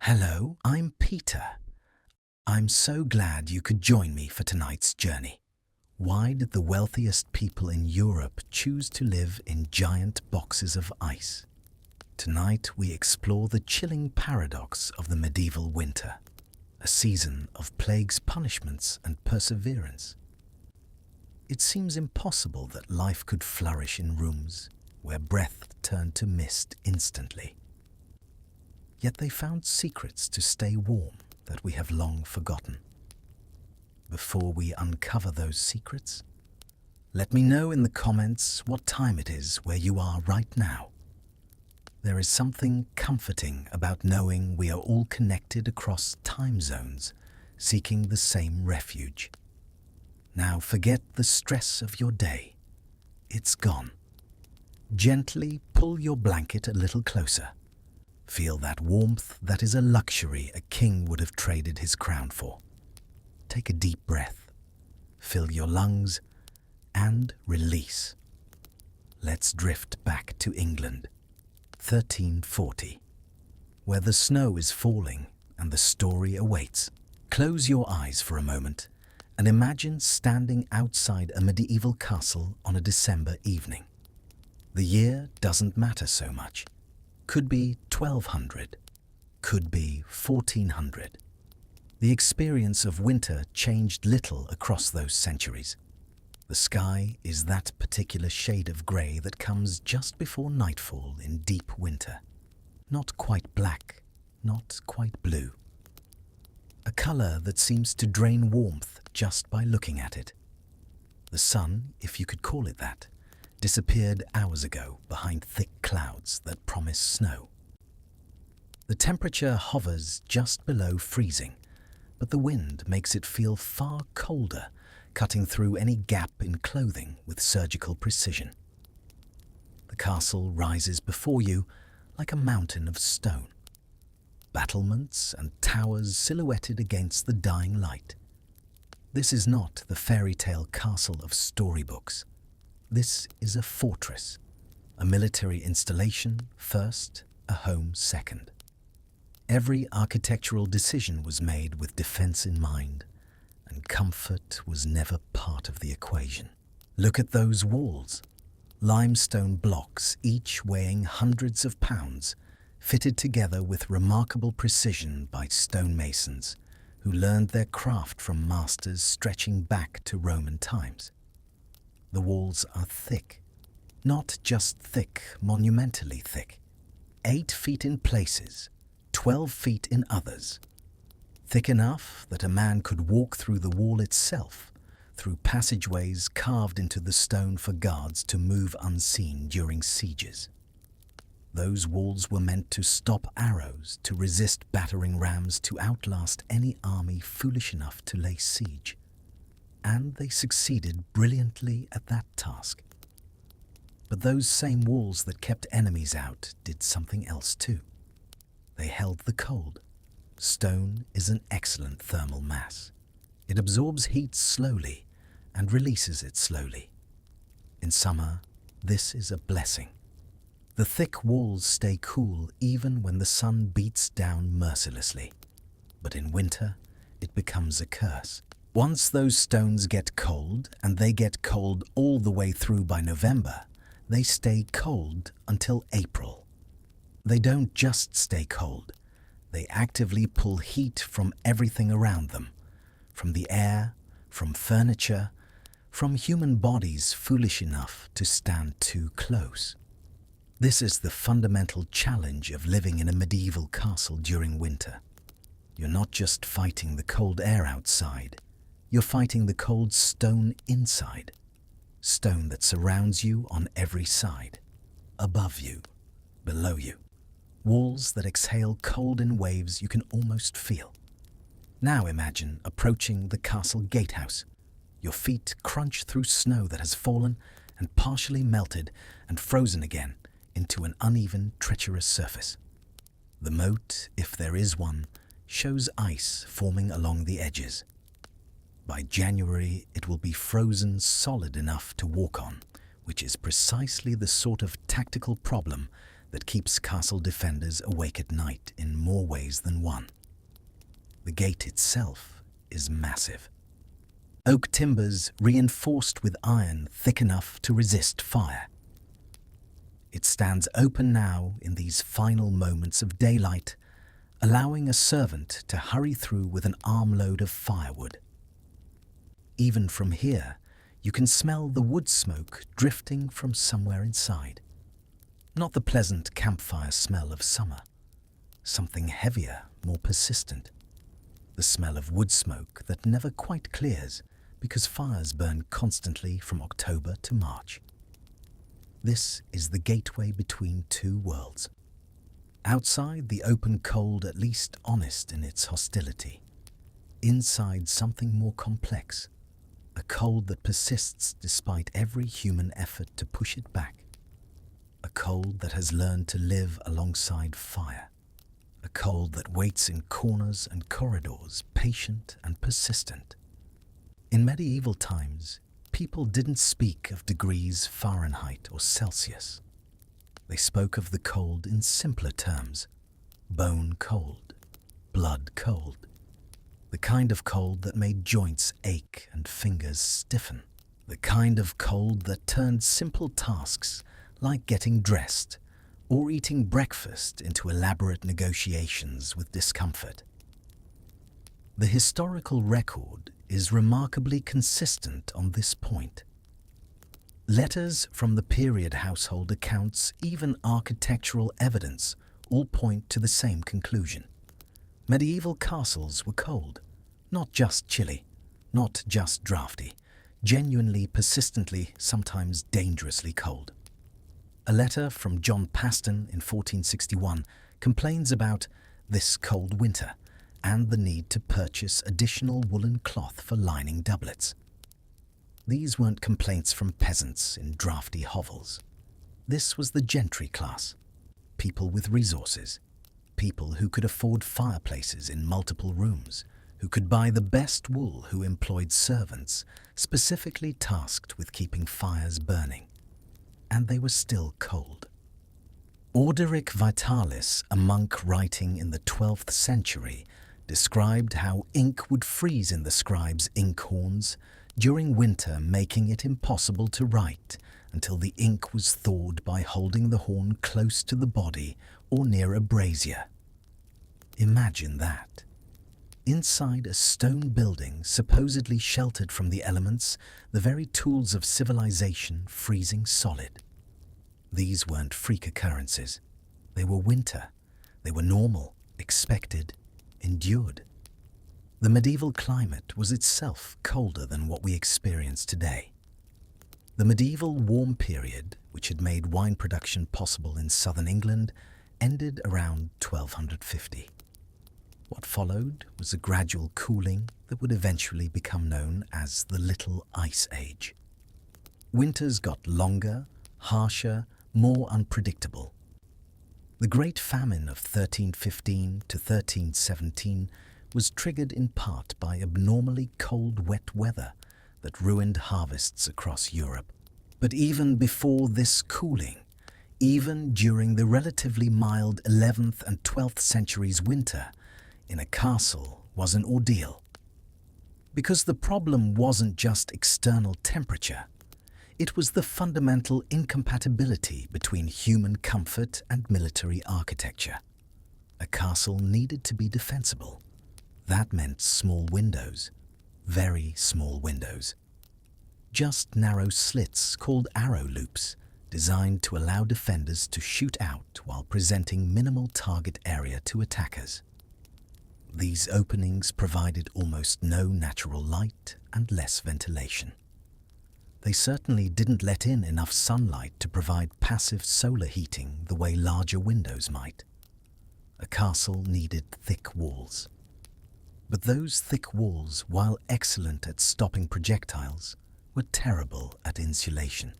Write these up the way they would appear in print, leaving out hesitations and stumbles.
Hello, I'm Peter. I'm so glad you could join me for tonight's journey. Why did the wealthiest people in Europe choose to live in giant boxes of ice? Tonight we explore the chilling paradox of the medieval winter, a season of plagues, punishments, and perseverance. It seems impossible that life could flourish in rooms where breath turned to mist instantly. Yet they found secrets to stay warm that we have long forgotten. Before we uncover those secrets, let me know in the comments what time it is where you are right now. There is something comforting about knowing we are all connected across time zones, seeking the same refuge. Now forget the stress of your day. It's gone. Gently pull your blanket a little closer. Feel that warmth that is a luxury a king would have traded his crown for. Take a deep breath, fill your lungs, and release. Let's drift back to England, 1340, where the snow is falling and the story awaits. Close your eyes for a moment and imagine standing outside a medieval castle on a December evening. The year doesn't matter so much. Could be 1200, could be 1400. The experience of winter changed little across those centuries. The sky is that particular shade of grey that comes just before nightfall in deep winter. Not quite black, not quite blue. A colour that seems to drain warmth just by looking at it. The sun, if you could call it that, disappeared hours ago behind thick clouds that promise snow. The temperature hovers just below freezing, but the wind makes it feel far colder, cutting through any gap in clothing with surgical precision. The castle rises before you like a mountain of stone, battlements and towers silhouetted against the dying light. This is not the fairy tale castle of storybooks. This is a fortress, a military installation first, a home second. Every architectural decision was made with defense in mind, and comfort was never part of the equation. Look at those walls, limestone blocks each weighing hundreds of pounds, fitted together with remarkable precision by stonemasons who learned their craft from masters stretching back to Roman times. The walls are thick, not just thick, monumentally thick. 8 feet in places, 12 feet in others. Thick enough that a man could walk through the wall itself, through passageways carved into the stone for guards to move unseen during sieges. Those walls were meant to stop arrows, to resist battering rams, to outlast any army foolish enough to lay siege. And they succeeded brilliantly at that task. But those same walls that kept enemies out did something else too. They held the cold. Stone is an excellent thermal mass. It absorbs heat slowly and releases it slowly. In summer, this is a blessing. The thick walls stay cool even when the sun beats down mercilessly. But in winter, it becomes a curse. Once those stones get cold, and they get cold all the way through by November, they stay cold until April. They don't just stay cold, they actively pull heat from everything around them, from the air, from furniture, from human bodies foolish enough to stand too close. This is the fundamental challenge of living in a medieval castle during winter. You're not just fighting the cold air outside, you're fighting the cold stone inside. Stone that surrounds you on every side. Above you, below you. Walls that exhale cold in waves you can almost feel. Now imagine approaching the castle gatehouse. Your feet crunch through snow that has fallen and partially melted and frozen again into an uneven, treacherous surface. The moat, if there is one, shows ice forming along the edges. By January, it will be frozen solid enough to walk on, which is precisely the sort of tactical problem that keeps castle defenders awake at night in more ways than one. The gate itself is massive. Oak timbers reinforced with iron thick enough to resist fire. It stands open now in these final moments of daylight, allowing a servant to hurry through with an armload of firewood. Even from here, you can smell the wood smoke drifting from somewhere inside. Not the pleasant campfire smell of summer. Something heavier, more persistent. The smell of wood smoke that never quite clears because fires burn constantly from October to March. This is the gateway between two worlds. Outside, the open cold at least honest in its hostility. Inside, something more complex. A cold that persists despite every human effort to push it back. A cold that has learned to live alongside fire. A cold that waits in corners and corridors, patient and persistent. In medieval times, people didn't speak of degrees Fahrenheit or Celsius. They spoke of the cold in simpler terms. Bone cold, blood cold. The kind of cold that made joints ache and fingers stiffen. The kind of cold that turned simple tasks like getting dressed or eating breakfast into elaborate negotiations with discomfort. The historical record is remarkably consistent on this point. Letters from the period household accounts, even architectural evidence, all point to the same conclusion. Medieval castles were cold, not just chilly, not just drafty, genuinely, persistently, sometimes dangerously cold. A letter from John Paston in 1461 complains about this cold winter and the need to purchase additional woolen cloth for lining doublets. These weren't complaints from peasants in drafty hovels. This was the gentry class, people with resources, people who could afford fireplaces in multiple rooms, who could buy the best wool, who employed servants specifically tasked with keeping fires burning. And they were still cold. Orderic Vitalis, a monk writing in the 12th century, described how ink would freeze in the scribe's inkhorns during winter, making it impossible to write until the ink was thawed by holding the horn close to the body or near a brazier. Imagine that. Inside a stone building supposedly sheltered from the elements, the very tools of civilization freezing solid. These weren't freak occurrences. They were winter. They were normal, expected, endured. The medieval climate was itself colder than what we experience today. The medieval warm period, which had made wine production possible in southern England, ended around 1250. What followed was a gradual cooling that would eventually become known as the Little Ice Age. Winters got longer, harsher, more unpredictable. The Great Famine of 1315 to 1317 was triggered in part by abnormally cold, wet weather that ruined harvests across Europe. But even before this cooling, even during the relatively mild 11th and 12th centuries winter, in a castle was an ordeal. Because the problem wasn't just external temperature, it was the fundamental incompatibility between human comfort and military architecture. A castle needed to be defensible. That meant small windows, very small windows. Just narrow slits called arrow loops, designed to allow defenders to shoot out while presenting minimal target area to attackers. These openings provided almost no natural light and less ventilation. They certainly didn't let in enough sunlight to provide passive solar heating the way larger windows might. A castle needed thick walls. But those thick walls, while excellent at stopping projectiles, were terrible at insulation.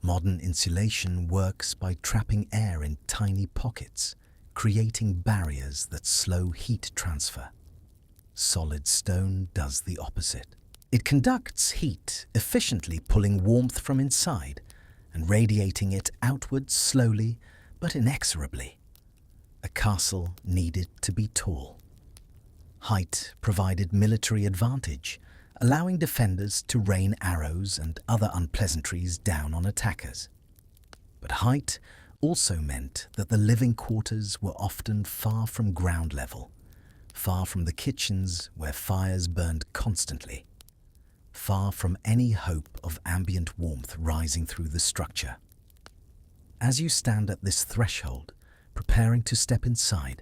Modern insulation works by trapping air in tiny pockets, creating barriers that slow heat transfer. Solid stone does the opposite. It conducts heat, efficiently pulling warmth from inside and radiating it outwards slowly, but inexorably. A castle needed to be tall. Height provided military advantage, allowing defenders to rain arrows and other unpleasantries down on attackers. But height also meant that the living quarters were often far from ground level, far from the kitchens where fires burned constantly, far from any hope of ambient warmth rising through the structure. As you stand at this threshold, preparing to step inside,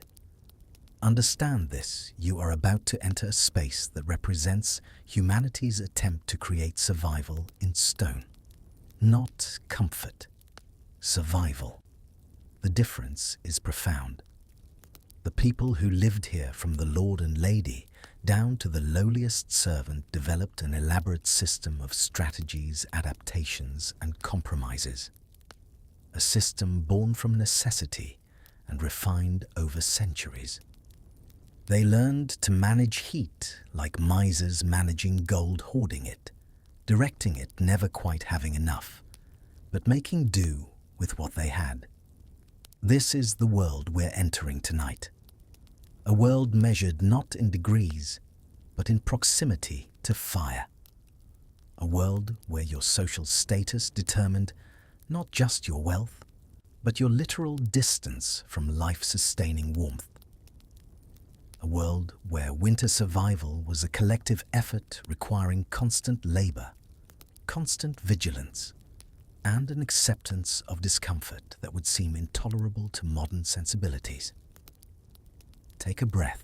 understand this: you are about to enter a space that represents humanity's attempt to create survival in stone. Not comfort, survival. The difference is profound. The people who lived here, from the lord and lady down to the lowliest servant, developed an elaborate system of strategies, adaptations, and compromises. A system born from necessity and refined over centuries. They learned to manage heat like misers managing gold, hoarding it, directing it, never quite having enough, but making do with what they had. This is the world we're entering tonight. A world measured not in degrees, but in proximity to fire. A world where your social status determined not just your wealth, but your literal distance from life-sustaining warmth. A world where winter survival was a collective effort requiring constant labor, constant vigilance, and an acceptance of discomfort that would seem intolerable to modern sensibilities. Take a breath,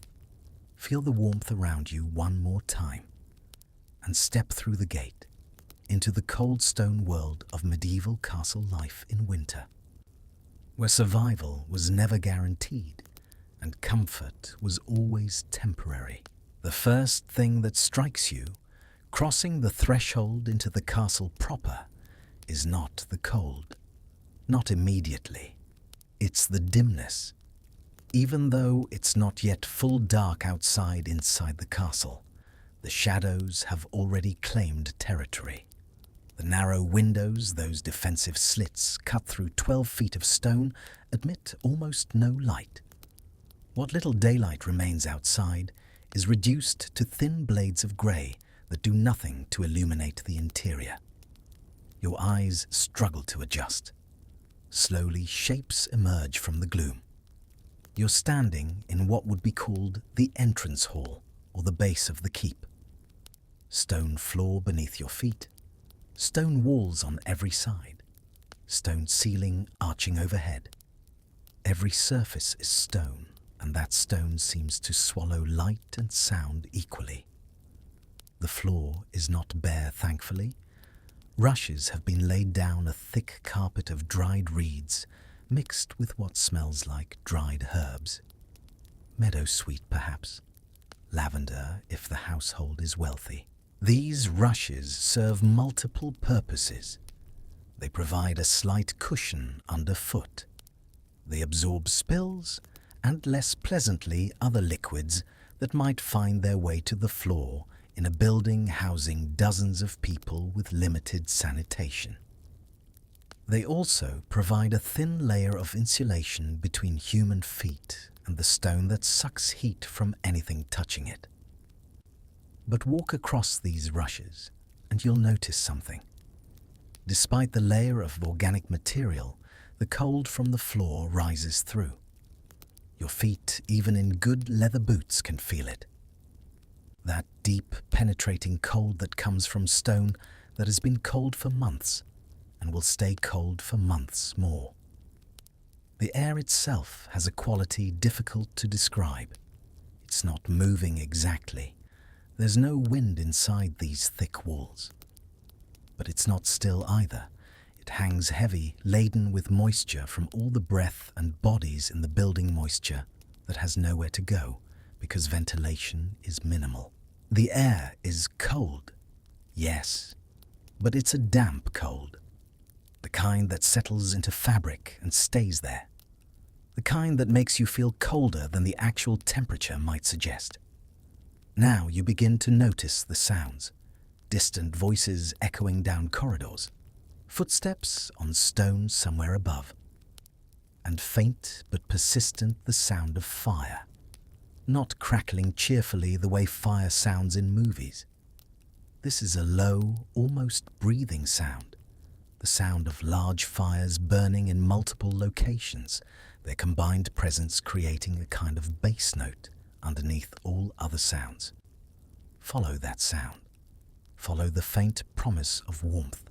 feel the warmth around you one more time, and step through the gate into the cold stone world of medieval castle life in winter, where survival was never guaranteed and comfort was always temporary. The first thing that strikes you, crossing the threshold into the castle proper, is not the cold, not immediately. It's the dimness. Even though it's not yet full dark outside, inside the castle, the shadows have already claimed territory. The narrow windows, those defensive slits cut through 12 feet of stone, admit almost no light. What little daylight remains outside is reduced to thin blades of grey that do nothing to illuminate the interior. Your eyes struggle to adjust. Slowly, shapes emerge from the gloom. You're standing in what would be called the entrance hall, or the base of the keep. Stone floor beneath your feet, stone walls on every side, stone ceiling arching overhead. Every surface is stone, and that stone seems to swallow light and sound equally. The floor is not bare, thankfully. Rushes have been laid down, a thick carpet of dried reeds, mixed with what smells like dried herbs. Meadowsweet, perhaps. Lavender, if the household is wealthy. These rushes serve multiple purposes. They provide a slight cushion underfoot. They absorb spills, and less pleasantly other liquids that might find their way to the floor in a building housing dozens of people with limited sanitation. They also provide a thin layer of insulation between human feet and the stone that sucks heat from anything touching it. But walk across these rushes and you'll notice something. Despite the layer of organic material, the cold from the floor rises through. Your feet, even in good leather boots, can feel it. That deep, penetrating cold that comes from stone that has been cold for months and will stay cold for months more. The air itself has a quality difficult to describe. It's not moving exactly. There's no wind inside these thick walls. But it's not still either. It hangs heavy, laden with moisture from all the breath and bodies in the building, moisture that has nowhere to go because ventilation is minimal. The air is cold, yes, but it's a damp cold. The kind that settles into fabric and stays there. The kind that makes you feel colder than the actual temperature might suggest. Now you begin to notice the sounds, distant voices echoing down corridors, footsteps on stone somewhere above. and faint but persistent the sound of fire, not crackling cheerfully the way fire sounds in movies. This is a low, almost breathing sound, the sound of large fires burning in multiple locations, their combined presence creating a kind of bass note underneath all other sounds. Follow that sound. Follow the faint promise of warmth.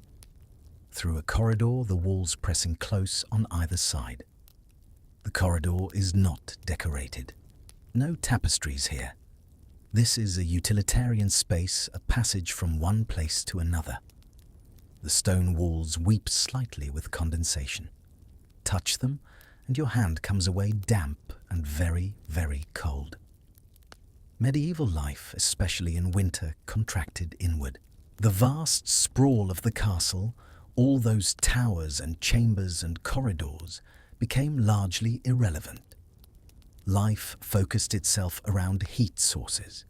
Through a corridor, the walls pressing close on either side. The corridor is not decorated. No tapestries here. This is a utilitarian space, a passage from one place to another. The stone walls weep slightly with condensation. Touch them, and your hand comes away damp and very, very cold. Medieval life, especially in winter, contracted inward. The vast sprawl of the castle, all those towers and chambers and corridors, became largely irrelevant. Life focused itself around heat sources.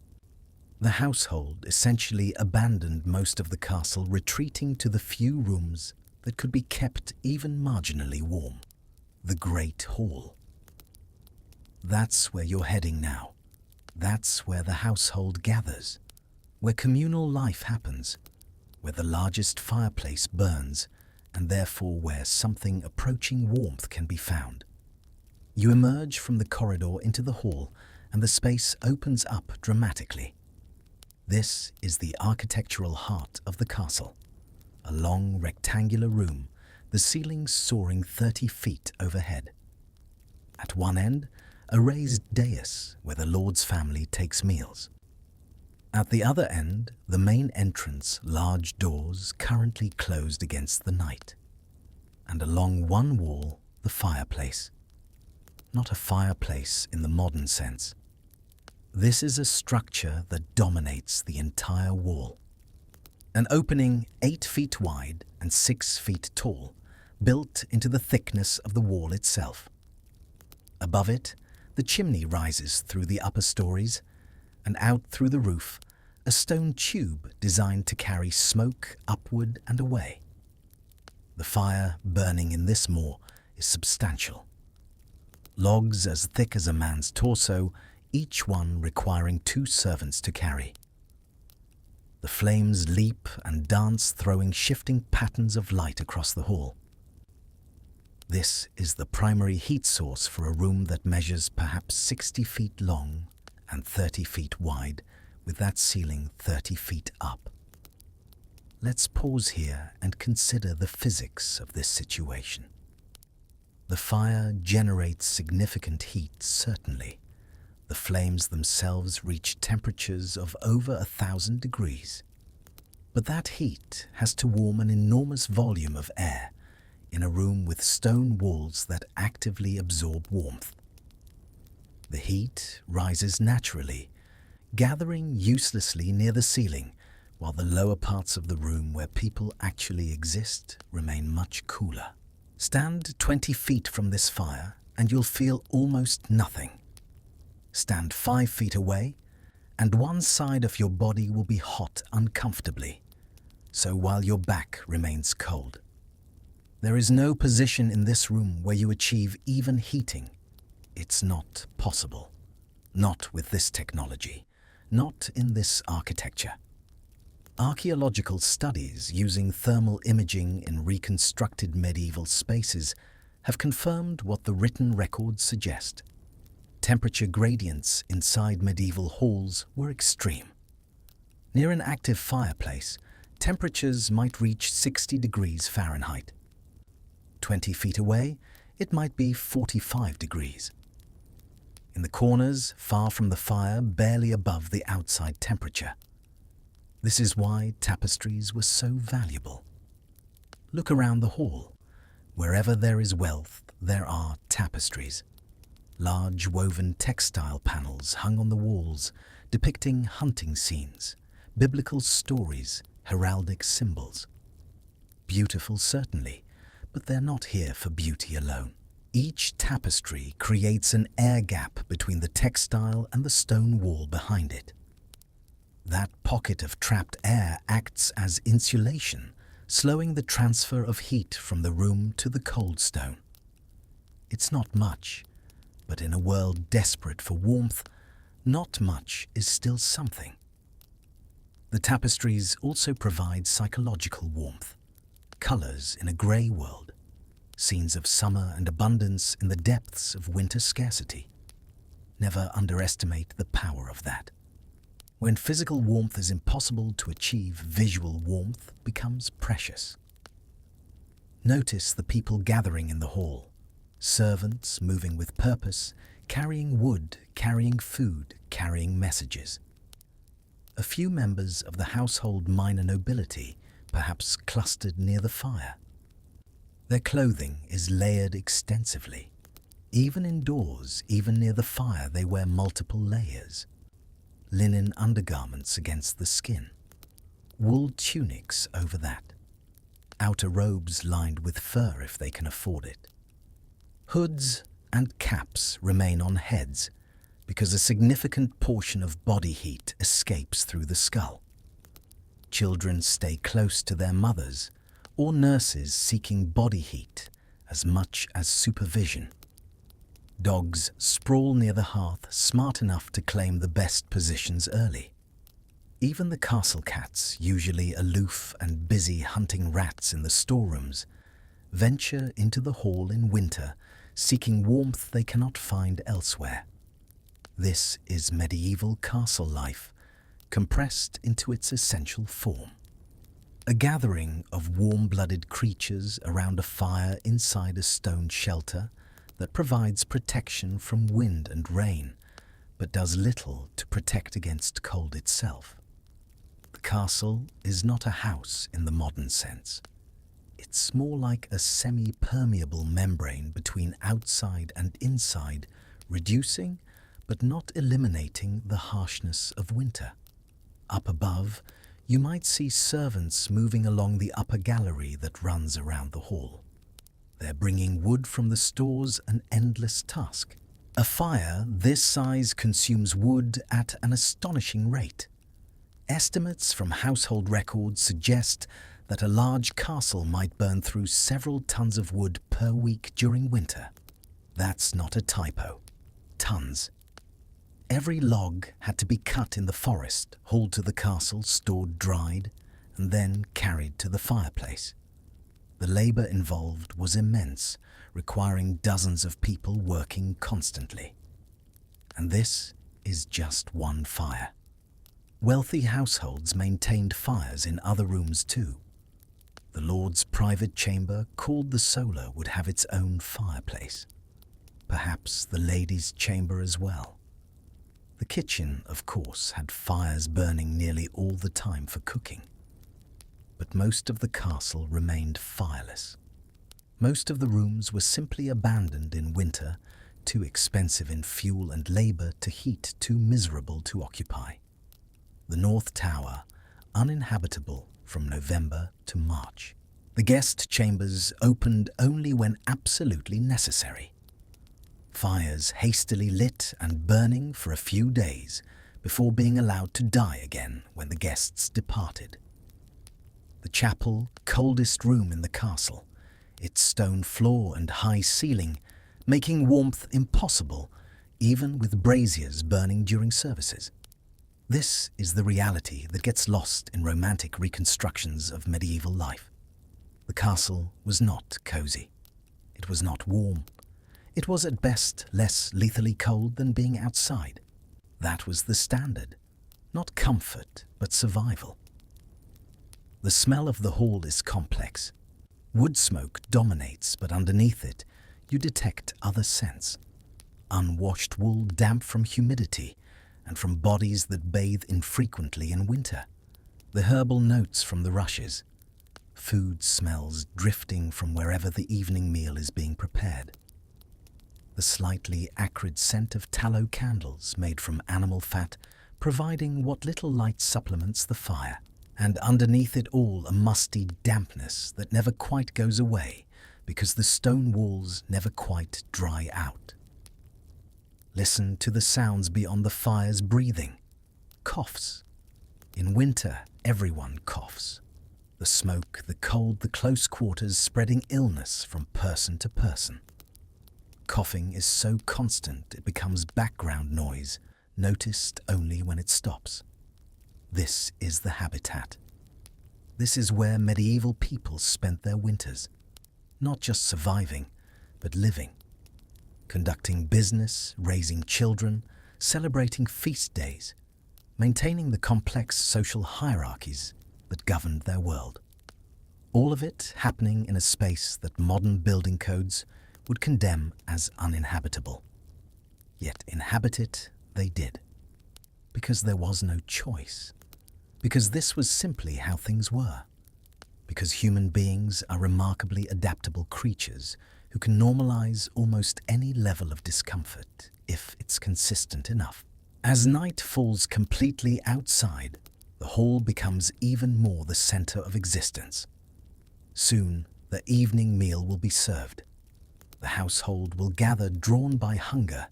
The household essentially abandoned most of the castle, retreating to the few rooms that could be kept even marginally warm. The Great Hall. That's where you're heading now. That's where the household gathers, where communal life happens, where the largest fireplace burns, and therefore where something approaching warmth can be found. You emerge from the corridor into the hall, and the space opens up dramatically. This is the architectural heart of the castle, a long rectangular room, the ceiling soaring 30 feet overhead. At one end, a raised dais where the lord's family takes meals. At the other end, the main entrance, large doors currently closed against the night. And along one wall, the fireplace. Not a fireplace in the modern sense. This is a structure that dominates the entire wall. An opening 8 feet wide and 6 feet tall, built into the thickness of the wall itself. Above it, the chimney rises through the upper stories, and out through the roof, a stone tube designed to carry smoke upward and away. The fire burning in this moor is substantial. Logs as thick as a man's torso, each one requiring 2 servants to carry. The flames leap and dance, throwing shifting patterns of light across the hall. This is the primary heat source for a room that measures perhaps 60 feet long and 30 feet wide, with that ceiling 30 feet up. Let's pause here and consider the physics of this situation. The fire generates significant heat, certainly. The flames themselves reach temperatures of over 1,000 degrees. But that heat has to warm an enormous volume of air in a room with stone walls that actively absorb warmth. The heat rises naturally, gathering uselessly near the ceiling, while the lower parts of the room where people actually exist remain much cooler. Stand 20 feet from this fire and you'll feel almost nothing. Stand 5 feet away and one side of your body will be hot uncomfortably, so while your back remains cold. There is no position in this room where you achieve even heating. It's not possible. Not with this technology. Not in this architecture. Archaeological studies using thermal imaging in reconstructed medieval spaces have confirmed what the written records suggest. Temperature gradients inside medieval halls were extreme. Near an active fireplace, temperatures might reach 60 degrees Fahrenheit. 20 feet away, it might be 45 degrees. In the corners, far from the fire, barely above the outside temperature. This is why tapestries were so valuable. Look around the hall. Wherever there is wealth, there are tapestries. Large woven textile panels hung on the walls, depicting hunting scenes, biblical stories, heraldic symbols. Beautiful, certainly, but they're not here for beauty alone. Each tapestry creates an air gap between the textile and the stone wall behind it. That pocket of trapped air acts as insulation, slowing the transfer of heat from the room to the cold stone. It's not much, but in a world desperate for warmth, not much is still something. The tapestries also provide psychological warmth, colors in a grey world, scenes of summer and abundance in the depths of winter scarcity. Never underestimate the power of that. When physical warmth is impossible to achieve, visual warmth becomes precious. Notice the people gathering in the hall, servants moving with purpose, carrying wood, carrying food, carrying messages. A few members of the household minor nobility, perhaps clustered near the fire. Their clothing is layered extensively. Even indoors, even near the fire, they wear multiple layers. Linen undergarments against the skin, wool tunics over that, outer robes lined with fur if they can afford it. Hoods and caps remain on heads because a significant portion of body heat escapes through the skull. Children stay close to their mothers or nurses seeking body heat as much as supervision. Dogs sprawl near the hearth, smart enough to claim the best positions early. Even the castle cats, usually aloof and busy hunting rats in the storerooms, venture into the hall in winter, seeking warmth they cannot find elsewhere. This is medieval castle life, compressed into its essential form. A gathering of warm-blooded creatures around a fire inside a stone shelter that provides protection from wind and rain, but does little to protect against cold itself. The castle is not a house in the modern sense. It's more like a semi-permeable membrane between outside and inside, reducing but not eliminating the harshness of winter. Up above, you might see servants moving along the upper gallery that runs around the hall. They're bringing wood from the stores, an endless task. A fire this size consumes wood at an astonishing rate. Estimates from household records suggest that a large castle might burn through several tons of wood per week during winter. That's not a typo. Tons. Every log had to be cut in the forest, hauled to the castle, stored dried, and then carried to the fireplace. The labor involved was immense, requiring dozens of people working constantly. And this is just one fire. Wealthy households maintained fires in other rooms too. The Lord's private chamber, called the solar, would have its own fireplace. Perhaps the lady's chamber as well. The kitchen, of course, had fires burning nearly all the time for cooking. But most of the castle remained fireless. Most of the rooms were simply abandoned in winter, too expensive in fuel and labor to heat, too miserable to occupy. The North Tower, uninhabitable from November to March. The guest chambers opened only when absolutely necessary. Fires hastily lit and burning for a few days before being allowed to die again when the guests departed. The chapel, coldest room in the castle, its stone floor and high ceiling, making warmth impossible even with braziers burning during services. This is the reality that gets lost in romantic reconstructions of medieval life. The castle was not cozy. It was not warm. It was at best less lethally cold than being outside. That was the standard. Not comfort, but survival. The smell of the hall is complex. Wood smoke dominates, but underneath it, you detect other scents. Unwashed wool, damp from humidity, and from bodies that bathe infrequently in winter. The herbal notes from the rushes. Food smells drifting from wherever the evening meal is being prepared. The slightly acrid scent of tallow candles made from animal fat, providing what little light supplements the fire. And underneath it all, a musty dampness that never quite goes away because the stone walls never quite dry out. Listen to the sounds beyond the fire's breathing. Coughs. In winter, everyone coughs. The smoke, the cold, the close quarters spreading illness from person to person. Coughing is so constant it becomes background noise, noticed only when it stops. This is the habitat. This is where medieval people spent their winters, not just surviving, but living, conducting business, raising children, celebrating feast days, maintaining the complex social hierarchies that governed their world. All of it happening in a space that modern building codes would condemn as uninhabitable. Yet inhabit it they did, because there was no choice, because this was simply how things were, because human beings are remarkably adaptable creatures who can normalize almost any level of discomfort if it's consistent enough. As night falls completely outside, the hall becomes even more the center of existence. Soon, the evening meal will be served. The household will gather, drawn by hunger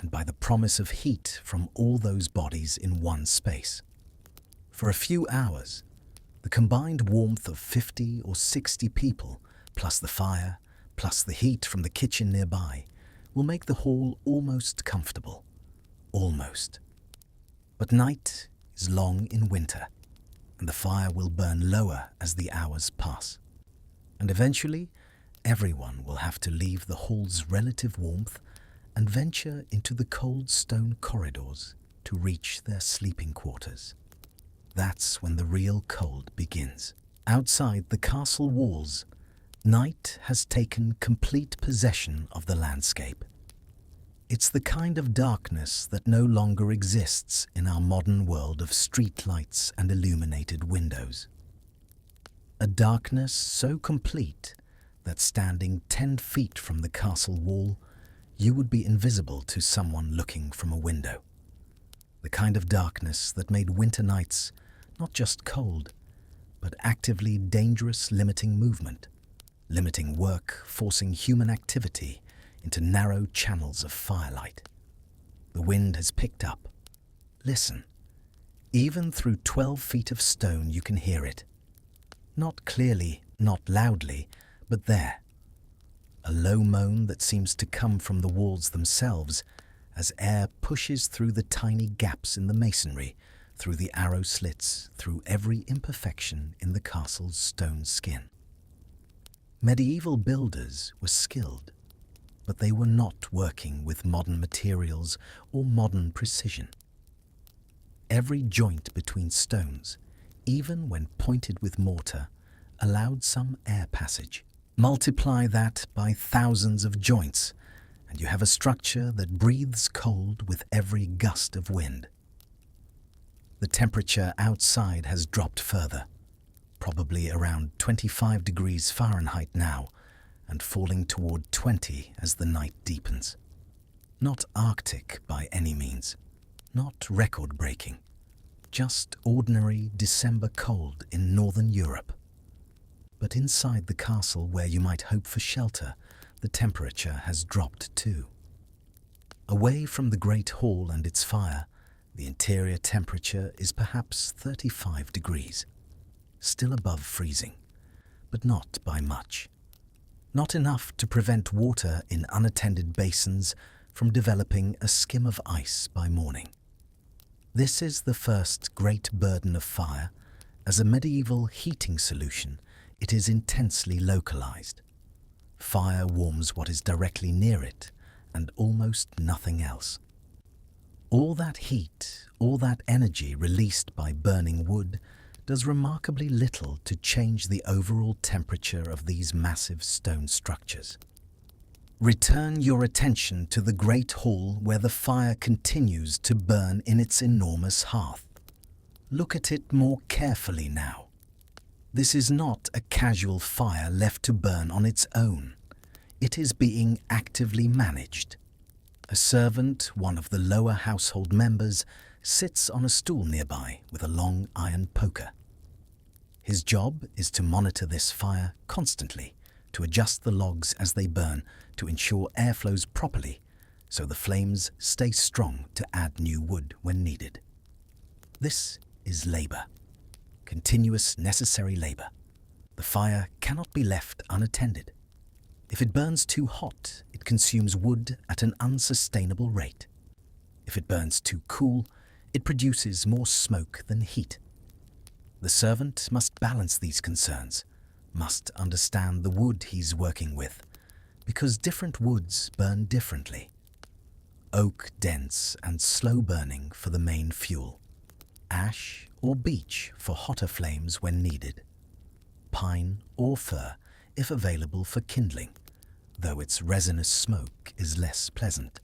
and by the promise of heat from all those bodies in one space. For a few hours, the combined warmth of 50 or 60 people, plus the fire, plus the heat from the kitchen nearby, will make the hall almost comfortable. Almost. But night is long in winter, and the fire will burn lower as the hours pass. And eventually, everyone will have to leave the hall's relative warmth and venture into the cold stone corridors to reach their sleeping quarters. That's when the real cold begins. Outside the castle walls, night has taken complete possession of the landscape. It's the kind of darkness that no longer exists in our modern world of streetlights and illuminated windows. A darkness so complete that standing 10 feet from the castle wall, you would be invisible to someone looking from a window. The kind of darkness that made winter nights not just cold, but actively dangerous, limiting movement, limiting work, forcing human activity into narrow channels of firelight. The wind has picked up. Listen. Even through 12 feet of stone you can hear it. Not clearly, not loudly, but there. A low moan that seems to come from the walls themselves as air pushes through the tiny gaps in the masonry, through the arrow slits, through every imperfection in the castle's stone skin. Medieval builders were skilled, but they were not working with modern materials or modern precision. Every joint between stones, even when pointed with mortar, allowed some air passage. Multiply that by thousands of joints, and you have a structure that breathes cold with every gust of wind. The temperature outside has dropped further, probably around 25 degrees Fahrenheit now, and falling toward 20 as the night deepens. Not Arctic by any means, not record-breaking, just ordinary December cold in northern Europe. But inside the castle where you might hope for shelter, the temperature has dropped too. Away from the great hall and its fire, the interior temperature is perhaps 35 degrees, still above freezing, but not by much. Not enough to prevent water in unattended basins from developing a skim of ice by morning. This is the first great burden of fire. As a medieval heating solution, it is intensely localized. Fire warms what is directly near it, and almost nothing else. All that heat, all that energy released by burning wood does remarkably little to change the overall temperature of these massive stone structures. Return your attention to the great hall where the fire continues to burn in its enormous hearth. Look at it more carefully now. This is not a casual fire left to burn on its own. It is being actively managed. A servant, one of the lower household members, sits on a stool nearby with a long iron poker. His job is to monitor this fire constantly, to adjust the logs as they burn, to ensure air flows properly, so the flames stay strong to add new wood when needed. This is labor. Continuous, necessary labor. The fire cannot be left unattended. If it burns too hot, it consumes wood at an unsustainable rate. If it burns too cool, it produces more smoke than heat. The servant must balance these concerns, must understand the wood he's working with, because different woods burn differently. Oak dense and slow burning for the main fuel. Ash or beech for hotter flames when needed. Pine or fir if available for kindling, though its resinous smoke is less pleasant.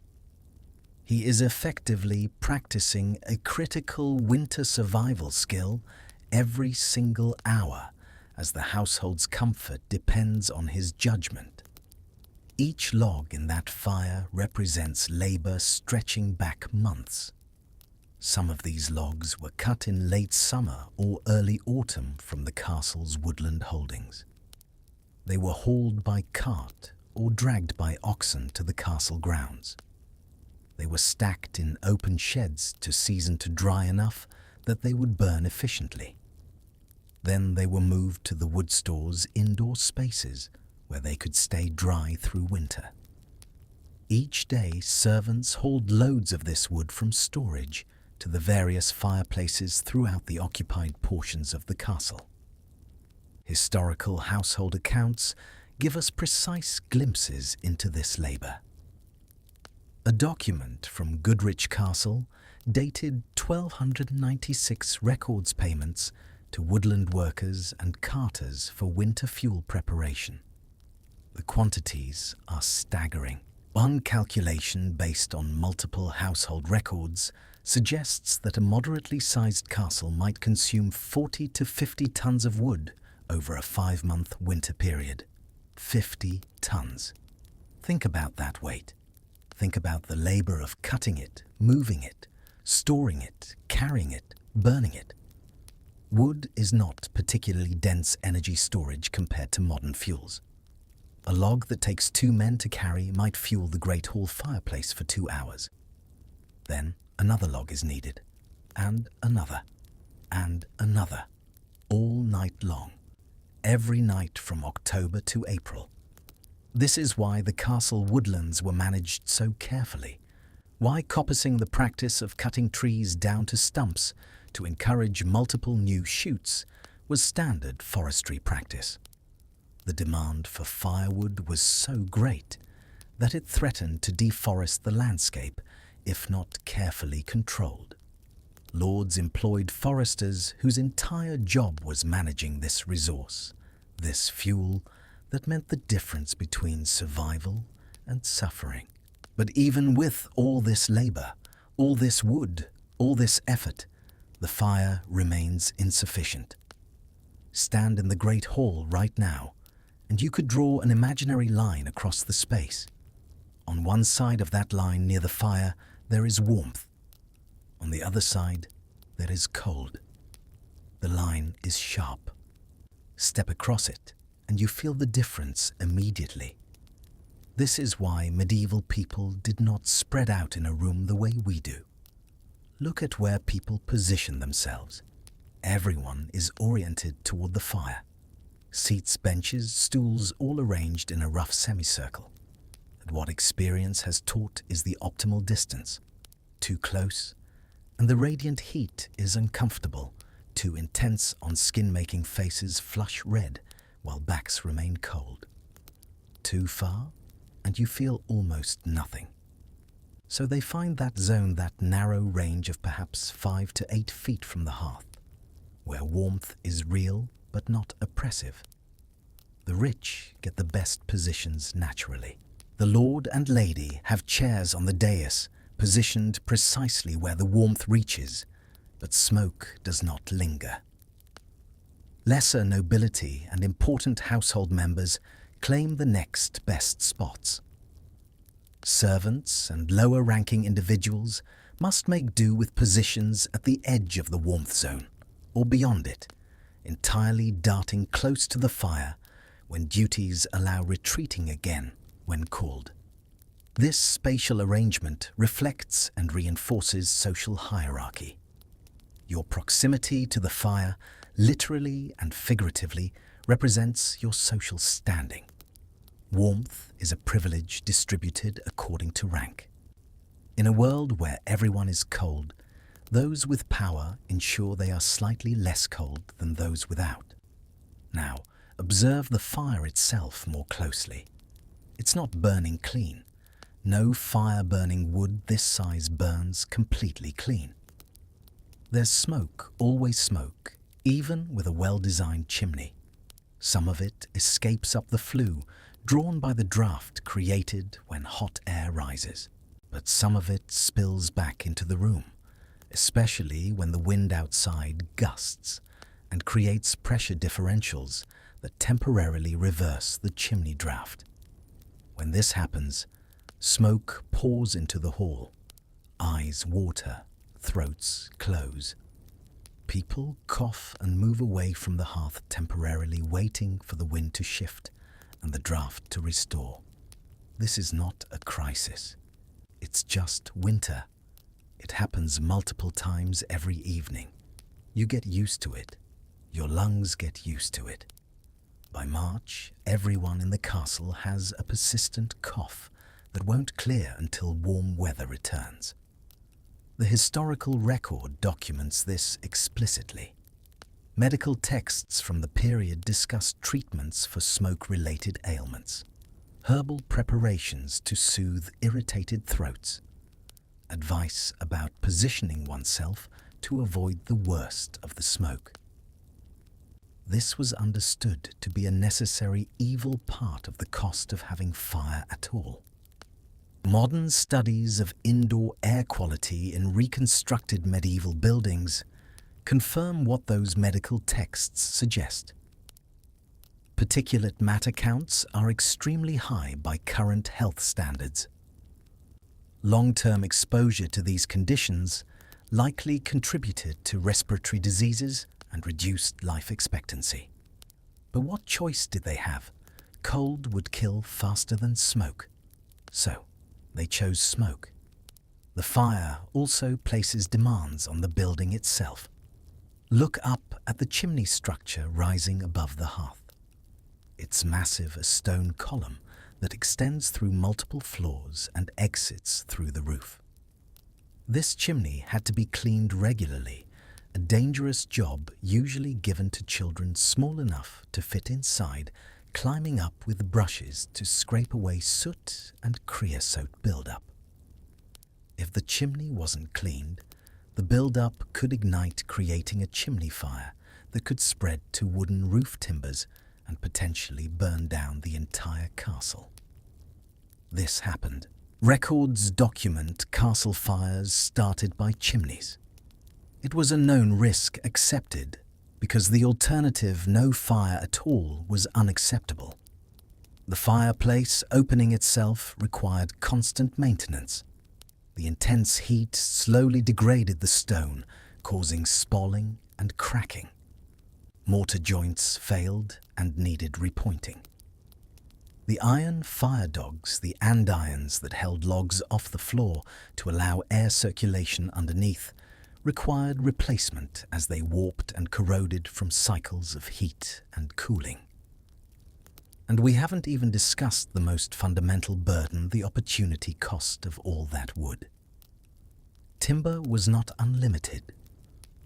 He is effectively practicing a critical winter survival skill every single hour, as the household's comfort depends on his judgment. Each log in that fire represents labor stretching back months. Some of these logs were cut in late summer or early autumn from the castle's woodland holdings. They were hauled by cart or dragged by oxen to the castle grounds. They were stacked in open sheds to season to dry enough that they would burn efficiently. Then they were moved to the wood store's indoor spaces where they could stay dry through winter. Each day, servants hauled loads of this wood from storage to the various fireplaces throughout the occupied portions of the castle. Historical household accounts give us precise glimpses into this labor. A document from Goodrich Castle dated 1296 records payments to woodland workers and carters for winter fuel preparation. The quantities are staggering. One calculation based on multiple household records suggests that a moderately sized castle might consume 40 to 50 tons of wood over a 5-month winter period. 50 tons. Think about that weight. Think about the labor of cutting it, moving it, storing it, carrying it, burning it. Wood is not particularly dense energy storage compared to modern fuels. A log that takes 2 men to carry might fuel the Great Hall fireplace for 2 hours. Then another log is needed, and another, all night long, every night from October to April. This is why the castle woodlands were managed so carefully, why coppicing the practice of cutting trees down to stumps to encourage multiple new shoots was standard forestry practice. The demand for firewood was so great that it threatened to deforest the landscape if not carefully controlled. Lords employed foresters whose entire job was managing this resource, this fuel that meant the difference between survival and suffering. But even with all this labor, all this wood, all this effort, the fire remains insufficient. Stand in the Great Hall right now, and you could draw an imaginary line across the space. On one side of that line near the fire, there is warmth. On the other side, there is cold. The line is sharp. Step across it, and you feel the difference immediately. This is why medieval people did not spread out in a room the way we do. Look at where people position themselves. Everyone is oriented toward the fire. Seats, benches, stools, all arranged in a rough semicircle. And what experience has taught is the optimal distance. Too close, and the radiant heat is uncomfortable. Too intense on skin, making faces flush red while backs remain cold. Too far, and you feel almost nothing. So they find that zone, that narrow range of perhaps 5 to 8 feet from the hearth, where warmth is real but not oppressive. The rich get the best positions naturally. The lord and lady have chairs on the dais, positioned precisely where the warmth reaches, but smoke does not linger. Lesser nobility and important household members claim the next best spots. Servants and lower-ranking individuals must make do with positions at the edge of the warmth zone, or beyond it, entirely darting close to the fire when duties allow retreating again when called. This spatial arrangement reflects and reinforces social hierarchy. Your proximity to the fire, literally and figuratively, represents your social standing. Warmth is a privilege distributed according to rank. In a world where everyone is cold, those with power ensure they are slightly less cold than those without. Now, observe the fire itself more closely. It's not burning clean. No fire-burning wood this size burns completely clean. There's smoke, always smoke, even with a well-designed chimney. Some of it escapes up the flue, drawn by the draft created when hot air rises. But some of it spills back into the room, especially when the wind outside gusts and creates pressure differentials that temporarily reverse the chimney draft. When this happens, smoke pours into the hall. Eyes water, throats close. People cough and move away from the hearth, temporarily waiting for the wind to shift and the draft to restore. This is not a crisis. It's just winter. It happens multiple times every evening. You get used to it. Your lungs get used to it. By March, everyone in the castle has a persistent cough that won't clear until warm weather returns. The historical record documents this explicitly. Medical texts from the period discuss treatments for smoke-related ailments, herbal preparations to soothe irritated throats, advice about positioning oneself to avoid the worst of the smoke. This was understood to be a necessary evil part of the cost of having fire at all. Modern studies of indoor air quality in reconstructed medieval buildings confirm what those medical texts suggest. Particulate matter counts are extremely high by current health standards. Long-term exposure to these conditions likely contributed to respiratory diseases and reduced life expectancy. But what choice did they have? Cold would kill faster than smoke. So, they chose smoke. The fire also places demands on the building itself. Look up at the chimney structure rising above the hearth. It's massive, a stone column that extends through multiple floors and exits through the roof. This chimney had to be cleaned regularly, a dangerous job usually given to children small enough to fit inside, climbing up with brushes to scrape away soot and creosote buildup. If the chimney wasn't cleaned, the buildup could ignite, creating a chimney fire that could spread to wooden roof timbers and potentially burn down the entire castle. This happened. Records document castle fires started by chimneys. It was a known risk accepted because the alternative, no fire at all, was unacceptable. The fireplace opening itself required constant maintenance. The intense heat slowly degraded the stone, causing spalling and cracking. Mortar joints failed and needed repointing. The iron fire dogs, the andirons that held logs off the floor to allow air circulation underneath, required replacement as they warped and corroded from cycles of heat and cooling. And we haven't even discussed the most fundamental burden, the opportunity cost of all that wood. Timber was not unlimited.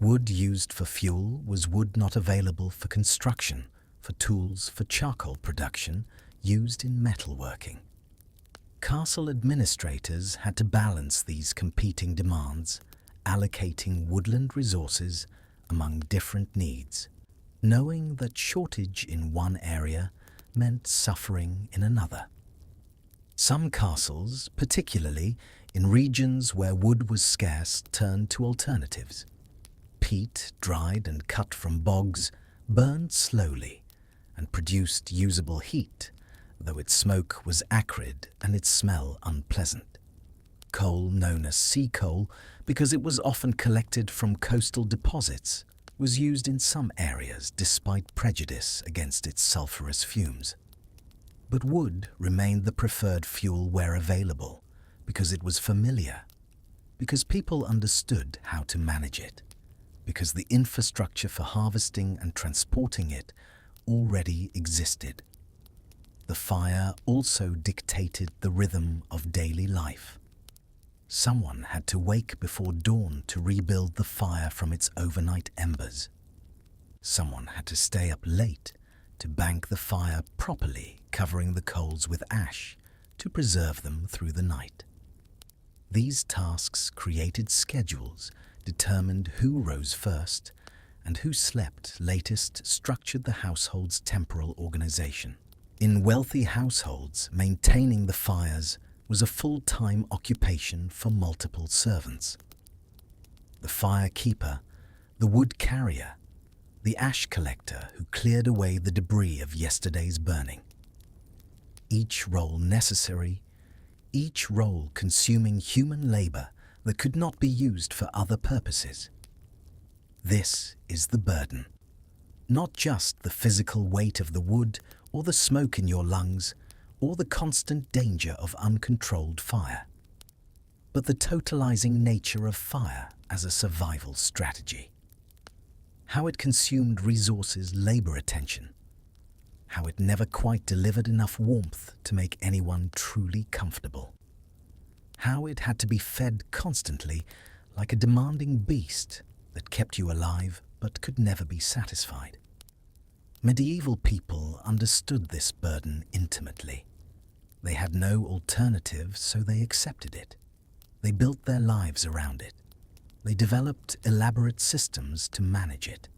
Wood used for fuel was wood not available for construction, for tools, for charcoal production, used in metalworking. Castle administrators had to balance these competing demands, allocating woodland resources among different needs, knowing that shortage in one area meant suffering in another. Some castles, particularly in regions where wood was scarce, turned to alternatives. Peat, dried and cut from bogs, burned slowly and produced usable heat, though its smoke was acrid and its smell unpleasant. Coal, known as sea coal because it was often collected from coastal deposits, was used in some areas despite prejudice against its sulfurous fumes. But wood remained the preferred fuel where available because it was familiar, because people understood how to manage it, because the infrastructure for harvesting and transporting it already existed. The fire also dictated the rhythm of daily life. Someone had to wake before dawn to rebuild the fire from its overnight embers. Someone had to stay up late to bank the fire properly, covering the coals with ash to preserve them through the night. These tasks created schedules, determined who rose first, and who slept latest structured the household's temporal organization. In wealthy households, maintaining the fires was a full-time occupation for multiple servants. The fire keeper, the wood carrier, the ash collector who cleared away the debris of yesterday's burning. Each role necessary, each role consuming human labor that could not be used for other purposes. This is the burden. Not just the physical weight of the wood or the smoke in your lungs or the constant danger of uncontrolled fire, but the totalizing nature of fire as a survival strategy. How it consumed resources, labor, attention. How it never quite delivered enough warmth to make anyone truly comfortable. How it had to be fed constantly like a demanding beast that kept you alive but could never be satisfied. Medieval people understood this burden intimately. They had no alternative, so they accepted it. They built their lives around it. They developed elaborate systems to manage it.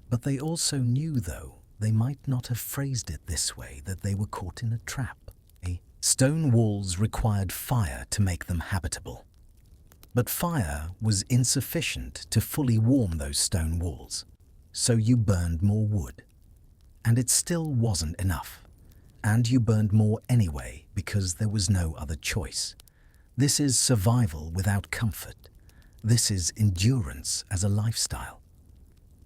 But they also knew, though they might not have phrased it this way, that they were caught in a trap. Stone walls required fire to make them habitable. But fire was insufficient to fully warm those stone walls, so you burned more wood. And it still wasn't enough. And you burned more anyway because there was no other choice. This is survival without comfort. This is endurance as a lifestyle.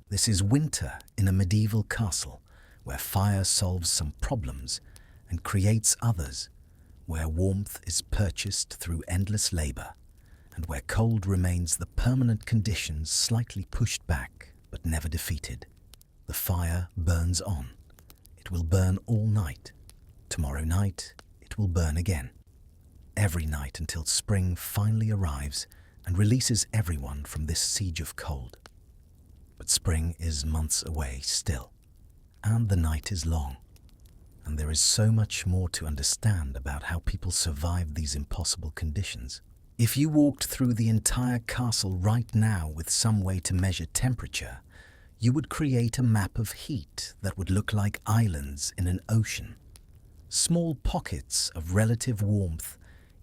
This is winter in a medieval castle where fire solves some problems and creates others, where warmth is purchased through endless labor, and where cold remains the permanent conditions slightly pushed back but never defeated. The fire burns on. It will burn all night. Tomorrow night, it will burn again. Every night until spring finally arrives and releases everyone from this siege of cold. But spring is months away still, and the night is long. And there is so much more to understand about how people survive these impossible conditions. If you walked through the entire castle right now with some way to measure temperature, you would create a map of heat that would look like islands in an ocean. Small pockets of relative warmth,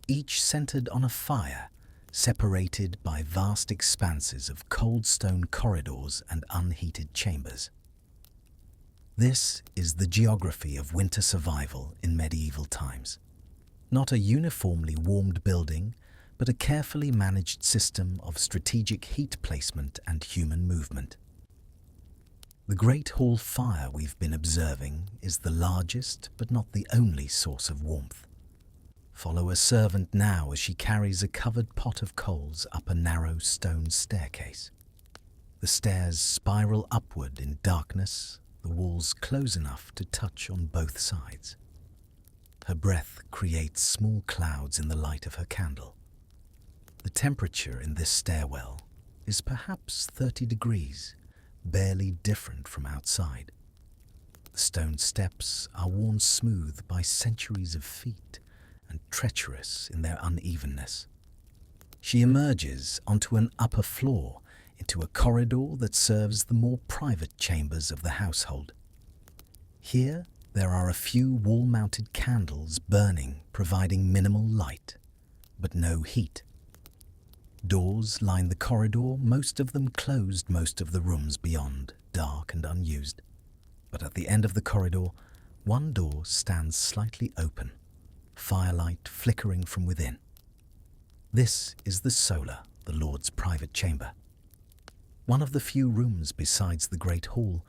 each centered on a fire, separated by vast expanses of cold stone corridors and unheated chambers. This is the geography of winter survival in medieval times. Not a uniformly warmed building, but a carefully managed system of strategic heat placement and human movement. The Great Hall fire we've been observing is the largest but not the only source of warmth. Follow a servant now as she carries a covered pot of coals up a narrow stone staircase. The stairs spiral upward in darkness, the walls close enough to touch on both sides. Her breath creates small clouds in the light of her candle. The temperature in this stairwell is perhaps 30 degrees, barely different from outside. The stone steps are worn smooth by centuries of feet and treacherous in their unevenness. She emerges onto an upper floor into a corridor that serves the more private chambers of the household. Here, there are a few wall-mounted candles burning, providing minimal light, but no heat. Doors line the corridor, most of them closed, most of the rooms beyond, dark and unused. But at the end of the corridor, one door stands slightly open, firelight flickering from within. This is the solar, the Lord's private chamber. One of the few rooms besides the Great Hall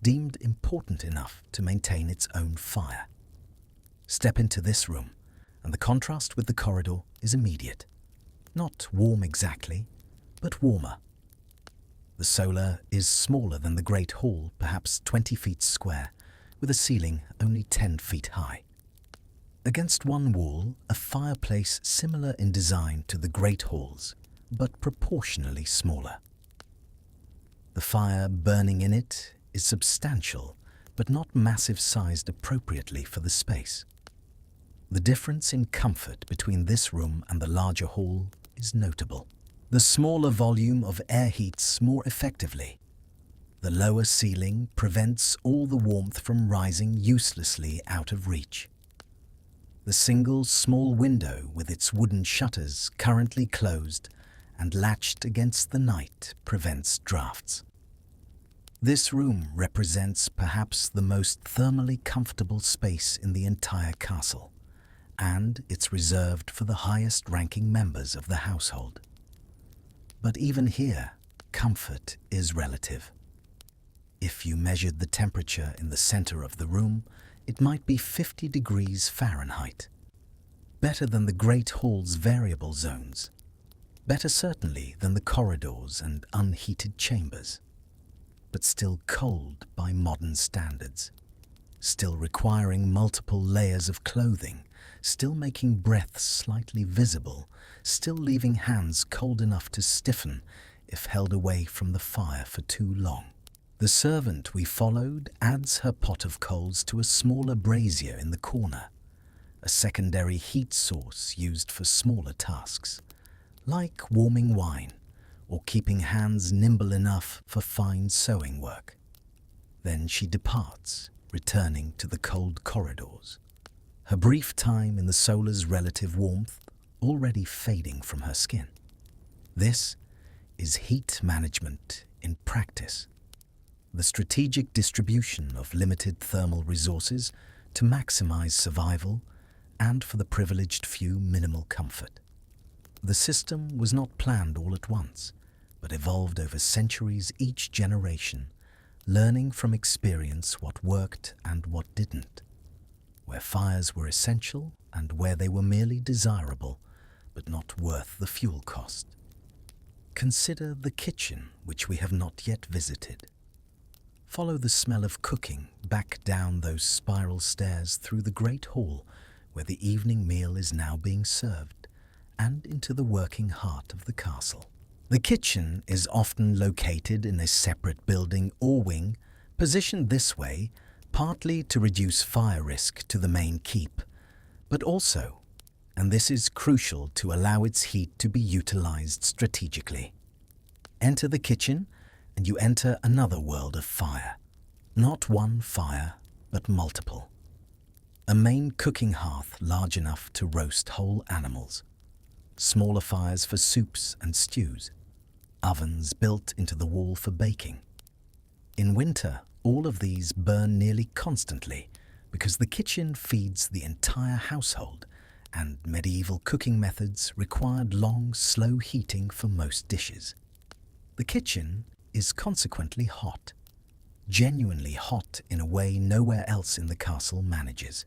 deemed important enough to maintain its own fire. Step into this room, and the contrast with the corridor is immediate. Not warm exactly, but warmer. The solar is smaller than the Great Hall, perhaps 20 feet square, with a ceiling only 10 feet high. Against one wall, a fireplace similar in design to the great halls, but proportionally smaller. The fire burning in it is substantial, but not massive-sized appropriately for the space. The difference in comfort between this room and the larger hall is notable. The smaller volume of air heats more effectively. The lower ceiling prevents all the warmth from rising uselessly out of reach. The single small window with its wooden shutters currently closed and latched against the night prevents drafts. This room represents perhaps the most thermally comfortable space in the entire castle, and it's reserved for the highest-ranking members of the household. But even here, comfort is relative. If you measured the temperature in the center of the room, it might be 50 degrees Fahrenheit. Better than the Great Hall's variable zones. Better certainly than the corridors and unheated chambers. But still cold by modern standards. Still requiring multiple layers of clothing, still making breath slightly visible, still leaving hands cold enough to stiffen if held away from the fire for too long. The servant we followed adds her pot of coals to a smaller brazier in the corner, a secondary heat source used for smaller tasks, like warming wine or keeping hands nimble enough for fine sewing work. Then she departs, returning to the cold corridors, her brief time in the solar's relative warmth already fading from her skin. This is heat management in practice. The strategic distribution of limited thermal resources to maximize survival and for the privileged few minimal comfort. The system was not planned all at once, but evolved over centuries each generation, learning from experience what worked and what didn't, where fires were essential and where they were merely desirable, but not worth the fuel cost. Consider the kitchen, which we have not yet visited. Follow the smell of cooking back down those spiral stairs through the great hall where the evening meal is now being served, and into the working heart of the castle. The kitchen is often located in a separate building or wing, positioned this way partly to reduce fire risk to the main keep, but also, and this is crucial, to allow its heat to be utilized strategically. Enter the kitchen and you enter another world of fire. Not one fire, but multiple. A main cooking hearth large enough to roast whole animals. Smaller fires for soups and stews. Ovens built into the wall for baking. In winter, all of these burn nearly constantly because the kitchen feeds the entire household, and medieval cooking methods required long, slow heating for most dishes. The kitchen is consequently hot, genuinely hot in a way nowhere else in the castle manages.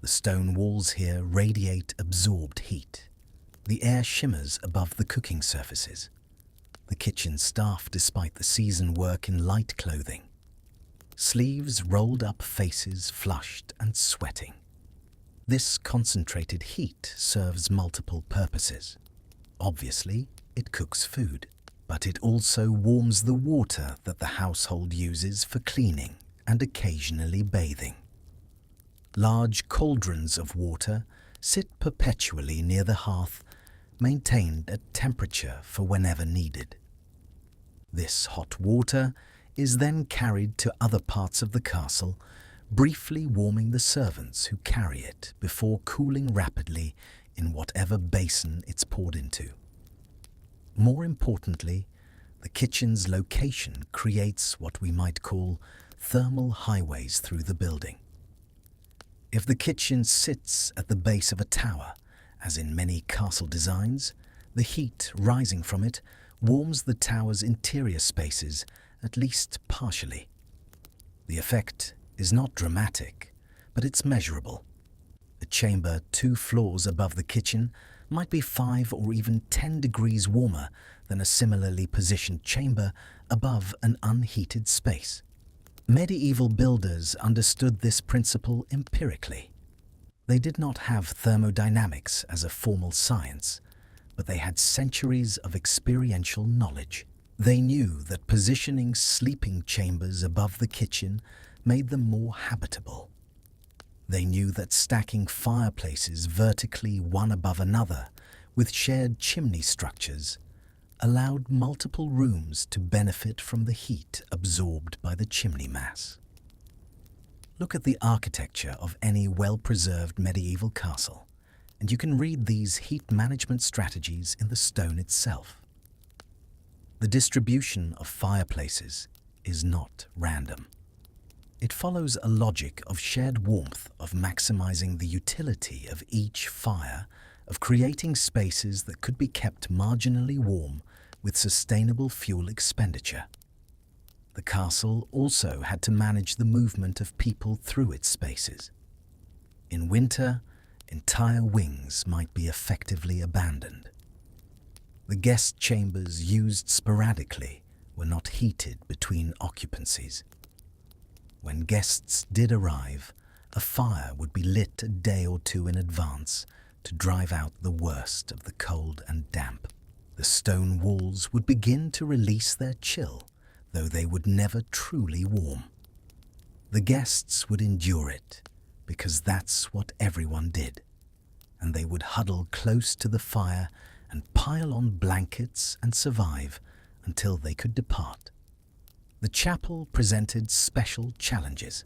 The stone walls here radiate absorbed heat. The air shimmers above the cooking surfaces. The kitchen staff, despite the season, work in light clothing. Sleeves rolled up, faces flushed and sweating. This concentrated heat serves multiple purposes. Obviously, it cooks food, but it also warms the water that the household uses for cleaning and occasionally bathing. Large cauldrons of water sit perpetually near the hearth, maintained at temperature for whenever needed. This hot water is then carried to other parts of the castle, briefly warming the servants who carry it before cooling rapidly in whatever basin it's poured into. More importantly, the kitchen's location creates what we might call thermal highways through the building. If the kitchen sits at the base of a tower, as in many castle designs, the heat rising from it warms the tower's interior spaces, at least partially. The effect is not dramatic, but it's measurable. A chamber 2 floors above the kitchen might be 5 or even 10 degrees warmer than a similarly positioned chamber above an unheated space. Medieval builders understood this principle empirically. They did not have thermodynamics as a formal science, but they had centuries of experiential knowledge. They knew that positioning sleeping chambers above the kitchen made them more habitable. They knew that stacking fireplaces vertically one above another with shared chimney structures allowed multiple rooms to benefit from the heat absorbed by the chimney mass. Look at the architecture of any well-preserved medieval castle, and you can read these heat management strategies in the stone itself. The distribution of fireplaces is not random. It follows a logic of shared warmth, of maximizing the utility of each fire, of creating spaces that could be kept marginally warm with sustainable fuel expenditure. The castle also had to manage the movement of people through its spaces. In winter, entire wings might be effectively abandoned. The guest chambers used sporadically were not heated between occupancies. When guests did arrive, a fire would be lit a day or two in advance to drive out the worst of the cold and damp. The stone walls would begin to release their chill, though they would never truly warm. The guests would endure it, because that's what everyone did, and they would huddle close to the fire and pile on blankets and survive until they could depart. The chapel presented special challenges.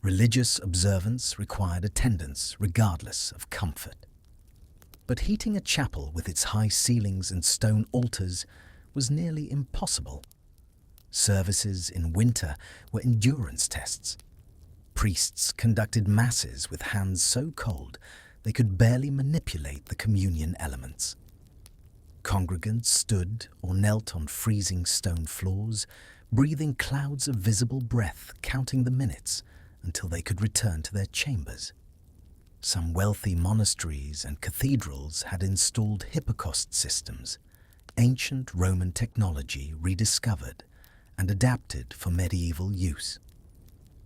Religious observance required attendance regardless of comfort. But heating a chapel with its high ceilings and stone altars was nearly impossible. Services in winter were endurance tests. Priests conducted masses with hands so cold they could barely manipulate the communion elements. Congregants stood or knelt on freezing stone floors, breathing clouds of visible breath, counting the minutes until they could return to their chambers. Some wealthy monasteries and cathedrals had installed hypocaust systems, ancient Roman technology rediscovered and adapted for medieval use.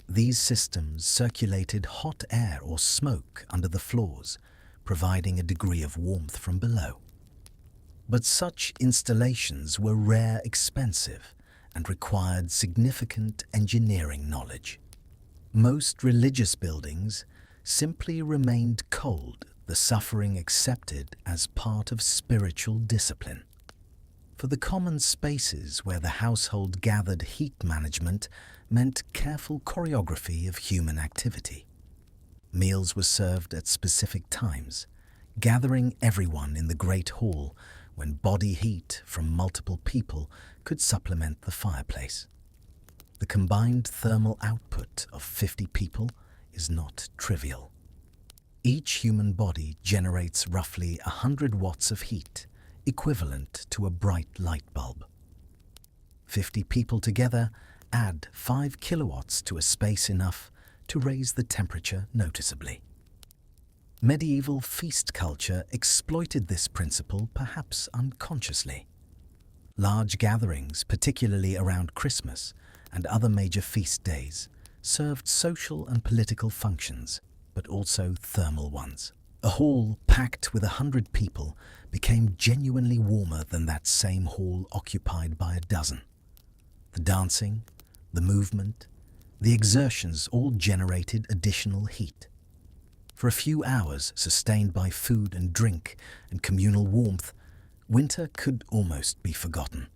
These systems circulated hot air or smoke under the floors, providing a degree of warmth from below. But such installations were rare, expensive, and required significant engineering knowledge. Most religious buildings simply remained cold, the suffering accepted as part of spiritual discipline. For the common spaces where the household gathered, heat management meant careful choreography of human activity. Meals were served at specific times, gathering everyone in the great hall when body heat from multiple people could supplement the fireplace. The combined thermal output of 50 people is not trivial. Each human body generates roughly 100 watts of heat, equivalent to a bright light bulb. 50 people together add 5 kilowatts to a space enough to raise the temperature noticeably. Medieval feast culture exploited this principle, perhaps unconsciously. Large gatherings, particularly around Christmas and other major feast days, served social and political functions, but also thermal ones. A hall packed with 100 people became genuinely warmer than that same hall occupied by a dozen. The dancing, the movement, the exertions all generated additional heat. For a few hours, sustained by food and drink and communal warmth, winter could almost be forgotten.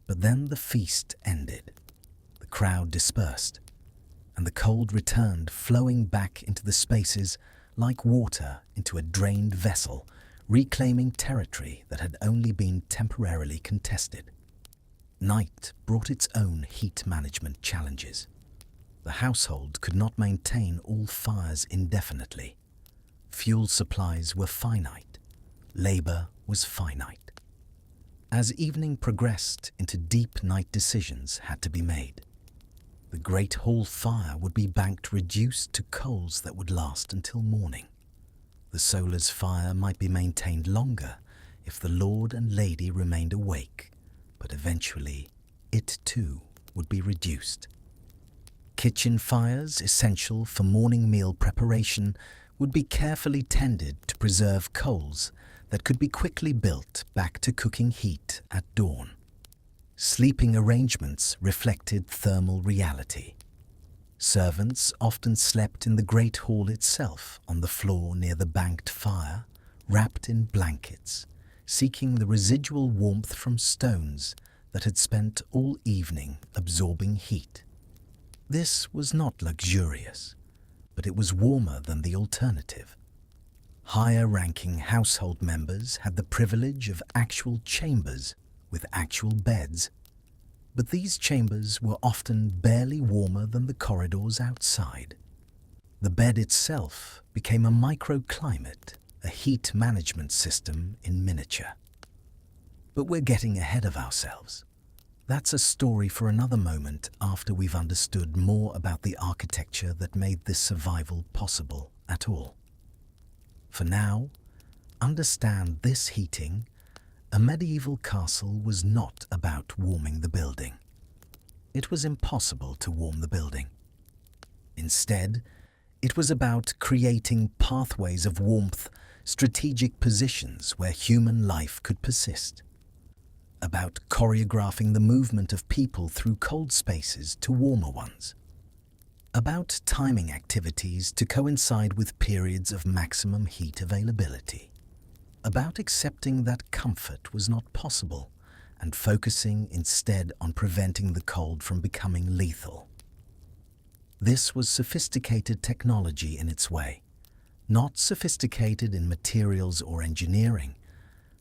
But then the feast ended. The crowd dispersed, and the cold returned, flowing back into the spaces like water into a drained vessel, reclaiming territory that had only been temporarily contested. Night brought its own heat management challenges. The household could not maintain all fires indefinitely. Fuel supplies were finite. Labor was finite. As evening progressed into deep night, decisions had to be made. The great hall fire would be banked reduced to coals that would last until morning. The solar's fire might be maintained longer if the lord and lady remained awake, but eventually it too would be reduced. Kitchen fires, essential for morning meal preparation, would be carefully tended to preserve coals that could be quickly built back to cooking heat at dawn. Sleeping arrangements reflected thermal reality. Servants often slept in the great hall itself, on the floor near the banked fire, wrapped in blankets, seeking the residual warmth from stones that had spent all evening absorbing heat. This was not luxurious, but it was warmer than the alternative. Higher-ranking household members had the privilege of actual chambers with actual beds, but these chambers were often barely warmer than the corridors outside. The bed itself became a microclimate, a heat management system in miniature. But we're getting ahead of ourselves. That's a story for another moment after we've understood more about the architecture that made this survival possible at all. For now, understand this heating. A medieval castle was not about warming the building. It was impossible to warm the building. Instead, it was about creating pathways of warmth, strategic positions where human life could persist. About choreographing the movement of people through cold spaces to warmer ones. About timing activities to coincide with periods of maximum heat availability. About accepting that comfort was not possible and focusing instead on preventing the cold from becoming lethal. This was sophisticated technology in its way, not sophisticated in materials or engineering,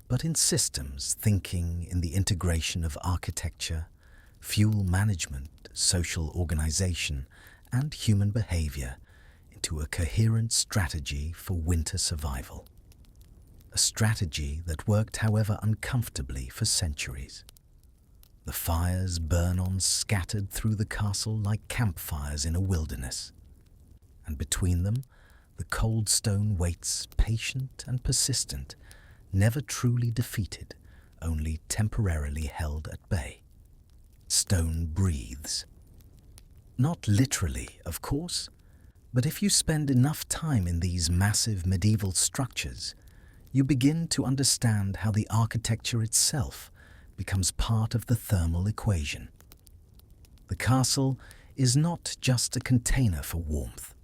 but in systems thinking in the integration of architecture, fuel management, social organization, and human behavior into a coherent strategy for winter survival. A strategy that worked, however, uncomfortably for centuries. The fires burn on scattered through the castle like campfires in a wilderness, and between them the cold stone waits, patient and persistent, never truly defeated, only temporarily held at bay. Stone breathes. Not literally, of course, but if you spend enough time in these massive medieval structures, you begin to understand how the architecture itself becomes part of the thermal equation. The castle is not just a container for warmth.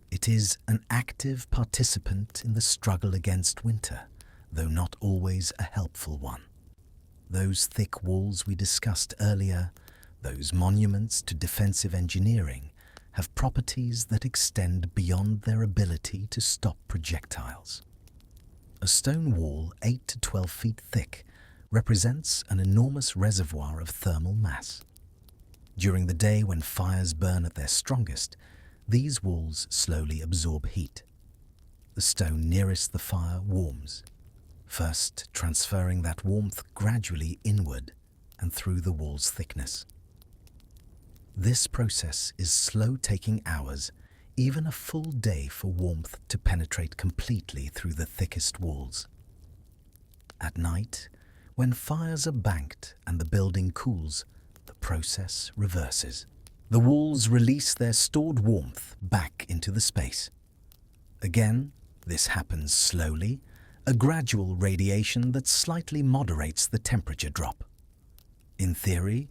It is an active participant in the struggle against winter, though not always a helpful one. Those thick walls we discussed earlier, those monuments to defensive engineering, have properties that extend beyond their ability to stop projectiles. A stone wall 8 to 12 feet thick represents an enormous reservoir of thermal mass. During the day when fires burn at their strongest, these walls slowly absorb heat. The stone nearest the fire warms, first transferring that warmth gradually inward and through the wall's thickness. This process is slow, taking hours, even a full day for warmth to penetrate completely through the thickest walls. At night, when fires are banked and the building cools, the process reverses. The walls release their stored warmth back into the space. Again, this happens slowly, a gradual radiation that slightly moderates the temperature drop. In theory,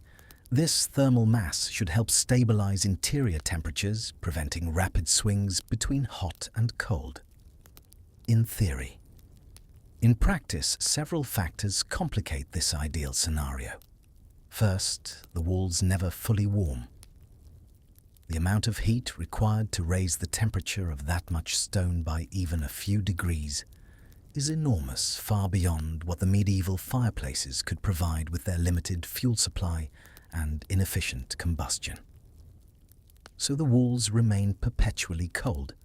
this thermal mass should help stabilize interior temperatures, preventing rapid swings between hot and cold. In theory. In practice, several factors complicate this ideal scenario. First, the walls never fully warm. The amount of heat required to raise the temperature of that much stone by even a few degrees is enormous, far beyond what the medieval fireplaces could provide with their limited fuel supply and inefficient combustion. So the walls remain perpetually cold,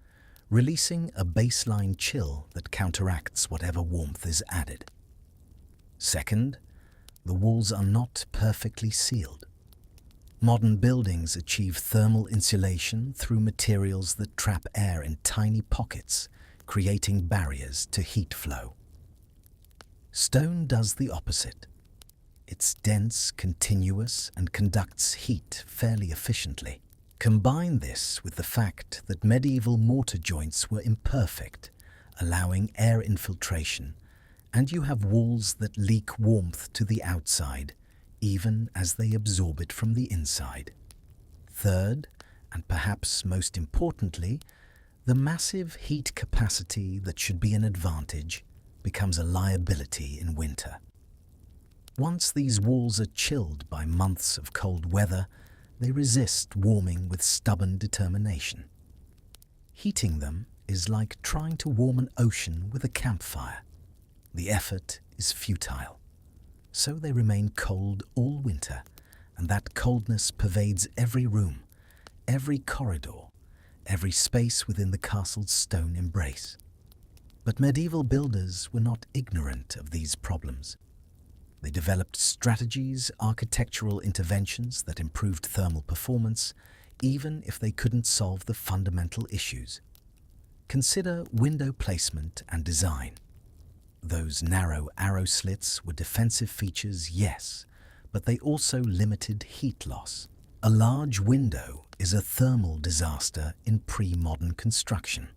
releasing a baseline chill that counteracts whatever warmth is added. Second, the walls are not perfectly sealed. Modern buildings achieve thermal insulation through materials that trap air in tiny pockets, creating barriers to heat flow. Stone does the opposite. It's dense, continuous, and conducts heat fairly efficiently. Combine this with the fact that medieval mortar joints were imperfect, allowing air infiltration, and you have walls that leak warmth to the outside, even as they absorb it from the inside. Third, and perhaps most importantly, the massive heat capacity that should be an advantage becomes a liability in winter. Once these walls are chilled by months of cold weather, they resist warming with stubborn determination. Heating them is like trying to warm an ocean with a campfire. The effort is futile. So they remain cold all winter, and that coldness pervades every room, every corridor, every space within the castle's stone embrace. But medieval builders were not ignorant of these problems. They developed strategies, architectural interventions that improved thermal performance, even if they couldn't solve the fundamental issues. Consider window placement and design. Those narrow arrow slits were defensive features, yes, but they also limited heat loss. A large window is a thermal disaster in pre-modern construction.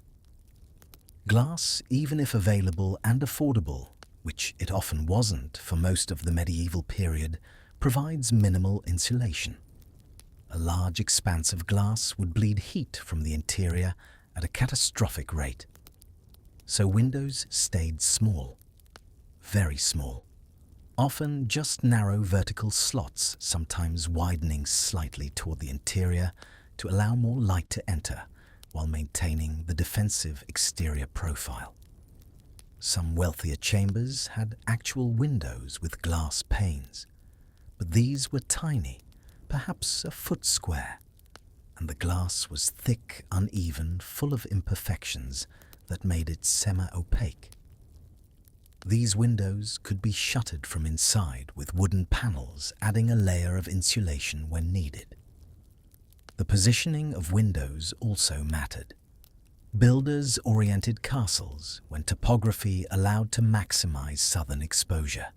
Glass, even if available and affordable, which it often wasn't for most of the medieval period, provides minimal insulation. A large expanse of glass would bleed heat from the interior at a catastrophic rate. So windows stayed small, very small, often just narrow vertical slots, sometimes widening slightly toward the interior to allow more light to enter while maintaining the defensive exterior profile. Some wealthier chambers had actual windows with glass panes, but these were tiny, perhaps a foot square, and the glass was thick, uneven, full of imperfections that made it semi-opaque. These windows could be shuttered from inside with wooden panels, adding a layer of insulation when needed. The positioning of windows also mattered. Builders oriented castles when topography allowed to maximize southern exposure.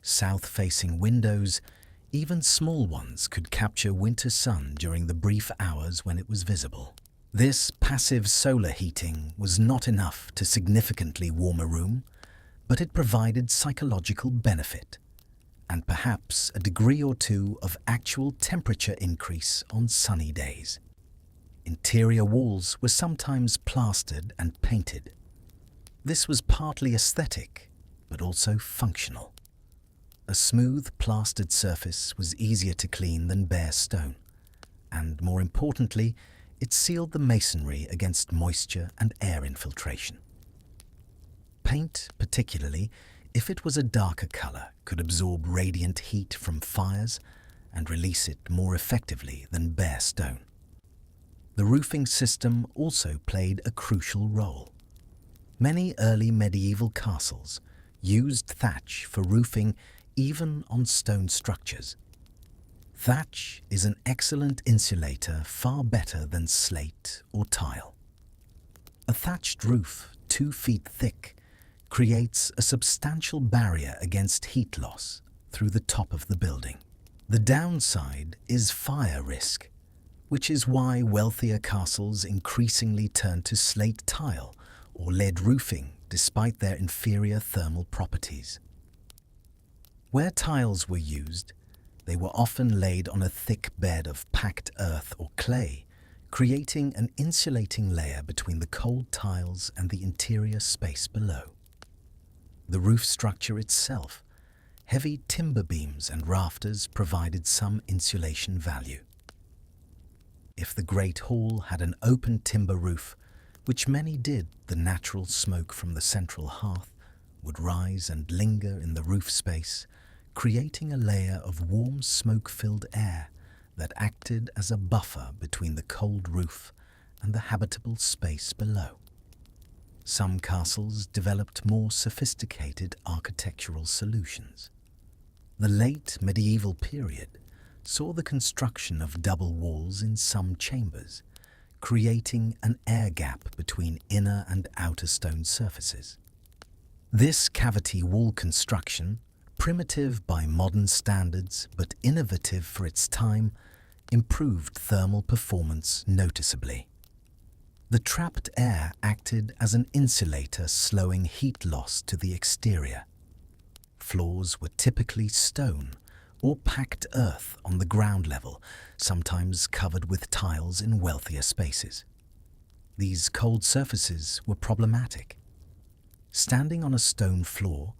South-facing windows, even small ones, could capture winter sun during the brief hours when it was visible. This passive solar heating was not enough to significantly warm a room, but it provided psychological benefit, and perhaps a degree or two of actual temperature increase on sunny days. Interior walls were sometimes plastered and painted. This was partly aesthetic, but also functional. A smooth, plastered surface was easier to clean than bare stone, and more importantly, it sealed the masonry against moisture and air infiltration. Paint, particularly, if it was a darker color, could absorb radiant heat from fires and release it more effectively than bare stone. The roofing system also played a crucial role. Many early medieval castles used thatch for roofing even on stone structures. Thatch is an excellent insulator, far better than slate or tile. A thatched roof, 2 feet thick, creates a substantial barrier against heat loss through the top of the building. The downside is fire risk, which is why wealthier castles increasingly turn to slate tile or lead roofing despite their inferior thermal properties. Where tiles were used, they were often laid on a thick bed of packed earth or clay, creating an insulating layer between the cold tiles and the interior space below. The roof structure itself, heavy timber beams and rafters provided some insulation value. If the Great Hall had an open timber roof, which many did, the natural smoke from the central hearth would rise and linger in the roof space, creating a layer of warm smoke-filled air that acted as a buffer between the cold roof and the habitable space below. Some castles developed more sophisticated architectural solutions. The late medieval period saw the construction of double walls in some chambers, creating an air gap between inner and outer stone surfaces. This cavity wall construction, primitive by modern standards but innovative for its time, improved thermal performance noticeably. The trapped air acted as an insulator, slowing heat loss to the exterior. Floors were typically stone or packed earth on the ground level, sometimes covered with tiles in wealthier spaces. These cold surfaces were problematic. Standing on a stone floor,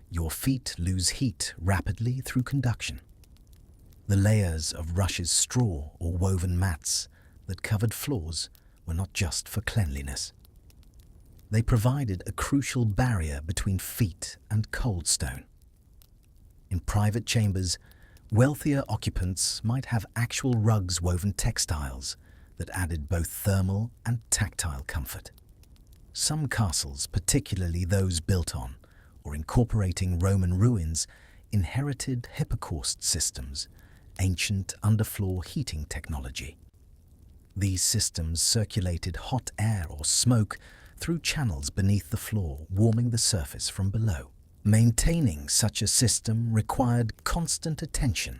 your feet lose heat rapidly through conduction. The layers of rushes straw or woven mats that covered floors were not just for cleanliness. They provided a crucial barrier between feet and cold stone. In private chambers, wealthier occupants might have actual rugs woven textiles that added both thermal and tactile comfort. Some castles, particularly those built on or incorporating Roman ruins, inherited hypocaust systems, ancient underfloor heating technology. These systems circulated hot air or smoke through channels beneath the floor, warming the surface from below. Maintaining such a system required constant attention,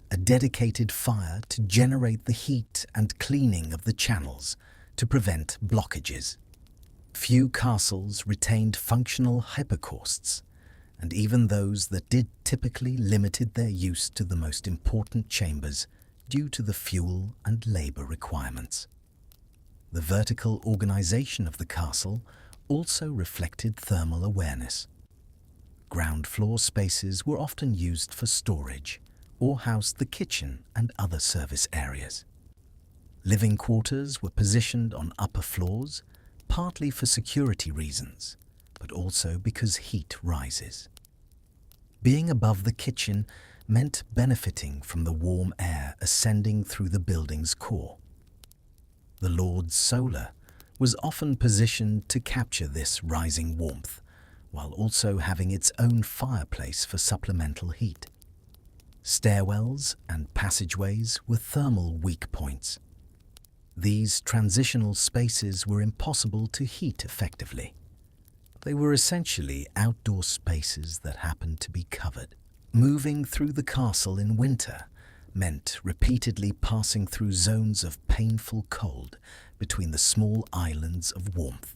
a dedicated fire to generate the heat and cleaning of the channels to prevent blockages. Few castles retained functional hypocausts, and even those that did typically limited their use to the most important chambers due to the fuel and labor requirements. The vertical organization of the castle also reflected thermal awareness. Ground floor spaces were often used for storage or housed the kitchen and other service areas. Living quarters were positioned on upper floors, partly for security reasons, but also because heat rises. Being above the kitchen meant benefiting from the warm air ascending through the building's core. The Lord's solar was often positioned to capture this rising warmth, while also having its own fireplace for supplemental heat. Stairwells and passageways were thermal weak points. These transitional spaces were impossible to heat effectively. They were essentially outdoor spaces that happened to be covered. Moving through the castle in winter meant repeatedly passing through zones of painful cold between the small islands of warmth.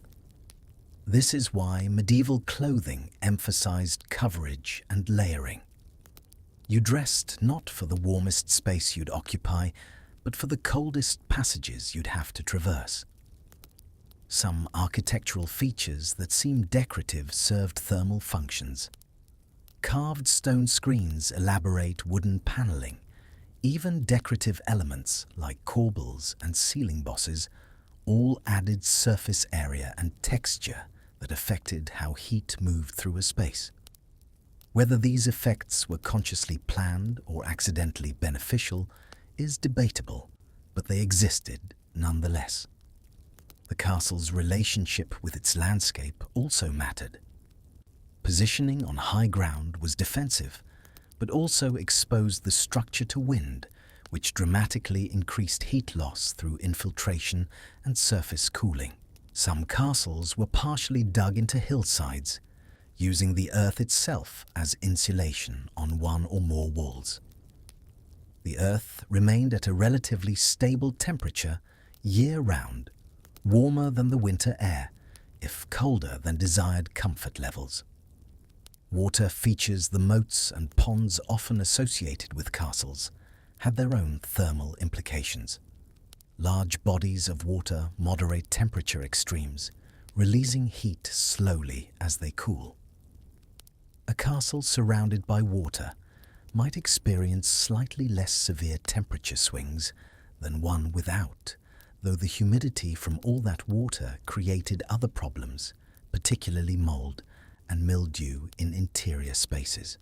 This is why medieval clothing emphasized coverage and layering. You dressed not for the warmest space you'd occupy, but for the coldest passages you'd have to traverse. Some architectural features that seemed decorative served thermal functions. Carved stone screens elaborate wooden paneling. Even decorative elements like corbels and ceiling bosses all added surface area and texture that affected how heat moved through a space. Whether these effects were consciously planned or accidentally beneficial is debatable, but they existed nonetheless. The castle's relationship with its landscape also mattered. Positioning on high ground was defensive, but also exposed the structure to wind, which dramatically increased heat loss through infiltration and surface cooling. Some castles were partially dug into hillsides, using the earth itself as insulation on one or more walls. The earth remained at a relatively stable temperature year-round, warmer than the winter air, if colder than desired comfort levels. Water features, the moats and ponds often associated with castles, had their own thermal implications. Large bodies of water moderate temperature extremes, releasing heat slowly as they cool. A castle surrounded by water might experience slightly less severe temperature swings than one without, though the humidity from all that water created other problems, particularly mold and mildew in interior spaces.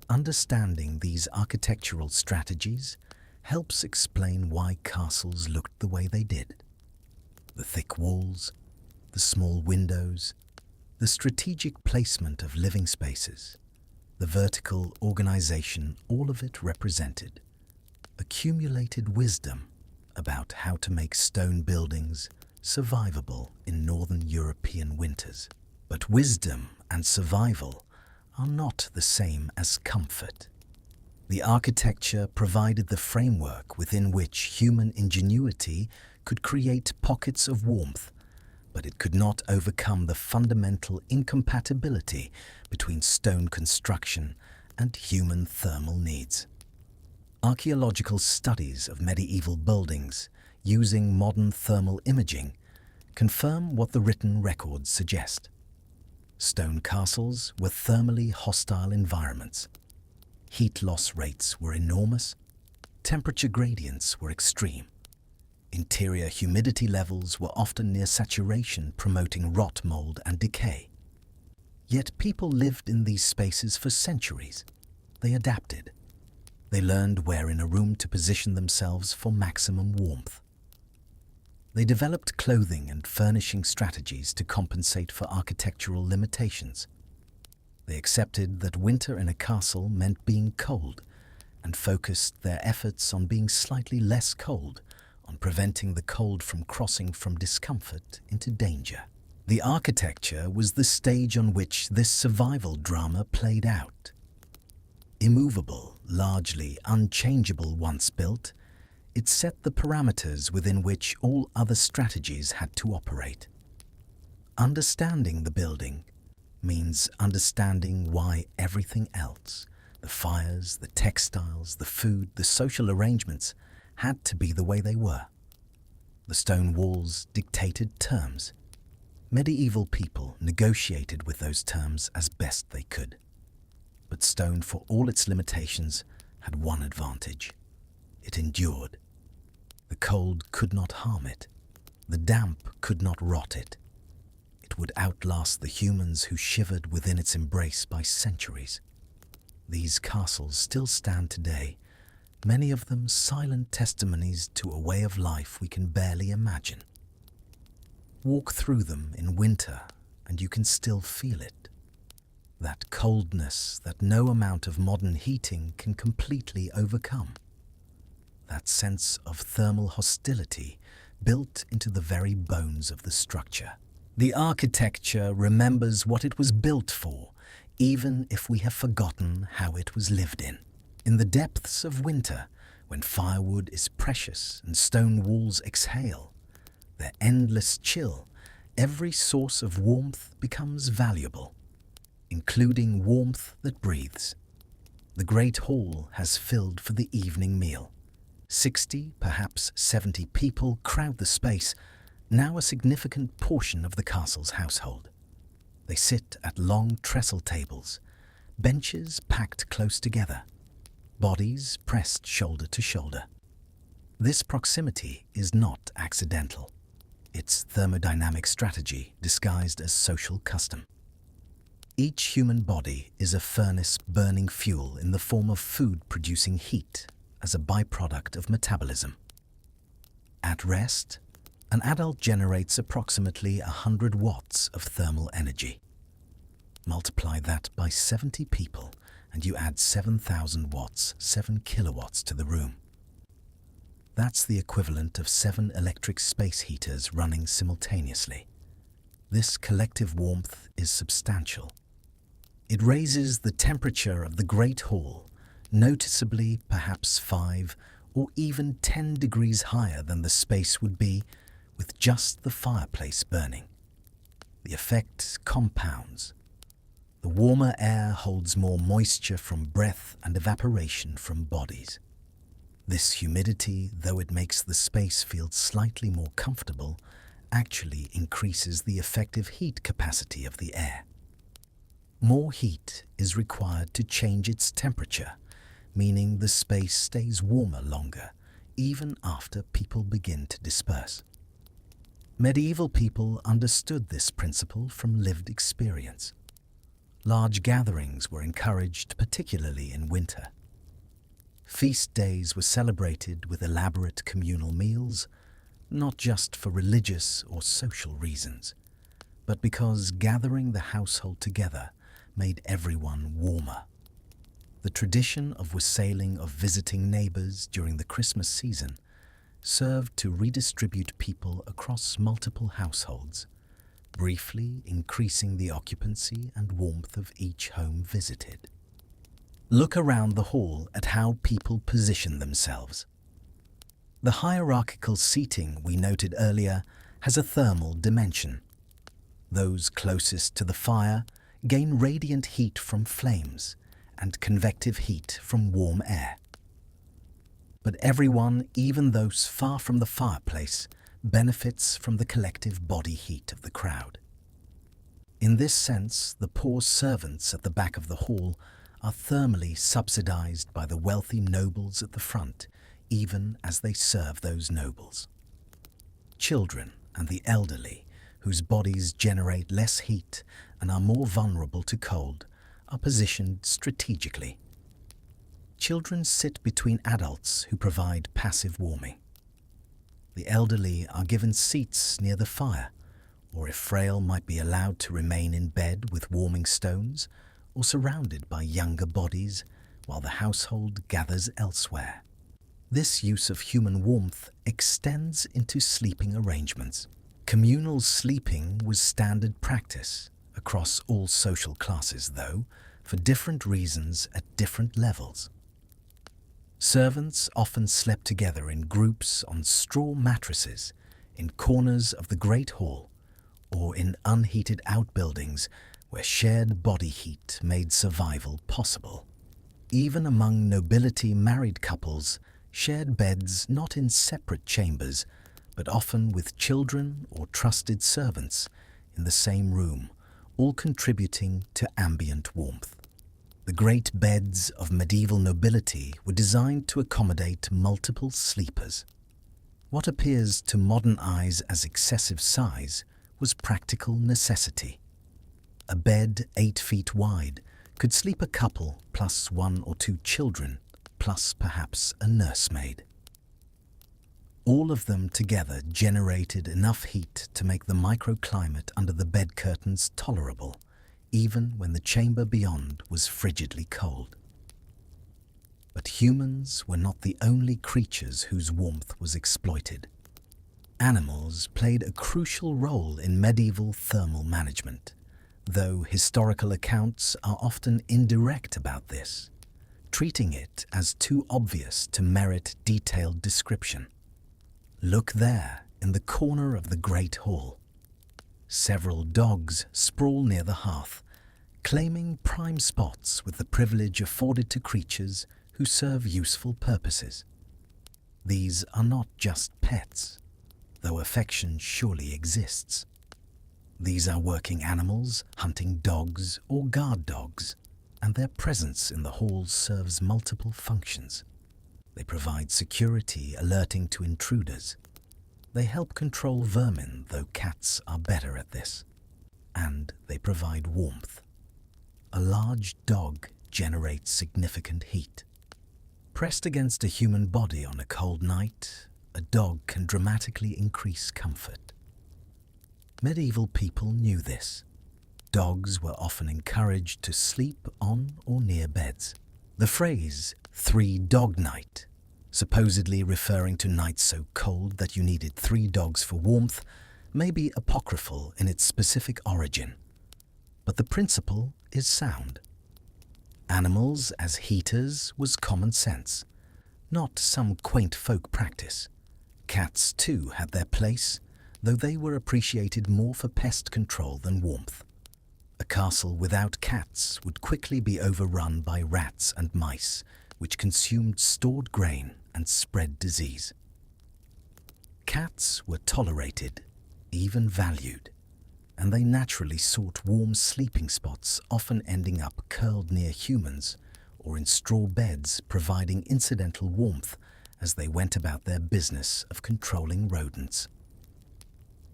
Understanding these architectural strategies helps explain why castles looked the way they did. The thick walls, the small windows, the strategic placement of living spaces, the vertical organization, all of it represented accumulated wisdom about how to make stone buildings survivable in northern European winters. But wisdom and survival are not the same as comfort. The architecture provided the framework within which human ingenuity could create pockets of warmth, but it could not overcome the fundamental incompatibility between stone construction and human thermal needs. Archaeological studies of medieval buildings using modern thermal imaging confirm what the written records suggest. Stone castles were thermally hostile environments. Heat loss rates were enormous. Temperature gradients were extreme. Interior humidity levels were often near saturation, promoting rot, mold, and decay. Yet people lived in these spaces for centuries. They adapted. They learned where in a room to position themselves for maximum warmth. They developed clothing and furnishing strategies to compensate for architectural limitations. They accepted that winter in a castle meant being cold and focused their efforts on being slightly less cold, on preventing the cold from crossing from discomfort into danger. The architecture was the stage on which this survival drama played out. Immovable, largely unchangeable once built, it set the parameters within which all other strategies had to operate. Understanding the building means understanding why everything else, the fires, the textiles, the food, the social arrangements, had to be the way they were. The stone walls dictated terms. Medieval people negotiated with those terms as best they could. But stone, for all its limitations, had one advantage. It endured. The cold could not harm it. The damp could not rot it. It would outlast the humans who shivered within its embrace by centuries. These castles still stand today, many of them silent testimonies to a way of life we can barely imagine. Walk through them in winter and you can still feel it. That coldness that no amount of modern heating can completely overcome. That sense of thermal hostility built into the very bones of the structure. The architecture remembers what it was built for, even if we have forgotten how it was lived in. In the depths of winter, when firewood is precious and stone walls exhale their endless chill, every source of warmth becomes valuable, including warmth that breathes. The great hall has filled for the evening meal. 60, perhaps 70 people crowd the space, now a significant portion of the castle's household. They sit at long trestle tables, benches packed close together, bodies pressed shoulder to shoulder. This proximity is not accidental. It's thermodynamic strategy disguised as social custom. Each human body is a furnace burning fuel in the form of food producing heat as a byproduct of metabolism. At rest, an adult generates approximately 100 watts of thermal energy. Multiply that by 70 people and you add 7,000 watts, 7 kilowatts to the room. That's the equivalent of 7 electric space heaters running simultaneously. This collective warmth is substantial. It raises the temperature of the Great Hall noticeably, perhaps 5 or even 10 degrees higher than the space would be with just the fireplace burning. The effect compounds. The warmer air holds more moisture from breath and evaporation from bodies. This humidity, though it makes the space feel slightly more comfortable, actually increases the effective heat capacity of the air. More heat is required to change its temperature, meaning the space stays warmer longer, even after people begin to disperse. Medieval people understood this principle from lived experience. Large gatherings were encouraged, particularly in winter. Feast days were celebrated with elaborate communal meals, not just for religious or social reasons, but because gathering the household together made everyone warmer. The tradition of wassailing, of visiting neighbors during the Christmas season, served to redistribute people across multiple households, briefly increasing the occupancy and warmth of each home visited. Look around the hall at how people position themselves. The hierarchical seating we noted earlier has a thermal dimension. Those closest to the fire gain radiant heat from flames and convective heat from warm air. But everyone, even those far from the fireplace, benefits from the collective body heat of the crowd. In this sense, the poor servants at the back of the hall are thermally subsidized by the wealthy nobles at the front, even as they serve those nobles. Children and the elderly, whose bodies generate less heat and are more vulnerable to cold, are positioned strategically. Children sit between adults who provide passive warming. The elderly are given seats near the fire, or if frail, might be allowed to remain in bed with warming stones or surrounded by younger bodies while the household gathers elsewhere. This use of human warmth extends into sleeping arrangements. Communal sleeping was standard practice across all social classes, though, for different reasons at different levels. Servants often slept together in groups on straw mattresses in corners of the Great Hall or in unheated outbuildings where shared body heat made survival possible. Even among nobility married couples shared beds not in separate chambers, but often with children or trusted servants in the same room, all contributing to ambient warmth. The great beds of medieval nobility were designed to accommodate multiple sleepers. What appears to modern eyes as excessive size was practical necessity. A bed 8 feet wide could sleep a couple plus 1 or 2 children, plus perhaps a nursemaid. All of them together generated enough heat to make the microclimate under the bed curtains tolerable, even when the chamber beyond was frigidly cold. But humans were not the only creatures whose warmth was exploited. Animals played a crucial role in medieval thermal management, though historical accounts are often indirect about this, treating it as too obvious to merit detailed description. Look there, in the corner of the Great Hall. Several dogs sprawl near the hearth, claiming prime spots with the privilege afforded to creatures who serve useful purposes. These are not just pets, though affection surely exists. These are working animals, hunting dogs or guard dogs, and their presence in the hall serves multiple functions. They provide security, alerting to intruders. They help control vermin, though cats are better at this. And they provide warmth. A large dog generates significant heat. Pressed against a human body on a cold night, a dog can dramatically increase comfort. Medieval people knew this. Dogs were often encouraged to sleep on or near beds. The phrase, 3-dog night, supposedly referring to nights so cold that you needed 3 dogs for warmth, may be apocryphal in its specific origin. But the principle is sound. Animals as heaters was common sense, not some quaint folk practice. Cats too had their place, though they were appreciated more for pest control than warmth. A castle without cats would quickly be overrun by rats and mice, which consumed stored grain and spread disease. Cats were tolerated, even valued, and they naturally sought warm sleeping spots, often ending up curled near humans or in straw beds, providing incidental warmth as they went about their business of controlling rodents.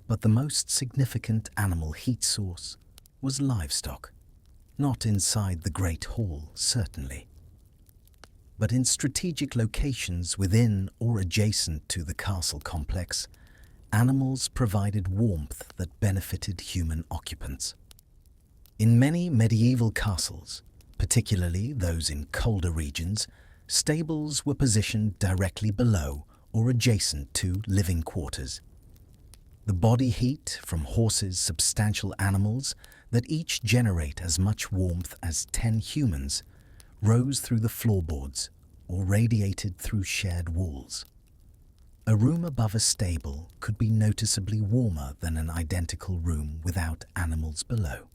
But the most significant animal heat source was livestock, not inside the Great Hall, certainly, but in strategic locations within or adjacent to the castle complex. Animals provided warmth that benefited human occupants. In many medieval castles, particularly those in colder regions, stables were positioned directly below or adjacent to living quarters. The body heat from horses, substantial animals that each generate as much warmth as 10 humans, rose through the floorboards or radiated through shared walls. A room above a stable could be noticeably warmer than an identical room without animals below.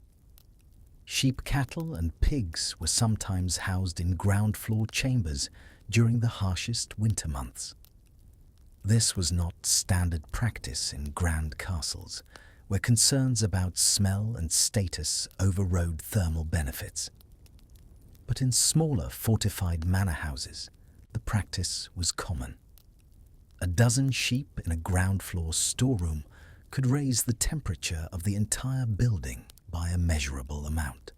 Sheep, cattle, and pigs were sometimes housed in ground-floor chambers during the harshest winter months. This was not standard practice in grand castles, where concerns about smell and status overrode thermal benefits. But in smaller fortified manor houses, the practice was common. A dozen sheep in a ground-floor storeroom could raise the temperature of the entire building by a measurable amount.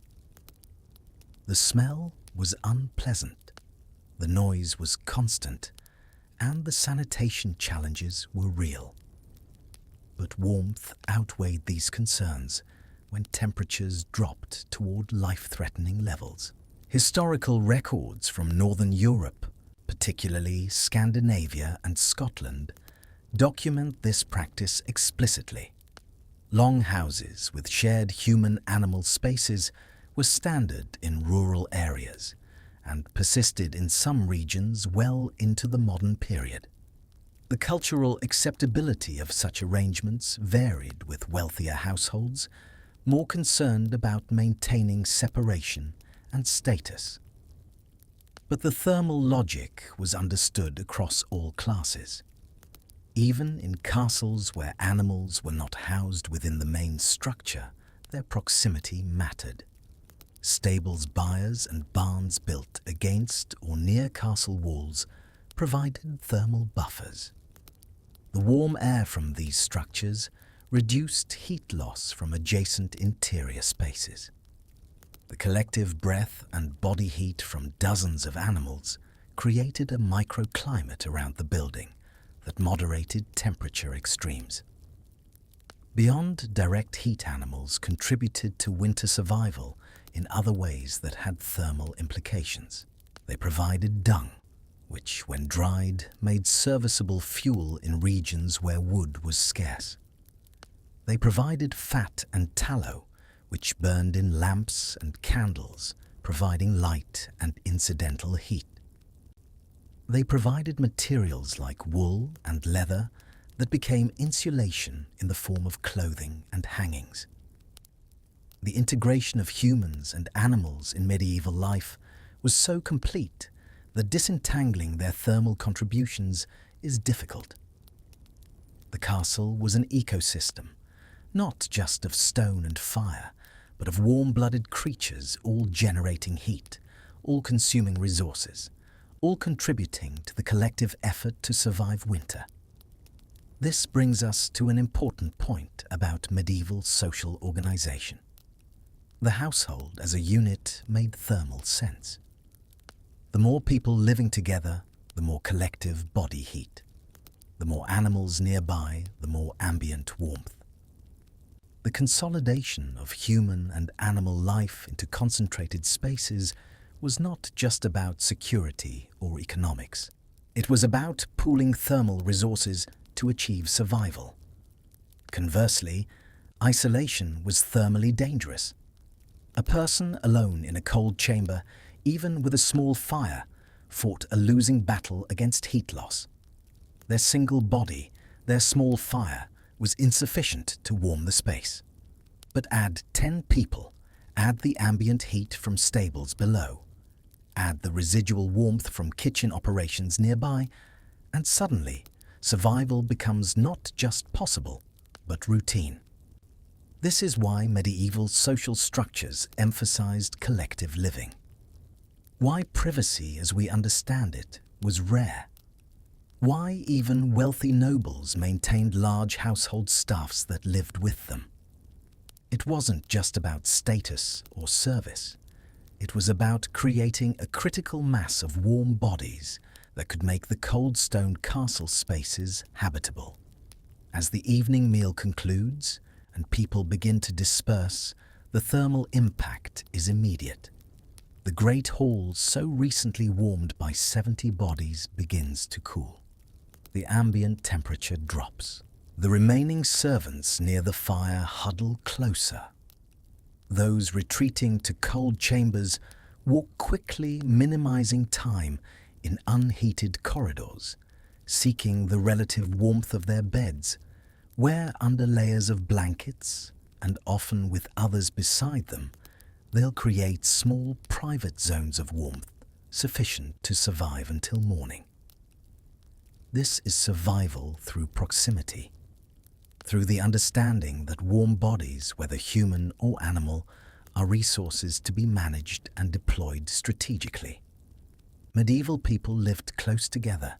The smell was unpleasant, the noise was constant, and the sanitation challenges were real. But warmth outweighed these concerns when temperatures dropped toward life-threatening levels. Historical records from Northern Europe, particularly Scandinavia and Scotland, document this practice explicitly. Long houses with shared human-animal spaces were standard in rural areas and persisted in some regions well into the modern period. The cultural acceptability of such arrangements varied, with wealthier households more concerned about maintaining separation and status. But the thermal logic was understood across all classes. Even in castles where animals were not housed within the main structure, their proximity mattered. Stables byres and barns built against or near castle walls provided thermal buffers. The warm air from these structures reduced heat loss from adjacent interior spaces. The collective breath and body heat from dozens of animals created a microclimate around the building that moderated temperature extremes. Beyond direct heat, animals contributed to winter survival in other ways that had thermal implications. They provided dung, which, when dried, made serviceable fuel in regions where wood was scarce. They provided fat and tallow, which burned in lamps and candles, providing light and incidental heat. They provided materials like wool and leather that became insulation in the form of clothing and hangings. The integration of humans and animals in medieval life was so complete that disentangling their thermal contributions is difficult. The castle was an ecosystem, not just of stone and fire, but of warm-blooded creatures, all generating heat, all consuming resources, all contributing to the collective effort to survive winter. This brings us to an important point about medieval social organization. The household as a unit made thermal sense. The more people living together, the more collective body heat. The more animals nearby, the more ambient warmth. The consolidation of human and animal life into concentrated spaces was not just about security or economics. It was about pooling thermal resources to achieve survival. Conversely, isolation was thermally dangerous. A person alone in a cold chamber, even with a small fire, fought a losing battle against heat loss. Their single body, their small fire, was insufficient to warm the space. But add 10 people, add the ambient heat from stables below, add the residual warmth from kitchen operations nearby, and suddenly survival becomes not just possible, but routine. This is why medieval social structures emphasized collective living. Why privacy as we understand it was rare. Why even wealthy nobles maintained large household staffs that lived with them. It wasn't just about status or service. It was about creating a critical mass of warm bodies that could make the cold stone castle spaces habitable. As the evening meal concludes and people begin to disperse, the thermal impact is immediate. The great hall, so recently warmed by 70 bodies, begins to cool. The ambient temperature drops. The remaining servants near the fire huddle closer. Those retreating to cold chambers walk quickly, minimizing time in unheated corridors, seeking the relative warmth of their beds, where under layers of blankets, and often with others beside them, they'll create small private zones of warmth sufficient to survive until morning. This is survival through proximity, through the understanding that warm bodies, whether human or animal, are resources to be managed and deployed strategically. Medieval people lived close together,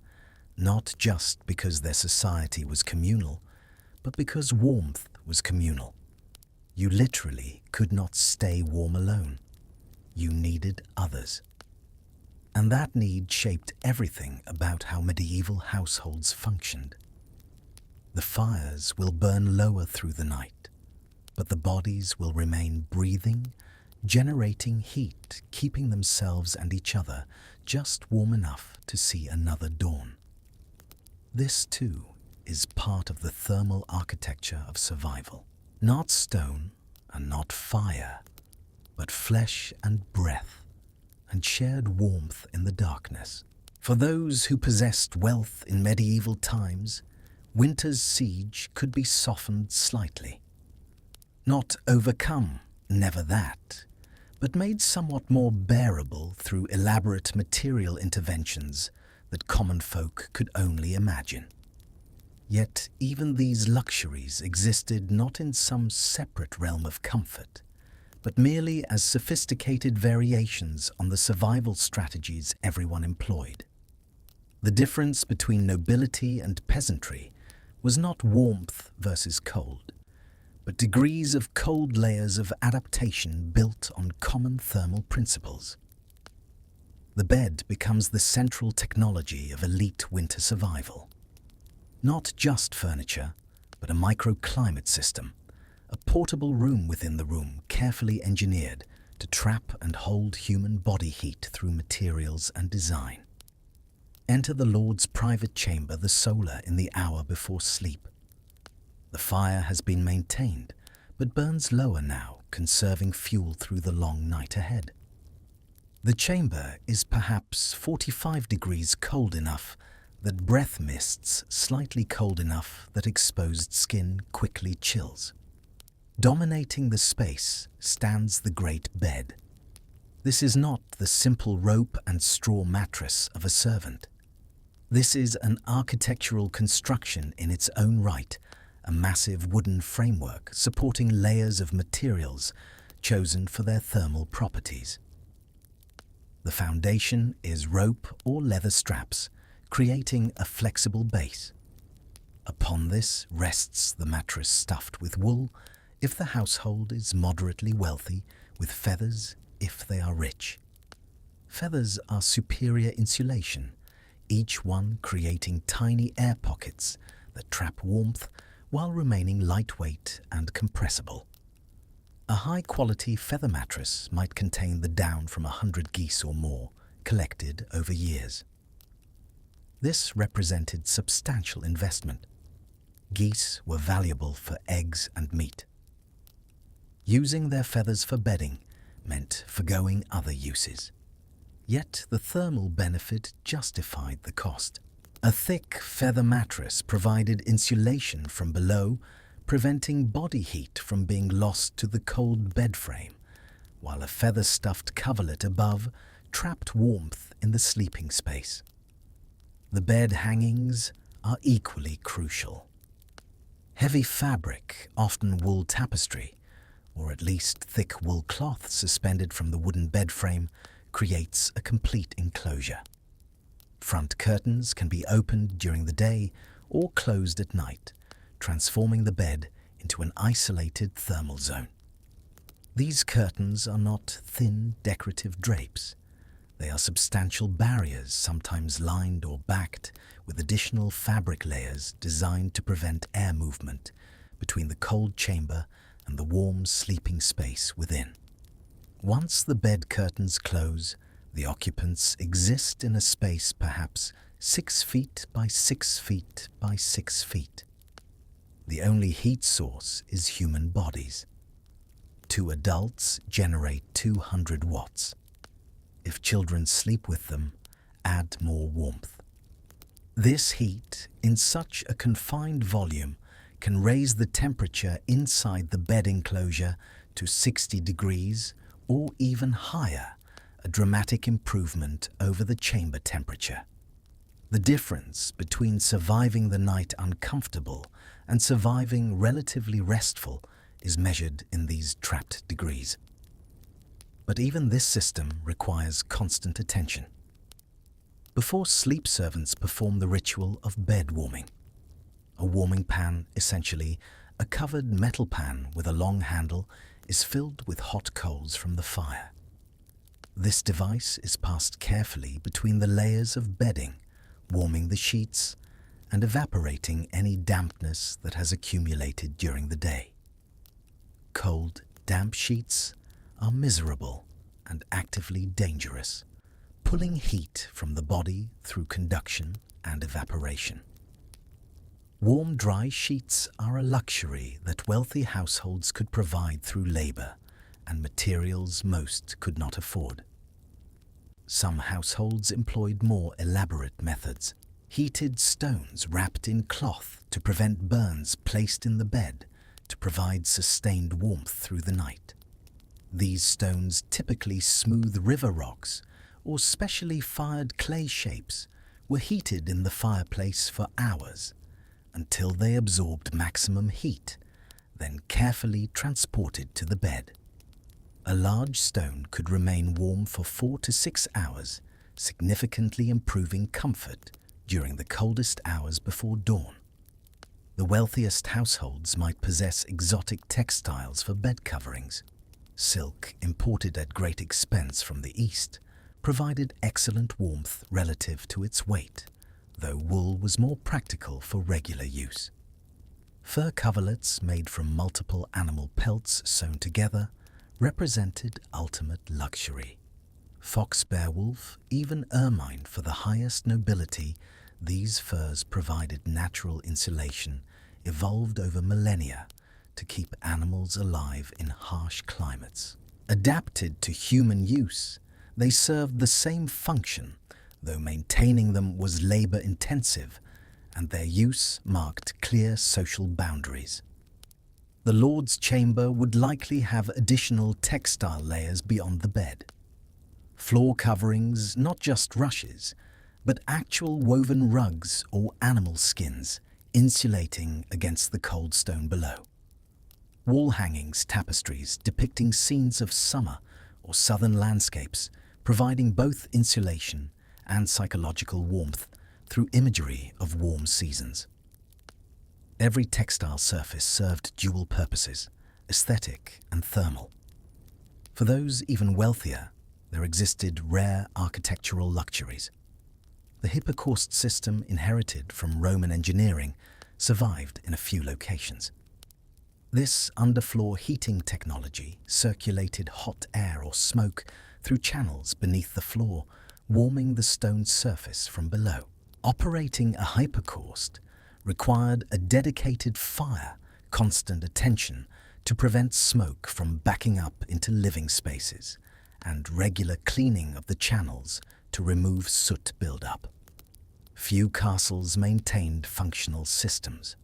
not just because their society was communal, but because warmth was communal. You literally could not stay warm alone. You needed others. And that need shaped everything about how medieval households functioned. The fires will burn lower through the night, but the bodies will remain breathing, generating heat, keeping themselves and each other just warm enough to see another dawn. This, too, is part of the thermal architecture of survival. Not stone and not fire, but flesh and breath, and shared warmth in the darkness. For those who possessed wealth in medieval times, winter's siege could be softened slightly. Not overcome, never that, but made somewhat more bearable through elaborate material interventions that common folk could only imagine. Yet even these luxuries existed not in some separate realm of comfort, but merely as sophisticated variations on the survival strategies everyone employed. The difference between nobility and peasantry was not warmth versus cold, but degrees of cold layers of adaptation built on common thermal principles. The bed becomes the central technology of elite winter survival. Not just furniture, but a microclimate system, a portable room within the room carefully engineered to trap and hold human body heat through materials and design. Enter the Lord's private chamber, the solar, in the hour before sleep. The fire has been maintained, but burns lower now, conserving fuel through the long night ahead. The chamber is perhaps 45 degrees cold enough that breath mists slightly cold enough that exposed skin quickly chills. Dominating the space stands the great bed. This is not the simple rope and straw mattress of a servant. This is an architectural construction in its own right, a massive wooden framework supporting layers of materials chosen for their thermal properties. The foundation is rope or leather straps, creating a flexible base. Upon this rests the mattress stuffed with wool, if the household is moderately wealthy, with feathers if they are rich. Feathers are superior insulation, each one creating tiny air pockets that trap warmth while remaining lightweight and compressible. A high-quality feather mattress might contain the down from 100 geese or more, collected over years. This represented substantial investment. Geese were valuable for eggs and meat. Using their feathers for bedding meant forgoing other uses. Yet the thermal benefit justified the cost. A thick feather mattress provided insulation from below, preventing body heat from being lost to the cold bed frame, while a feather-stuffed coverlet above trapped warmth in the sleeping space. The bed hangings are equally crucial. Heavy fabric, often wool tapestry, or at least thick wool cloth suspended from the wooden bed frame, creates a complete enclosure. Front curtains can be opened during the day or closed at night, transforming the bed into an isolated thermal zone. These curtains are not thin, decorative drapes. They are substantial barriers, sometimes lined or backed with additional fabric layers designed to prevent air movement between the cold chamber and the warm sleeping space within. Once the bed curtains close, the occupants exist in a space perhaps 6 feet by 6 feet by 6 feet. The only heat source is human bodies. 2 adults generate 200 watts. if children sleep with them, add more warmth. This heat, in such a confined volume, can raise the temperature inside the bed enclosure to 60 degrees or even higher, a dramatic improvement over the chamber temperature. The difference between surviving the night uncomfortable and surviving relatively restful is measured in these trapped degrees. But even this system requires constant attention. Before sleep servants perform the ritual of bed warming. A warming pan, essentially a covered metal pan with a long handle, is filled with hot coals from the fire. This device is passed carefully between the layers of bedding, warming the sheets and evaporating any dampness that has accumulated during the day. Cold, damp sheets are miserable and actively dangerous, pulling heat from the body through conduction and evaporation. Warm, dry sheets are a luxury that wealthy households could provide through labor and materials most could not afford. Some households employed more elaborate methods. Heated stones wrapped in cloth to prevent burns placed in the bed to provide sustained warmth through the night. These stones, typically smooth river rocks or specially fired clay shapes, were heated in the fireplace for hours until they absorbed maximum heat, then carefully transported to the bed. A large stone could remain warm for 4 to 6 hours, significantly improving comfort during the coldest hours before dawn. The wealthiest households might possess exotic textiles for bed coverings. Silk, imported at great expense from the East, provided excellent warmth relative to its weight, though wool was more practical for regular use. Fur coverlets made from multiple animal pelts sewn together represented ultimate luxury. Fox, bear, wolf, even ermine for the highest nobility, these furs provided natural insulation evolved over millennia to keep animals alive in harsh climates. Adapted to human use, they served the same function, though maintaining them was labor-intensive, and their use marked clear social boundaries. The Lord's chamber would likely have additional textile layers beyond the bed. Floor coverings, not just rushes, but actual woven rugs or animal skins, insulating against the cold stone below. Wall hangings, tapestries depicting scenes of summer or southern landscapes, providing both insulation and psychological warmth through imagery of warm seasons. Every textile surface served dual purposes, aesthetic and thermal. For those even wealthier, there existed rare architectural luxuries. The hypocaust system, inherited from Roman engineering, survived in a few locations. This underfloor heating technology circulated hot air or smoke through channels beneath the floor, warming the stone surface from below. Operating a hypocaust required a dedicated fire, constant attention to prevent smoke from backing up into living spaces, and regular cleaning of the channels to remove soot buildup. Few castles maintained functional systems.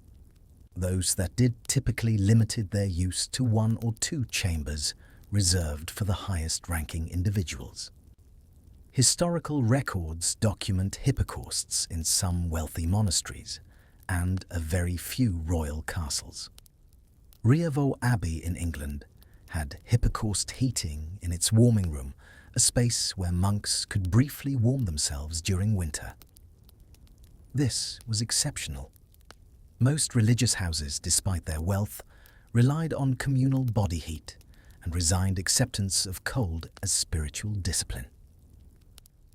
Those that did typically limited their use to 1 or 2 chambers reserved for the highest-ranking individuals. Historical records document hypocausts in some wealthy monasteries and a very few royal castles. Rievaulx Abbey in England had hypocaust heating in its warming room, a space where monks could briefly warm themselves during winter. This was exceptional. Most religious houses, despite their wealth, relied on communal body heat and resigned acceptance of cold as spiritual discipline.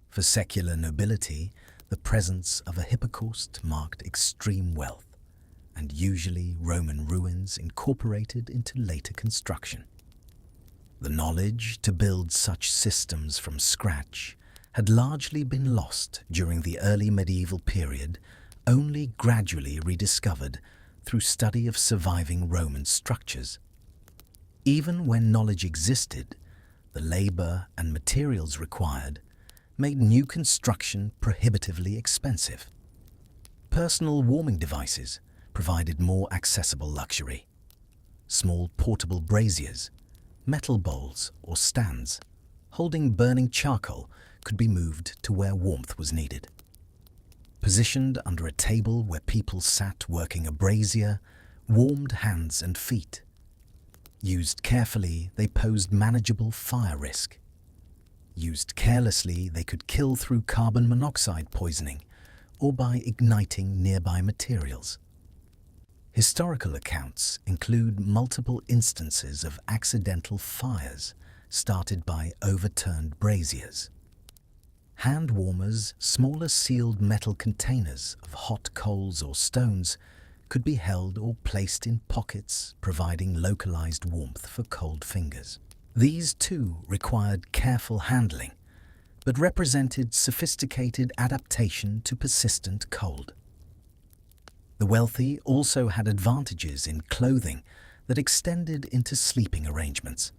For secular nobility, the presence of a hypocaust marked extreme wealth, and usually Roman ruins incorporated into later construction. The knowledge to build such systems from scratch had largely been lost during the early medieval period, only gradually rediscovered through study of surviving Roman structures. Even when knowledge existed, The labor and materials required made new construction prohibitively expensive. Personal warming devices provided more accessible luxury. Small portable braziers, metal bowls or stands holding burning charcoal could be moved to where warmth was needed. Positioned under a table where people sat working a brazier, warmed hands and feet. Used carefully, they posed manageable fire risk. Used carelessly, they could kill through carbon monoxide poisoning or by igniting nearby materials. Historical accounts include multiple instances of accidental fires started by overturned braziers. Hand warmers, smaller sealed metal containers of hot coals or stones, could be held or placed in pockets, providing localized warmth for cold fingers. These too required careful handling, but represented sophisticated adaptation to persistent cold. The wealthy also had advantages in clothing that extended into sleeping arrangements.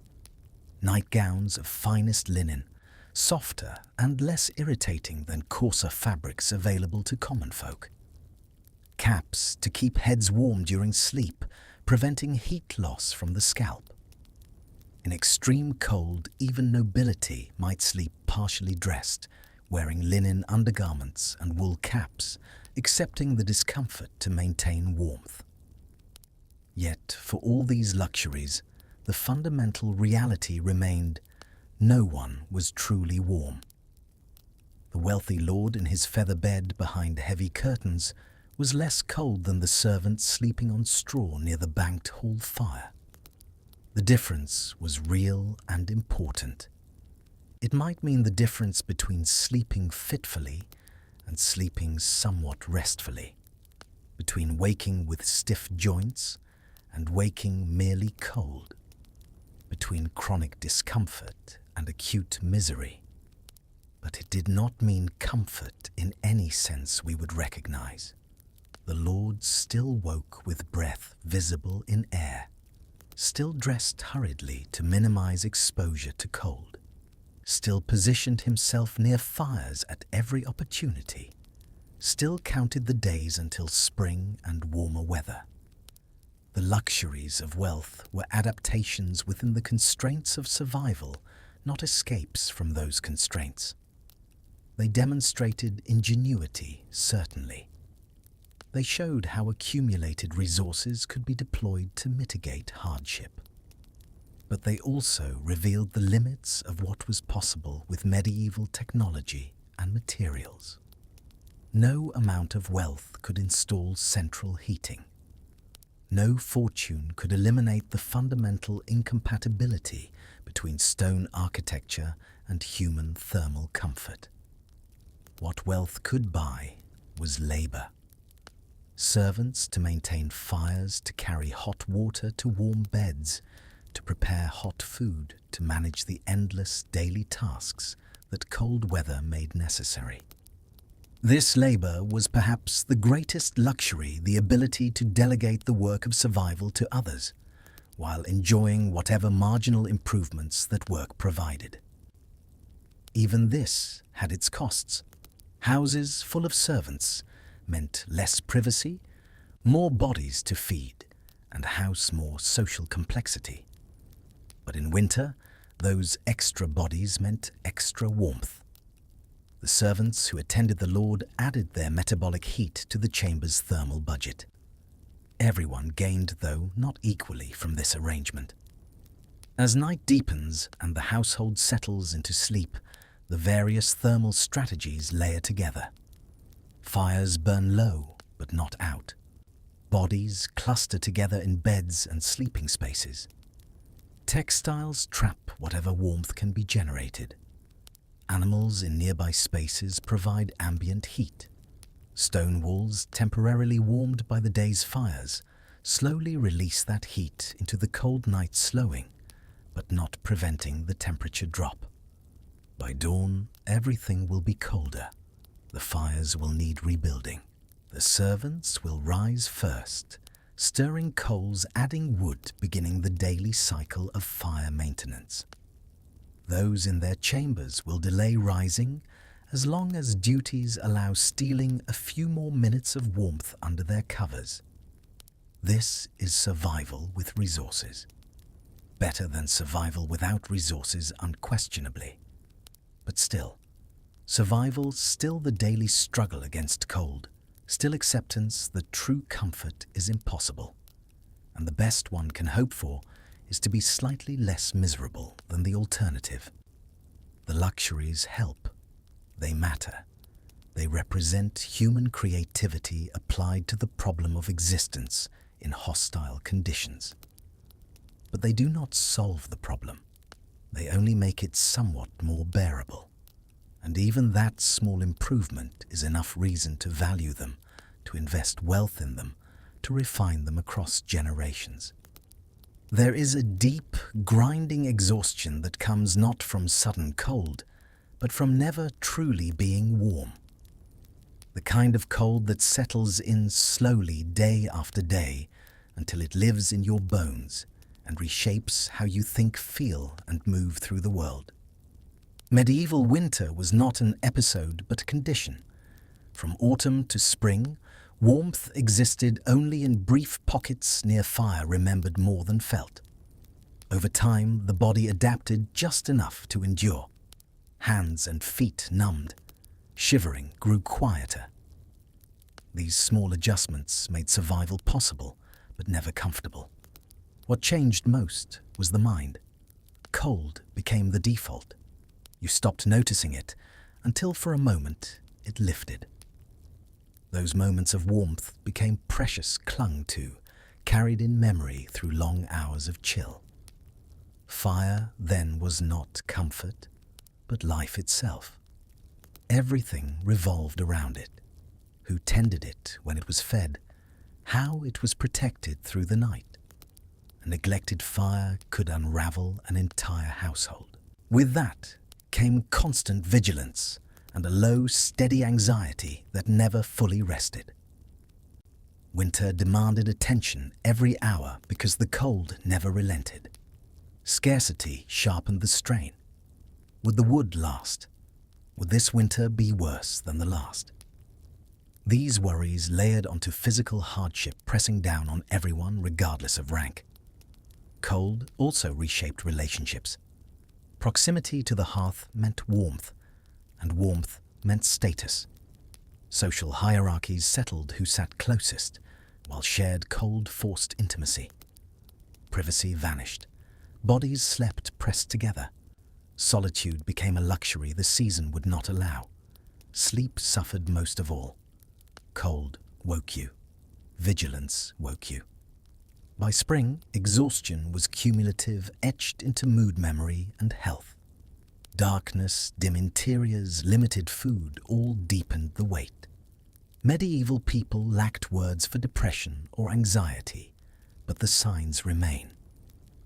Nightgowns of finest linen, softer and less irritating than coarser fabrics available to common folk. Caps to keep heads warm during sleep, preventing heat loss from the scalp. In extreme cold, even nobility might sleep partially dressed, wearing linen undergarments and wool caps, accepting the discomfort to maintain warmth. Yet, for all these luxuries, the fundamental reality remained: no one was truly warm. The wealthy lord in his feather bed behind heavy curtains was less cold than the servant sleeping on straw near the banked hall fire. The difference was real and important. It might mean the difference between sleeping fitfully and sleeping somewhat restfully, between waking with stiff joints and waking merely cold, between chronic discomfort and acute misery. But it did not mean comfort in any sense we would recognize. The Lord still woke with breath visible in air, still dressed hurriedly to minimize exposure to cold, still positioned himself near fires at every opportunity, still counted the days until spring and warmer weather. The luxuries of wealth were adaptations within the constraints of survival, not escapes from those constraints. They demonstrated ingenuity, certainly. They showed how accumulated resources could be deployed to mitigate hardship. But they also revealed the limits of what was possible with medieval technology and materials. No amount of wealth could install central heating. No fortune could eliminate the fundamental incompatibility between stone architecture and human thermal comfort. What wealth could buy was labor. Servants to maintain fires, to carry hot water, to warm beds, to prepare hot food, to manage the endless daily tasks that cold weather made necessary. This labor was perhaps the greatest luxury, the ability to delegate the work of survival to others, while enjoying whatever marginal improvements that work provided. Even this had its costs. Houses full of servants meant less privacy, more bodies to feed, and house more social complexity. But in winter, those extra bodies meant extra warmth. The servants who attended the Lord added their metabolic heat to the chamber's thermal budget. Everyone gained, though not equally, from this arrangement. As night deepens and the household settles into sleep, the various thermal strategies layer together. Fires burn low, but not out. Bodies cluster together in beds and sleeping spaces. Textiles trap whatever warmth can be generated. Animals in nearby spaces provide ambient heat. Stone walls, temporarily warmed by the day's fires, slowly release that heat into the cold night, slowing, but not preventing the temperature drop. By dawn, everything will be colder. The fires will need rebuilding. The servants will rise first, stirring coals, adding wood, beginning the daily cycle of fire maintenance. Those in their chambers will delay rising as long as duties allow stealing a few more minutes of warmth under their covers. This is survival with resources. Better than survival without resources, unquestionably. But still, survival, still the daily struggle against cold, still acceptance that true comfort is impossible, and the best one can hope for is to be slightly less miserable than the alternative. The luxuries help. They matter. They represent human creativity applied to the problem of existence in hostile conditions. But they do not solve the problem. They only make it somewhat more bearable. And even that small improvement is enough reason to value them, to invest wealth in them, to refine them across generations. There is a deep, grinding exhaustion that comes not from sudden cold, but from never truly being warm. The kind of cold that settles in slowly day after day until it lives in your bones and reshapes how you think, feel, and move through the world. Medieval winter was not an episode but a condition. From autumn to spring, warmth existed only in brief pockets near fire remembered more than felt. Over time, the body adapted just enough to endure. Hands and feet numbed. Shivering grew quieter. These small adjustments made survival possible, but never comfortable. What changed most was the mind. Cold became the default. You stopped noticing it until for a moment it lifted. Those moments of warmth became precious, clung to, carried in memory through long hours of chill. Fire then was not comfort, but life itself. Everything revolved around it. Who tended it when it was fed, how it was protected through the night. A neglected fire could unravel an entire household. With that came constant vigilance and a low, steady anxiety that never fully rested. Winter demanded attention every hour because the cold never relented. Scarcity sharpened the strain. Would the wood last? Would this winter be worse than the last? These worries layered onto physical hardship, pressing down on everyone regardless of rank. Cold also reshaped relationships. Proximity to the hearth meant warmth, and warmth meant status. Social hierarchies settled who sat closest, while shared cold forced intimacy. Privacy vanished. Bodies slept pressed together. Solitude became a luxury the season would not allow. Sleep suffered most of all. Cold woke you. Vigilance woke you. By spring, exhaustion was cumulative, etched into mood memory and health. Darkness, dim interiors, limited food all deepened the weight. Medieval people lacked words for depression or anxiety, but the signs remain.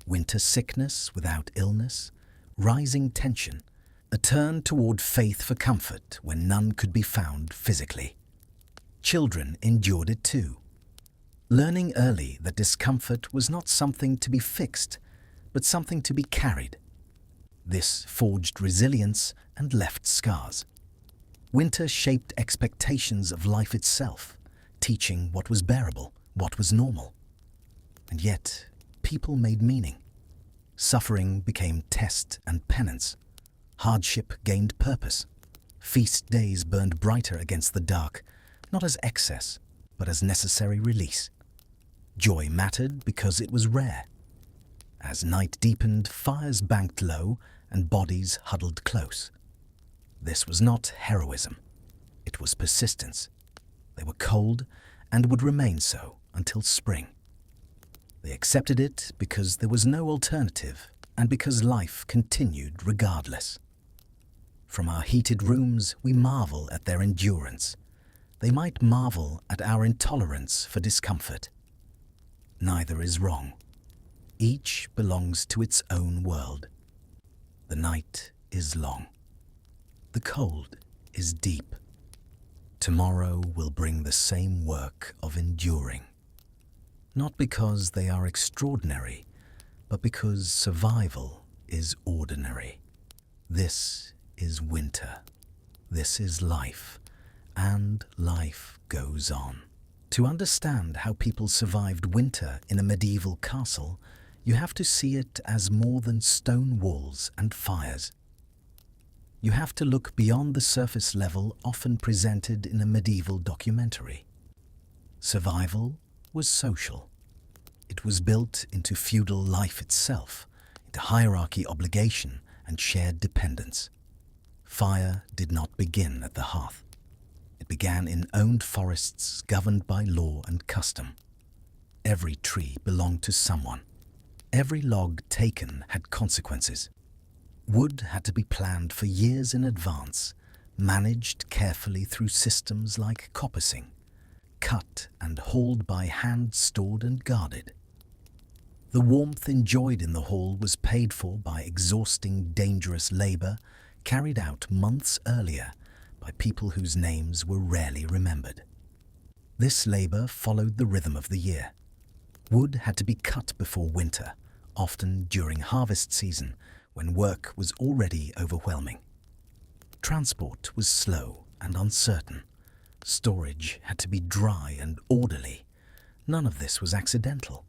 Winter sickness without illness, rising tension, a turn toward faith for comfort when none could be found physically. Children endured it too. Learning early that discomfort was not something to be fixed, but something to be carried. This forged resilience and left scars. Winter shaped expectations of life itself, teaching what was bearable, what was normal. And yet, people made meaning. Suffering became test and penance. Hardship gained purpose. Feast days burned brighter against the dark, not as excess, but as necessary release. Joy mattered because it was rare. As night deepened, fires banked low and bodies huddled close. This was not heroism. It was persistence. They were cold and would remain so until spring. They accepted it because there was no alternative and because life continued regardless. From our heated rooms, we marvel at their endurance. They might marvel at our intolerance for discomfort. Neither is wrong. Each belongs to its own world. The night is long. The cold is deep. Tomorrow will bring the same work of enduring. Not because they are extraordinary, but because survival is ordinary. This is winter. This is life. And life goes on. To understand how people survived winter in a medieval castle, you have to see it as more than stone walls and fires. You have to look beyond the surface level often presented in a medieval documentary. Survival was social. It was built into feudal life itself, into hierarchy, obligation, and shared dependence. Fire did not begin at the hearth. It began in owned forests governed by law and custom. Every tree belonged to someone. Every log taken had consequences. Wood had to be planned for years in advance, managed carefully through systems like coppicing, cut and hauled by hand, stored and guarded. The warmth enjoyed in the hall was paid for by exhausting, dangerous labor carried out months earlier by people whose names were rarely remembered. This labor followed the rhythm of the year. Wood had to be cut before winter, often during harvest season, when work was already overwhelming. Transport was slow and uncertain. Storage had to be dry and orderly. None of this was accidental.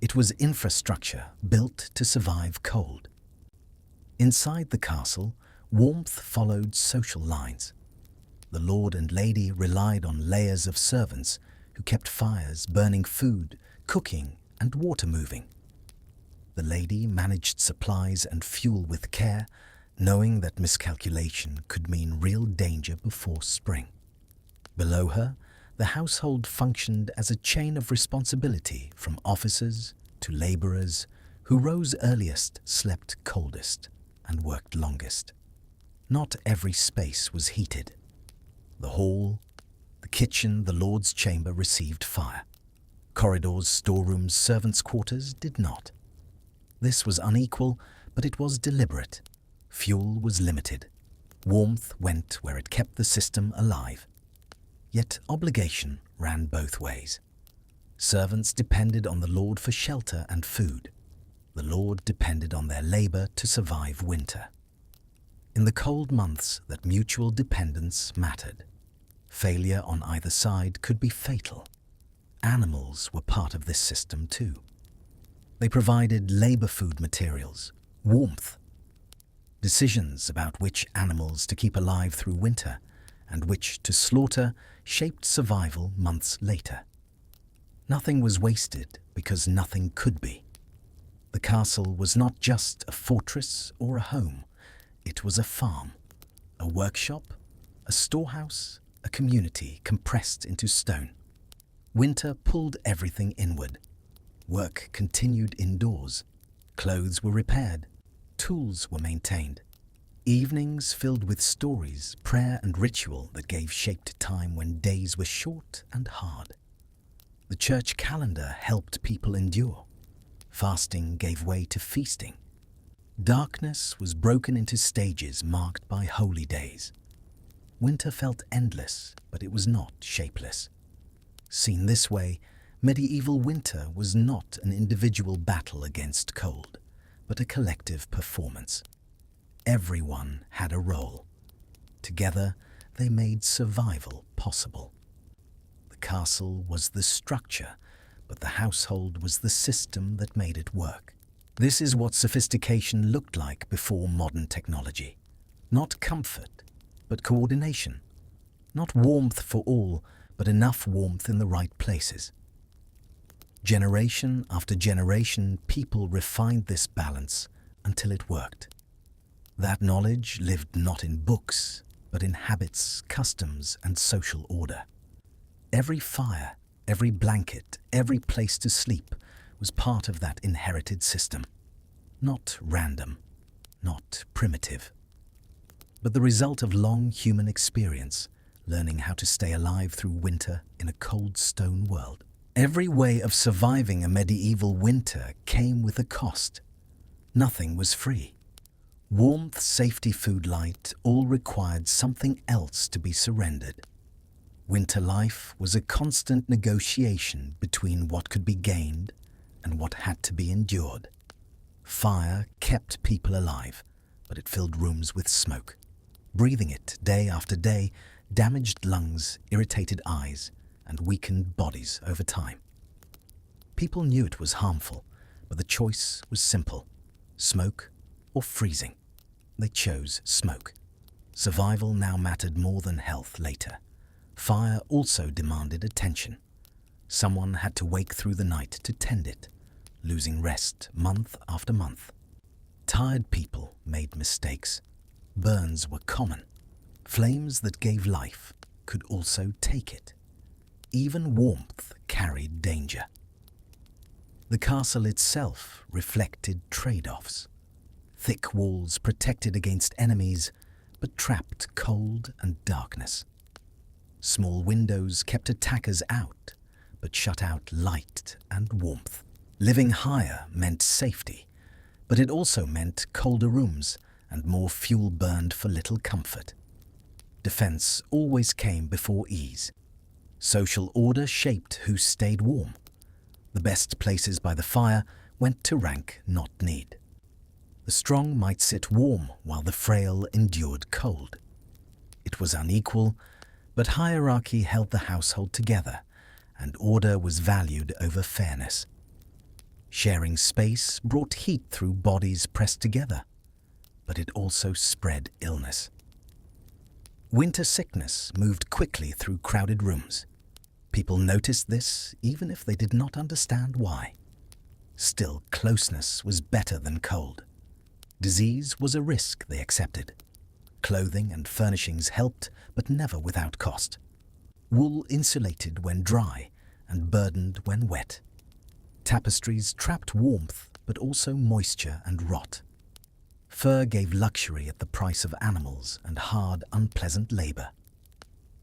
It was infrastructure built to survive cold. Inside the castle, warmth followed social lines. The lord and lady relied on layers of servants who kept fires, burning food, cooking, and water moving. The lady managed supplies and fuel with care, knowing that miscalculation could mean real danger before spring. Below her, the household functioned as a chain of responsibility from officers to laborers who rose earliest, slept coldest, and worked longest. Not every space was heated. The hall, the kitchen, the lord's chamber received fire. Corridors, storerooms, servants' quarters did not. This was unequal, but it was deliberate. Fuel was limited. Warmth went where it kept the system alive. Yet obligation ran both ways. Servants depended on the lord for shelter and food. The lord depended on their labor to survive winter. In the cold months, that mutual dependence mattered. Failure on either side could be fatal. Animals were part of this system too. They provided labor food materials, warmth. Decisions about which animals to keep alive through winter and which to slaughter shaped survival months later. Nothing was wasted because nothing could be. The castle was not just a fortress or a home. It was a farm, a workshop, a storehouse, a community compressed into stone. Winter pulled everything inward. Work continued indoors. Clothes were repaired. Tools were maintained. Evenings filled with stories, prayer and ritual that gave shape to time when days were short and hard. The church calendar helped people endure. Fasting gave way to feasting. Darkness was broken into stages marked by holy days. Winter felt endless, but it was not shapeless. Seen this way, medieval winter was not an individual battle against cold, but a collective performance. Everyone had a role. Together, they made survival possible. The castle was the structure, but the household was the system that made it work. This is what sophistication looked like before modern technology. Not comfort, but coordination. Not warmth for all, but enough warmth in the right places. Generation after generation, people refined this balance until it worked. That knowledge lived not in books, but in habits, customs, and social order. Every fire, every blanket, every place to sleep was part of that inherited system. Not random, not primitive, but the result of long human experience, learning how to stay alive through winter in a cold stone world. Every way of surviving a medieval winter came with a cost. Nothing was free. Warmth, safety, food, light all required something else to be surrendered. Winter life was a constant negotiation between what could be gained and what had to be endured. Fire kept people alive, but it filled rooms with smoke. Breathing it day after day damaged lungs, irritated eyes, and weakened bodies over time. People knew it was harmful, but the choice was simple: smoke or freezing. They chose smoke. Survival now mattered more than health later. Fire also demanded attention. Someone had to wake through the night to tend it, losing rest month after month. Tired people made mistakes. Burns were common. Flames that gave life could also take it. Even warmth carried danger. The castle itself reflected trade-offs. Thick walls protected against enemies, but trapped cold and darkness. Small windows kept attackers out, but shut out light and warmth. Living higher meant safety, but it also meant colder rooms and more fuel burned for little comfort. Defense always came before ease. Social order shaped who stayed warm. The best places by the fire went to rank, not need. The strong might sit warm while the frail endured cold. It was unequal, but hierarchy held the household together, and order was valued over fairness. Sharing space brought heat through bodies pressed together, but it also spread illness. Winter sickness moved quickly through crowded rooms. People noticed this even if they did not understand why. Still, closeness was better than cold. Disease was a risk they accepted. Clothing and furnishings helped, but never without cost. Wool insulated when dry and burdened when wet. Tapestries trapped warmth, but also moisture and rot. Fur gave luxury at the price of animals and hard, unpleasant labor.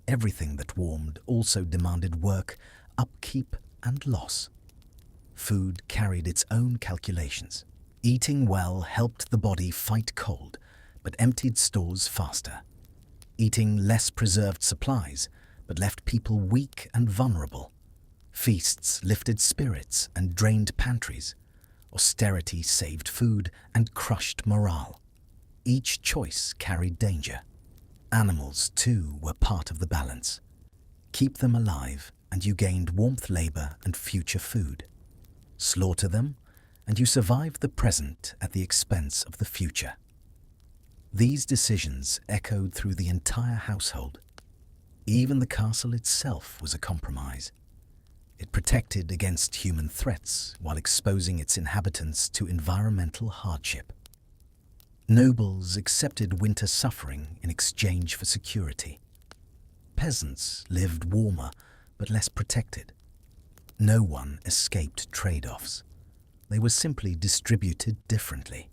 Everything that warmed also demanded work, upkeep, and loss. Food carried its own calculations. Eating well helped the body fight cold, but emptied stores faster. Eating less preserved supplies, but left people weak and vulnerable. Feasts lifted spirits and drained pantries. Austerity saved food and crushed morale. Each choice carried danger. Animals, too, were part of the balance. Keep them alive, and you gained warmth labor and future food. Slaughter them, and you survived the present at the expense of the future. These decisions echoed through the entire household. Even the castle itself was a compromise. It protected against human threats while exposing its inhabitants to environmental hardship. Nobles accepted winter suffering in exchange for security. Peasants lived warmer but less protected. No one escaped trade-offs. They were simply distributed differently.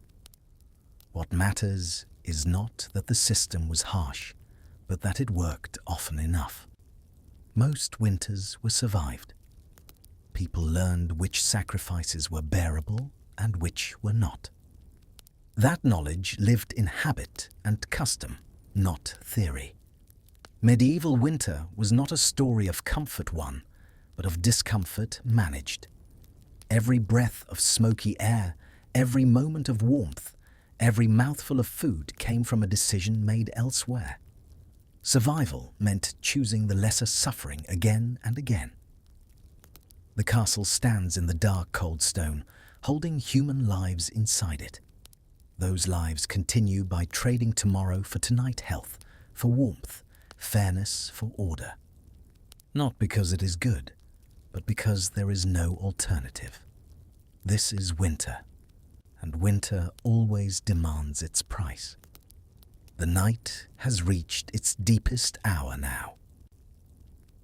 What matters is not that the system was harsh, but that it worked often enough. Most winters were survived. People learned which sacrifices were bearable and which were not. That knowledge lived in habit and custom, not theory. Medieval winter was not a story of comfort won, but of discomfort managed. Every breath of smoky air, every moment of warmth, every mouthful of food came from a decision made elsewhere. Survival meant choosing the lesser suffering again and again. The castle stands in the dark, cold stone, holding human lives inside it. Those lives continue by trading tomorrow for tonight health, for warmth, fairness for order. Not because it is good, but because there is no alternative. This is winter, and winter always demands its price. The night has reached its deepest hour now.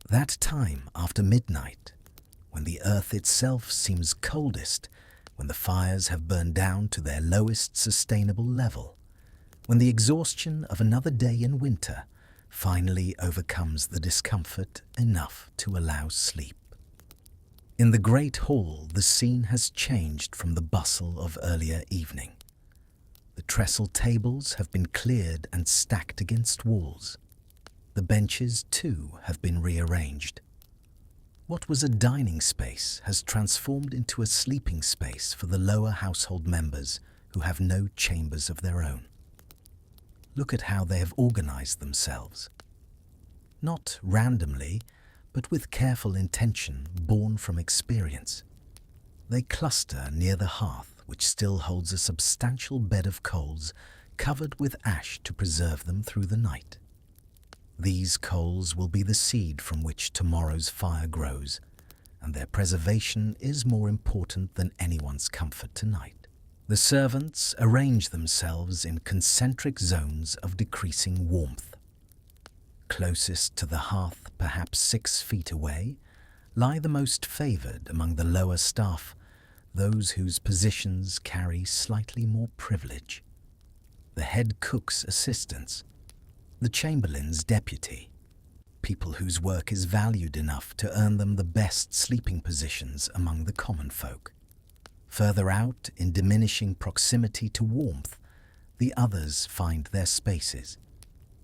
That time after midnight, when the earth itself seems coldest, when the fires have burned down to their lowest sustainable level, when the exhaustion of another day in winter finally overcomes the discomfort enough to allow sleep. In the great hall, the scene has changed from the bustle of earlier evening. The trestle tables have been cleared and stacked against walls. The benches, too, have been rearranged. What was a dining space has transformed into a sleeping space for the lower household members who have no chambers of their own. Look at how they have organized themselves. Not randomly, but with careful intention born from experience. They cluster near the hearth, which still holds a substantial bed of coals covered with ash to preserve them through the night. These coals will be the seed from which tomorrow's fire grows, and their preservation is more important than anyone's comfort tonight. The servants arrange themselves in concentric zones of decreasing warmth. Closest to the hearth, perhaps 6 feet away, lie the most favored among the lower staff, those whose positions carry slightly more privilege. The head cook's assistants, the chamberlain's deputy, people whose work is valued enough to earn them the best sleeping positions among the common folk. Further out, in diminishing proximity to warmth, the others find their spaces.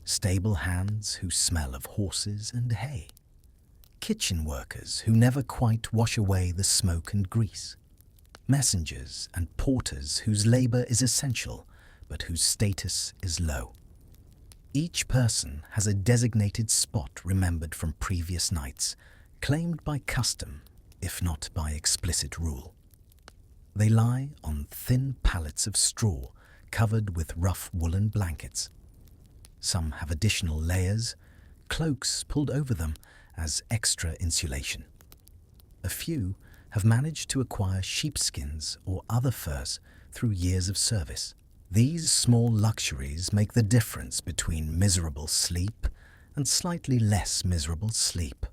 Stable hands who smell of horses and hay. Kitchen workers who never quite wash away the smoke and grease. Messengers and porters whose labor is essential, but whose status is low. Each person has a designated spot remembered from previous nights, claimed by custom, if not by explicit rule. They lie on thin pallets of straw covered with rough woolen blankets. Some have additional layers, cloaks pulled over them as extra insulation. A few have managed to acquire sheepskins or other furs through years of service. These small luxuries make the difference between miserable sleep and slightly less miserable sleep.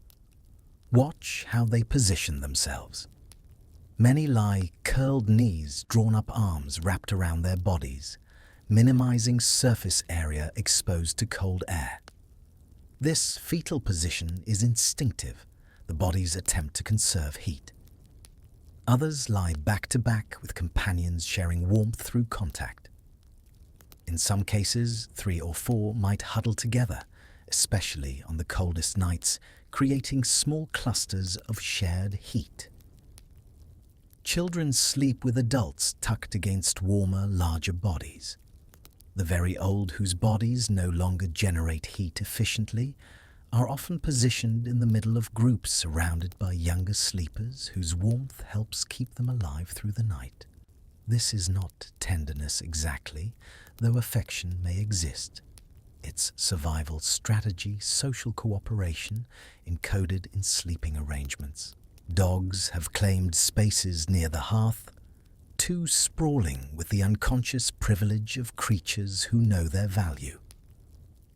Watch how they position themselves. Many lie curled knees, drawn up arms wrapped around their bodies, minimizing surface area exposed to cold air. This fetal position is instinctive, the body's attempt to conserve heat. Others lie back to back with companions sharing warmth through contact. In some cases, 3 or 4 might huddle together, especially on the coldest nights, creating small clusters of shared heat. Children sleep with adults tucked against warmer, larger bodies. The very old whose bodies no longer generate heat efficiently are often positioned in the middle of groups surrounded by younger sleepers whose warmth helps keep them alive through the night. This is not tenderness exactly, though affection may exist. It's survival strategy, social cooperation, encoded in sleeping arrangements. Dogs have claimed spaces near the hearth, too sprawling with the unconscious privilege of creatures who know their value.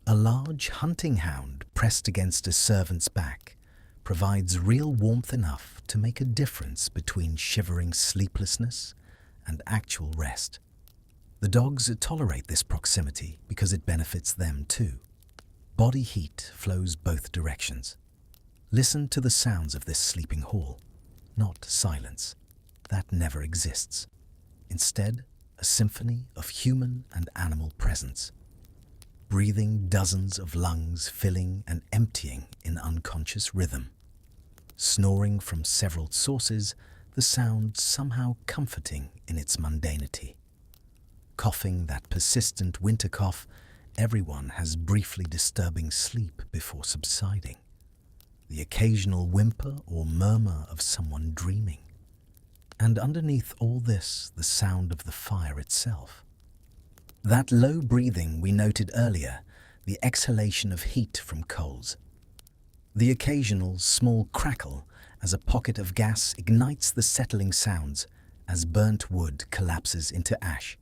A large hunting hound pressed against a servant's back provides real warmth enough to make a difference between shivering sleeplessness and actual rest. The dogs tolerate this proximity because it benefits them too. Body heat flows both directions. Listen to the sounds of this sleeping hall, not silence. That never exists. Instead, a symphony of human and animal presence. Breathing dozens of lungs filling and emptying in unconscious rhythm. Snoring from several sources, the sound somehow comforting in its mundanity. Coughing that persistent winter cough, everyone has briefly disturbing sleep before subsiding. The occasional whimper or murmur of someone dreaming. And underneath all this, the sound of the fire itself. That low breathing we noted earlier, the exhalation of heat from coals. The occasional small crackle as a pocket of gas ignites the settling sounds as burnt wood collapses into ash.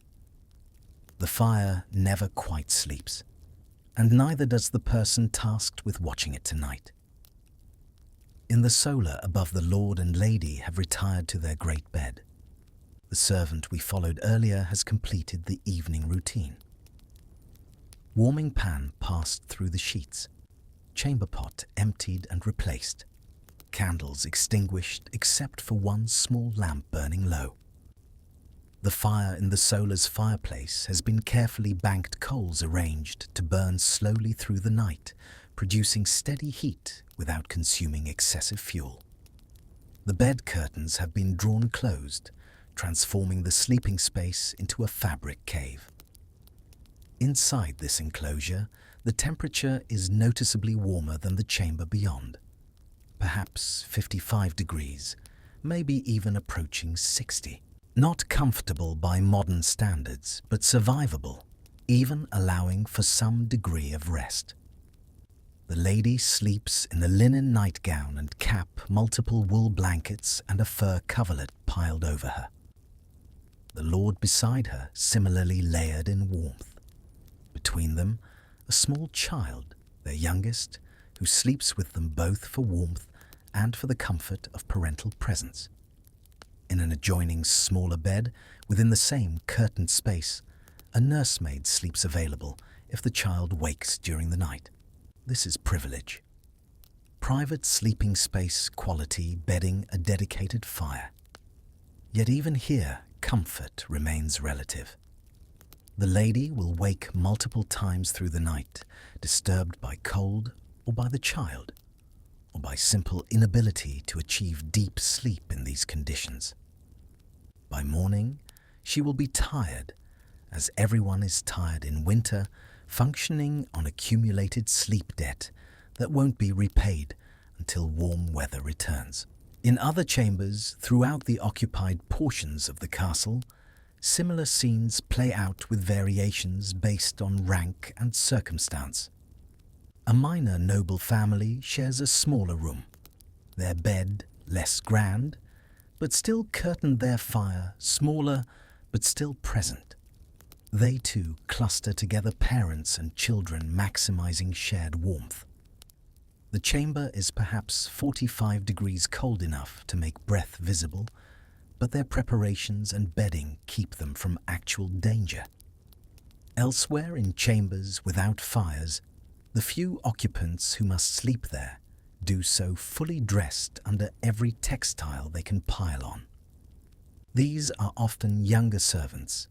The fire never quite sleeps, and neither does the person tasked with watching it tonight. In the solar above, the Lord and Lady have retired to their great bed. The servant we followed earlier has completed the evening routine. Warming pan passed through the sheets, chamber pot emptied and replaced, candles extinguished except for one small lamp burning low. The fire in the solar's fireplace has been carefully banked coals arranged to burn slowly through the night, producing steady heat without consuming excessive fuel. The bed curtains have been drawn closed, transforming the sleeping space into a fabric cave. Inside this enclosure, the temperature is noticeably warmer than the chamber beyond. Perhaps 55 degrees, maybe even approaching 60. Not comfortable by modern standards, but survivable, even allowing for some degree of rest. The lady sleeps in a linen nightgown and cap, multiple wool blankets and a fur coverlet piled over her. The lord beside her similarly layered in warmth. Between them, a small child, their youngest, who sleeps with them both for warmth and for the comfort of parental presence. In an adjoining smaller bed, within the same curtained space, a nursemaid sleeps available if the child wakes during the night. This is privilege. Private sleeping space, quality, bedding, a dedicated fire. Yet even here, comfort remains relative. The lady will wake multiple times through the night, disturbed by cold or by the child, or by simple inability to achieve deep sleep in these conditions. By morning, she will be tired, as everyone is tired in winter, functioning on accumulated sleep debt that won't be repaid until warm weather returns. In other chambers throughout the occupied portions of the castle, similar scenes play out with variations based on rank and circumstance. A minor noble family shares a smaller room, their bed less grand, but still curtained, their fire smaller but still present. They too cluster together, parents and children maximizing shared warmth. The chamber is perhaps 45 degrees cold enough to make breath visible, but their preparations and bedding keep them from actual danger. Elsewhere in chambers without fires, the few occupants who must sleep there do so fully dressed under every textile they can pile on. These are often younger servants,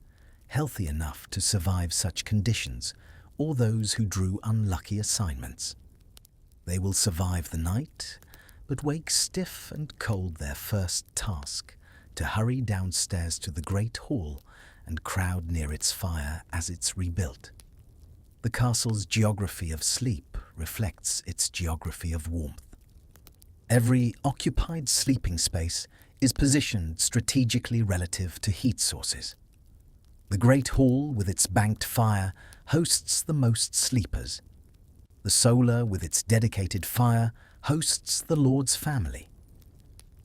healthy enough to survive such conditions, or those who drew unlucky assignments. They will survive the night, but wake stiff and cold their first task, to hurry downstairs to the great hall and crowd near its fire as it's rebuilt. The castle's geography of sleep reflects its geography of warmth. Every occupied sleeping space is positioned strategically relative to heat sources. The great hall with its banked fire hosts the most sleepers. The solar with its dedicated fire hosts the lord's family.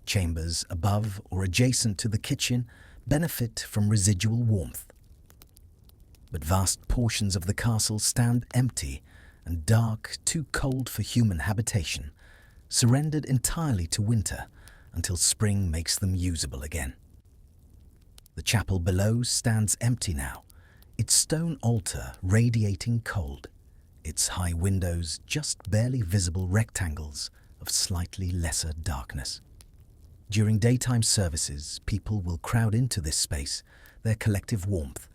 Chambers above or adjacent to the kitchen benefit from residual warmth. But vast portions of the castle stand empty and dark, too cold for human habitation, surrendered entirely to winter until spring makes them usable again. The chapel below stands empty now, its stone altar radiating cold, its high windows just barely visible rectangles of slightly lesser darkness. During daytime services, people will crowd into this space, their collective warmth,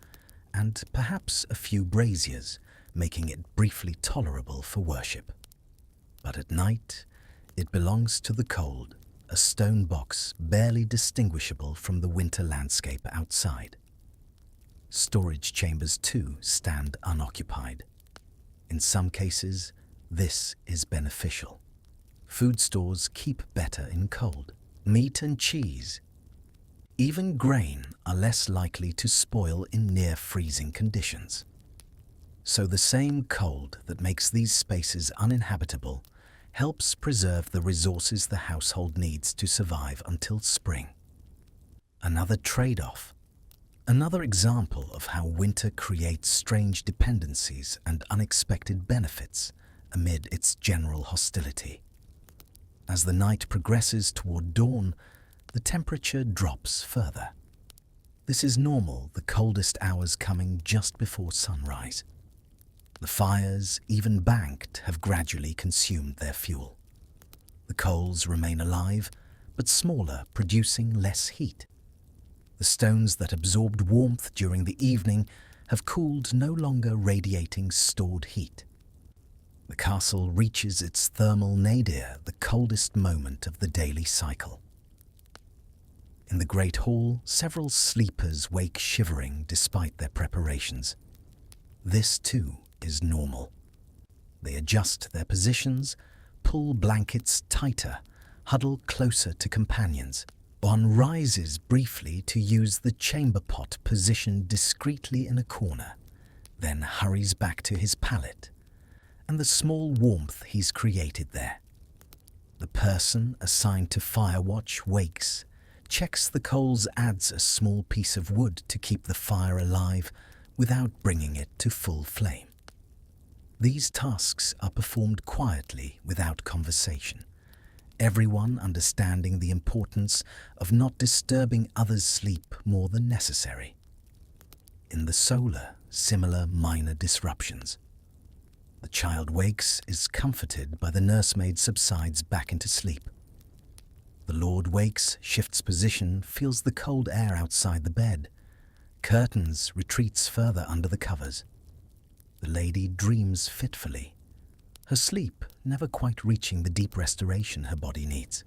and perhaps a few braziers, making it briefly tolerable for worship. But at night, it belongs to the cold, a stone box barely distinguishable from the winter landscape outside. Storage chambers too stand unoccupied. In some cases, this is beneficial. Food stores keep better in cold. Meat and cheese, even grain, are less likely to spoil in near-freezing conditions. So the same cold that makes these spaces uninhabitable helps preserve the resources the household needs to survive until spring. Another trade-off, another example of how winter creates strange dependencies and unexpected benefits amid its general hostility. As the night progresses toward dawn, the temperature drops further. This is normal, the coldest hours coming just before sunrise. The fires, even banked, have gradually consumed their fuel. The coals remain alive, but smaller, producing less heat. The stones that absorbed warmth during the evening have cooled, no longer radiating stored heat. The castle reaches its thermal nadir, the coldest moment of the daily cycle. In the great hall, several sleepers wake shivering despite their preparations. This too is normal. They adjust their positions, pull blankets tighter, huddle closer to companions. One rises briefly to use the chamber pot positioned discreetly in a corner, then hurries back to his pallet and the small warmth he's created there. The person assigned to fire watch wakes, checks the coals, adds a small piece of wood to keep the fire alive without bringing it to full flame. These tasks are performed quietly without conversation, everyone understanding the importance of not disturbing others' sleep more than necessary. In the solar, similar minor disruptions. The child wakes, is comforted by the nursemaid, subsides back into sleep. The Lord wakes, shifts position, feels the cold air outside the bed, curtains, retreats further under the covers. The lady dreams fitfully, her sleep never quite reaching the deep restoration her body needs.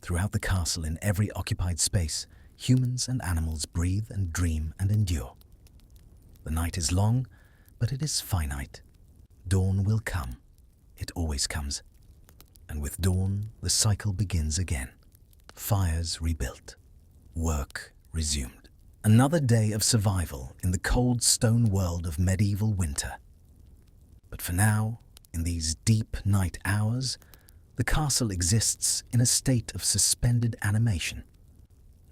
Throughout the castle, in every occupied space, humans and animals breathe and dream and endure. The night is long, but it is finite. Dawn will come. It always comes. And with dawn, the cycle begins again. Fires rebuilt. Work resumed. Another day of survival in the cold stone world of medieval winter. But for now, in these deep night hours, the castle exists in a state of suspended animation.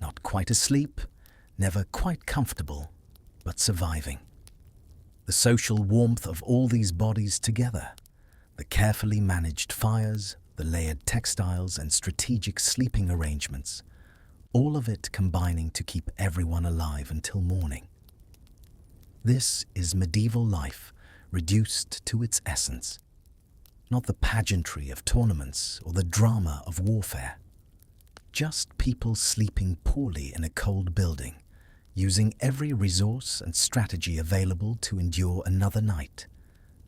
Not quite asleep, never quite comfortable, but surviving. The social warmth of all these bodies together, the carefully managed fires, the layered textiles and strategic sleeping arrangements, all of it combining to keep everyone alive until morning. This is medieval life reduced to its essence, not the pageantry of tournaments or the drama of warfare. Just people sleeping poorly in a cold building, using every resource and strategy available to endure another night,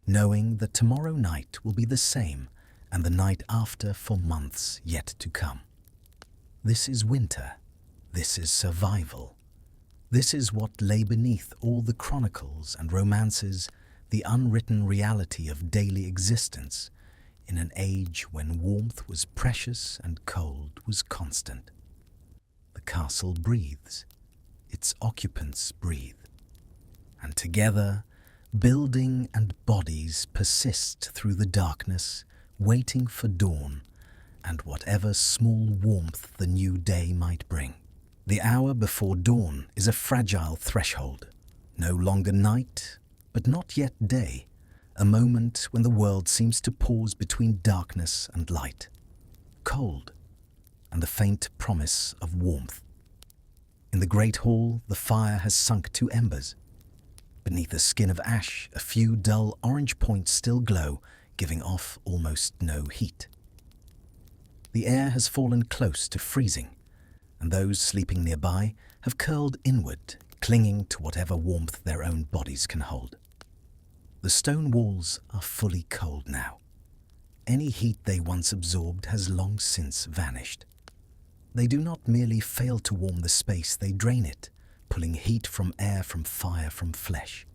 knowing that tomorrow night will be the same and the night after for months yet to come. This is winter. This is survival. This is what lay beneath all the chronicles and romances, the unwritten reality of daily existence in an age when warmth was precious and cold was constant. The castle breathes. Its occupants breathe. And together, building and bodies persist through the darkness, waiting for dawn and whatever small warmth the new day might bring. The hour before dawn is a fragile threshold, no longer night, but not yet day, a moment when the world seems to pause between darkness and light, cold, and the faint promise of warmth. In the great hall, the fire has sunk to embers. Beneath a skin of ash, a few dull orange points still glow, giving off almost no heat. The air has fallen close to freezing, and those sleeping nearby have curled inward, clinging to whatever warmth their own bodies can hold. The stone walls are fully cold now. Any heat they once absorbed has long since vanished. They do not merely fail to warm the space, they drain it, pulling heat from air, from fire, from flesh.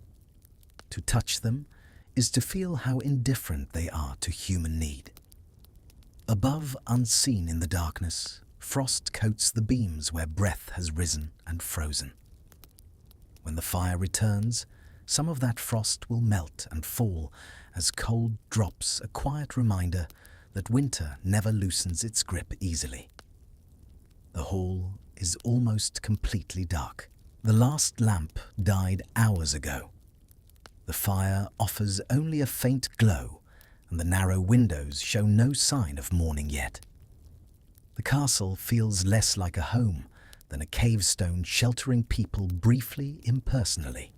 To touch them is to feel how indifferent they are to human need. Above, unseen in the darkness, frost coats the beams where breath has risen and frozen. When the fire returns, some of that frost will melt and fall as cold drops, a quiet reminder that winter never loosens its grip easily. The hall is almost completely dark. The last lamp died hours ago. The fire offers only a faint glow, and the narrow windows show no sign of morning yet. The castle feels less like a home than a cavestone sheltering people briefly, impersonally.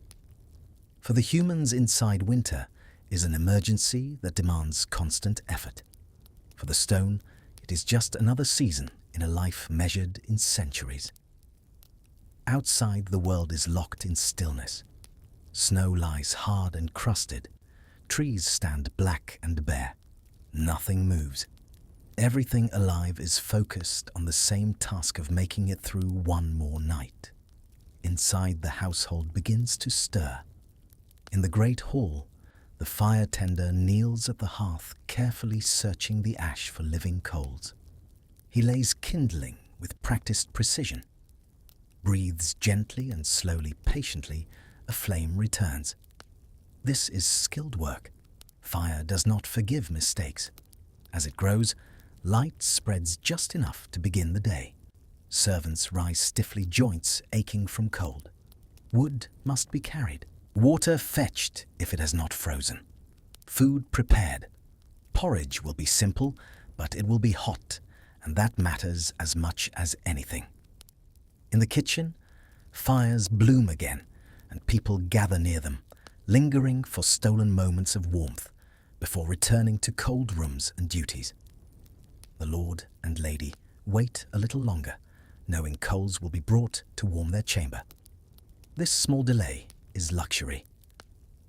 For the humans inside, winter is an emergency that demands constant effort. For the stone, it is just another season in a life measured in centuries. Outside, the world is locked in stillness. Snow lies hard and crusted. Trees stand black and bare. Nothing moves. Everything alive is focused on the same task of making it through one more night. Inside, the household begins to stir. In the great hall, the fire tender kneels at the hearth, carefully searching the ash for living coals. He lays kindling with practiced precision, breathes gently and slowly, patiently, a flame returns. This is skilled work. Fire does not forgive mistakes. As it grows, light spreads just enough to begin the day. Servants rise stiffly, joints aching from cold. Wood must be carried. Water fetched if it has not frozen. Food prepared. Porridge will be simple, but it will be hot, and that matters as much as anything. In the kitchen, fires bloom again, and people gather near them, lingering for stolen moments of warmth before returning to cold rooms and duties. The lord and lady wait a little longer, knowing coals will be brought to warm their chamber. This small delay is luxury.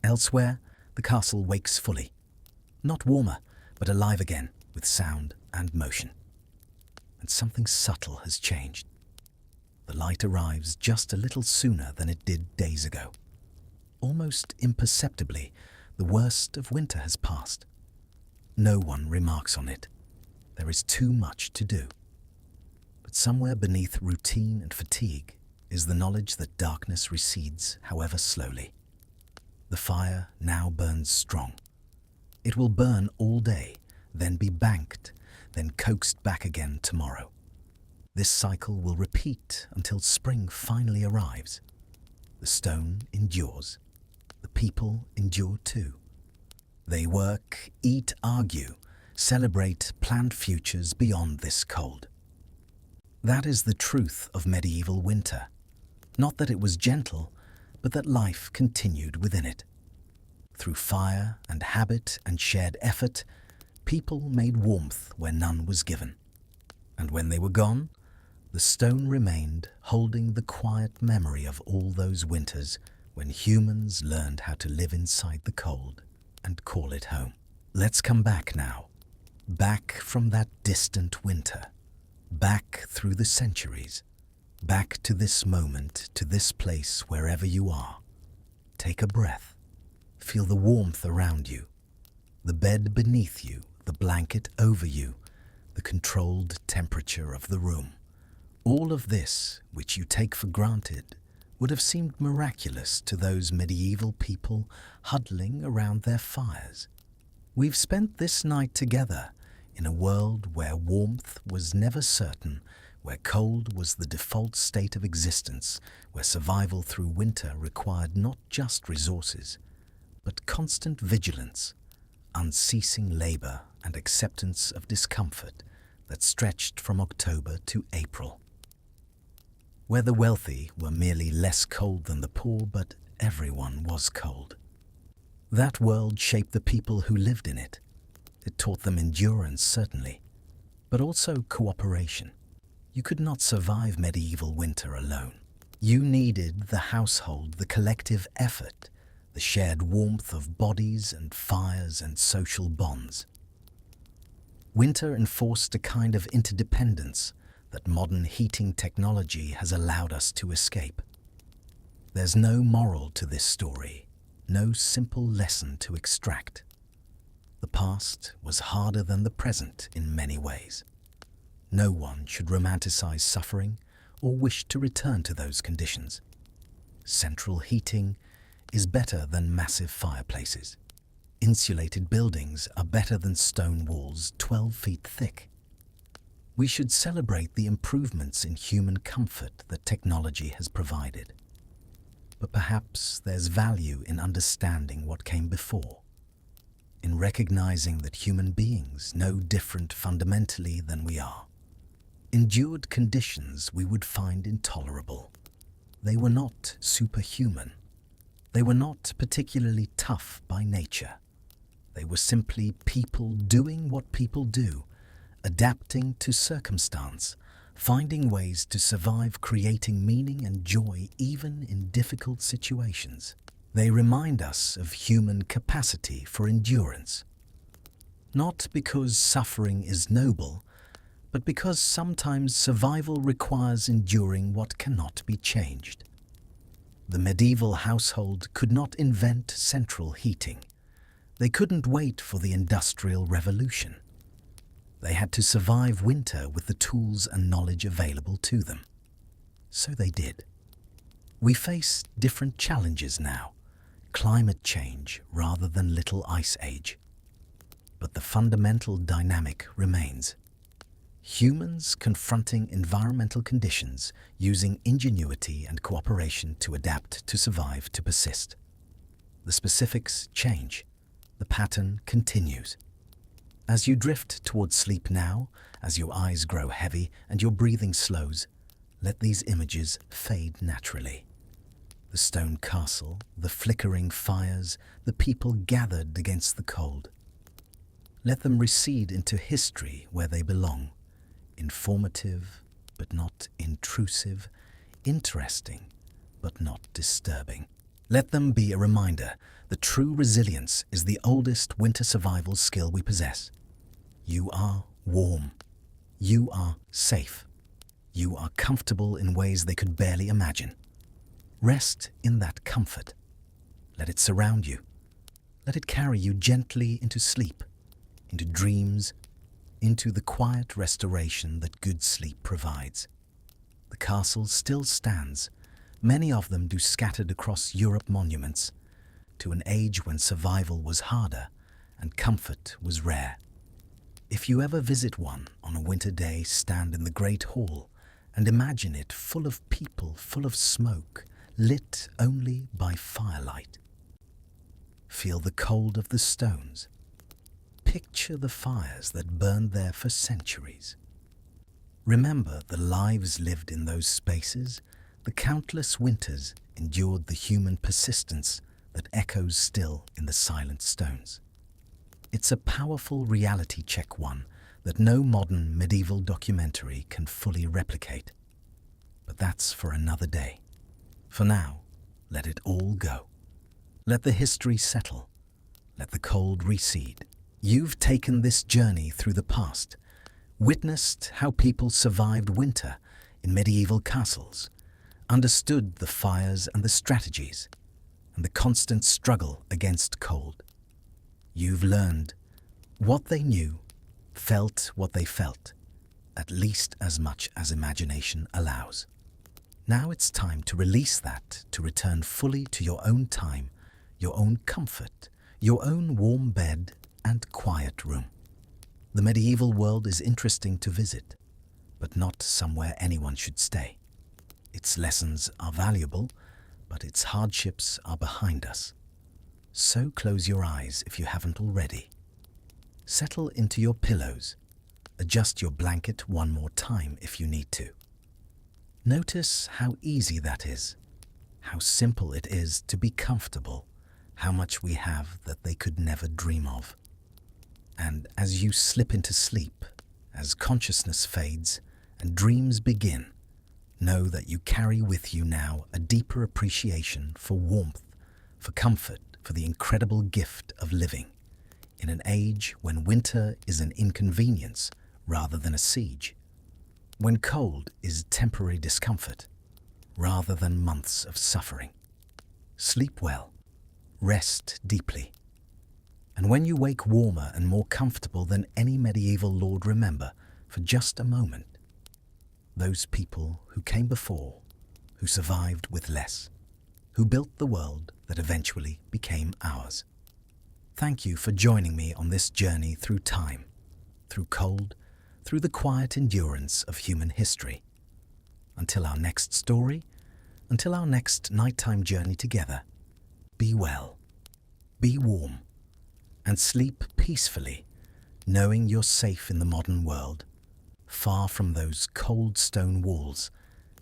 Elsewhere, the castle wakes fully, not warmer, but alive again with sound and motion. And something subtle has changed. The light arrives just a little sooner than it did days ago. Almost imperceptibly, the worst of winter has passed. No one remarks on it. There is too much to do. But somewhere beneath routine and fatigue is the knowledge that darkness recedes, however slowly. The fire now burns strong. It will burn all day, then be banked, then coaxed back again tomorrow. This cycle will repeat until spring finally arrives. The stone endures. The people endure too. They work, eat, argue, celebrate, plan futures beyond this cold. That is the truth of medieval winter. Not that it was gentle, but that life continued within it. Through fire and habit and shared effort, people made warmth where none was given. And when they were gone, the stone remained, holding the quiet memory of all those winters when humans learned how to live inside the cold and call it home. Let's come back now, back from that distant winter, back through the centuries, back to this moment, to this place wherever you are. Take a breath. Feel the warmth around you, the bed beneath you, the blanket over you, the controlled temperature of the room. All of this, which you take for granted, would have seemed miraculous to those medieval people huddling around their fires. We've spent this night together in a world where warmth was never certain, where cold was the default state of existence, where survival through winter required not just resources, but constant vigilance, unceasing labor, and acceptance of discomfort that stretched from October to April. Where the wealthy were merely less cold than the poor, but everyone was cold. That world shaped the people who lived in it. It taught them endurance, certainly, but also cooperation. You could not survive medieval winter alone. You needed the household, the collective effort, the shared warmth of bodies and fires and social bonds. Winter enforced a kind of interdependence that modern heating technology has allowed us to escape. There's no moral to this story, no simple lesson to extract. The past was harder than the present in many ways. No one should romanticize suffering or wish to return to those conditions. Central heating is better than massive fireplaces. Insulated buildings are better than stone walls 12 feet thick. We should celebrate the improvements in human comfort that technology has provided. But perhaps there's value in understanding what came before, in recognizing that human beings no different fundamentally than we are. Endured conditions we would find intolerable. They were not superhuman. They were not particularly tough by nature. They were simply people doing what people do, adapting to circumstance, finding ways to survive, creating meaning and joy even in difficult situations. They remind us of human capacity for endurance. Not because suffering is noble, but because sometimes survival requires enduring what cannot be changed. The medieval household could not invent central heating. They couldn't wait for the Industrial Revolution. They had to survive winter with the tools and knowledge available to them. So they did. We face different challenges now, climate change rather than Little Ice Age. But the fundamental dynamic remains. Humans confronting environmental conditions, using ingenuity and cooperation to adapt, to survive, to persist. The specifics change. The pattern continues. As you drift towards sleep now, as your eyes grow heavy and your breathing slows, let these images fade naturally. The stone castle, the flickering fires, the people gathered against the cold. Let them recede into history where they belong. Informative, but not intrusive. Interesting, but not disturbing. Let them be a reminder that true resilience is the oldest winter survival skill we possess. You are warm. You are safe. You are comfortable in ways they could barely imagine. Rest in that comfort. Let it surround you. Let it carry you gently into sleep, into dreams, into the quiet restoration that good sleep provides. The castle still stands. Many of them do scattered across Europe monuments, to an age when survival was harder and comfort was rare. If you ever visit one on a winter day, stand in the great hall and imagine it full of people, full of smoke, lit only by firelight. Feel the cold of the stones. Picture the fires that burned there for centuries. Remember the lives lived in those spaces, the countless winters endured, the human persistence that echoes still in the silent stones. It's a powerful reality check, one that no modern medieval documentary can fully replicate. But that's for another day. For now, let it all go. Let the history settle. Let the cold recede. You've taken this journey through the past, witnessed how people survived winter in medieval castles, understood the fires and the strategies, and the constant struggle against cold. You've learned what they knew, felt what they felt, at least as much as imagination allows. Now it's time to release that, to return fully to your own time, your own comfort, your own warm bed and quiet room. The medieval world is interesting to visit, but not somewhere anyone should stay. Its lessons are valuable, but its hardships are behind us. So close your eyes if you haven't already. Settle into your pillows. Adjust your blanket one more time if you need to. Notice how easy that is, how simple it is to be comfortable, how much we have that they could never dream of. And as you slip into sleep, as consciousness fades and dreams begin, know that you carry with you now a deeper appreciation for warmth, for comfort, for the incredible gift of living in an age when winter is an inconvenience rather than a siege, when cold is temporary discomfort rather than months of suffering. Sleep well, rest deeply, and when you wake warmer and more comfortable than any medieval lord, remember for just a moment those people who came before, who survived with less, who built the world that eventually became ours. Thank you for joining me on this journey through time, through cold, through the quiet endurance of human history. Until our next story, until our next nighttime journey together, be well, be warm, and sleep peacefully, knowing you're safe in the modern world, far from those cold stone walls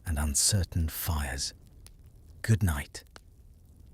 and uncertain fires. Good night.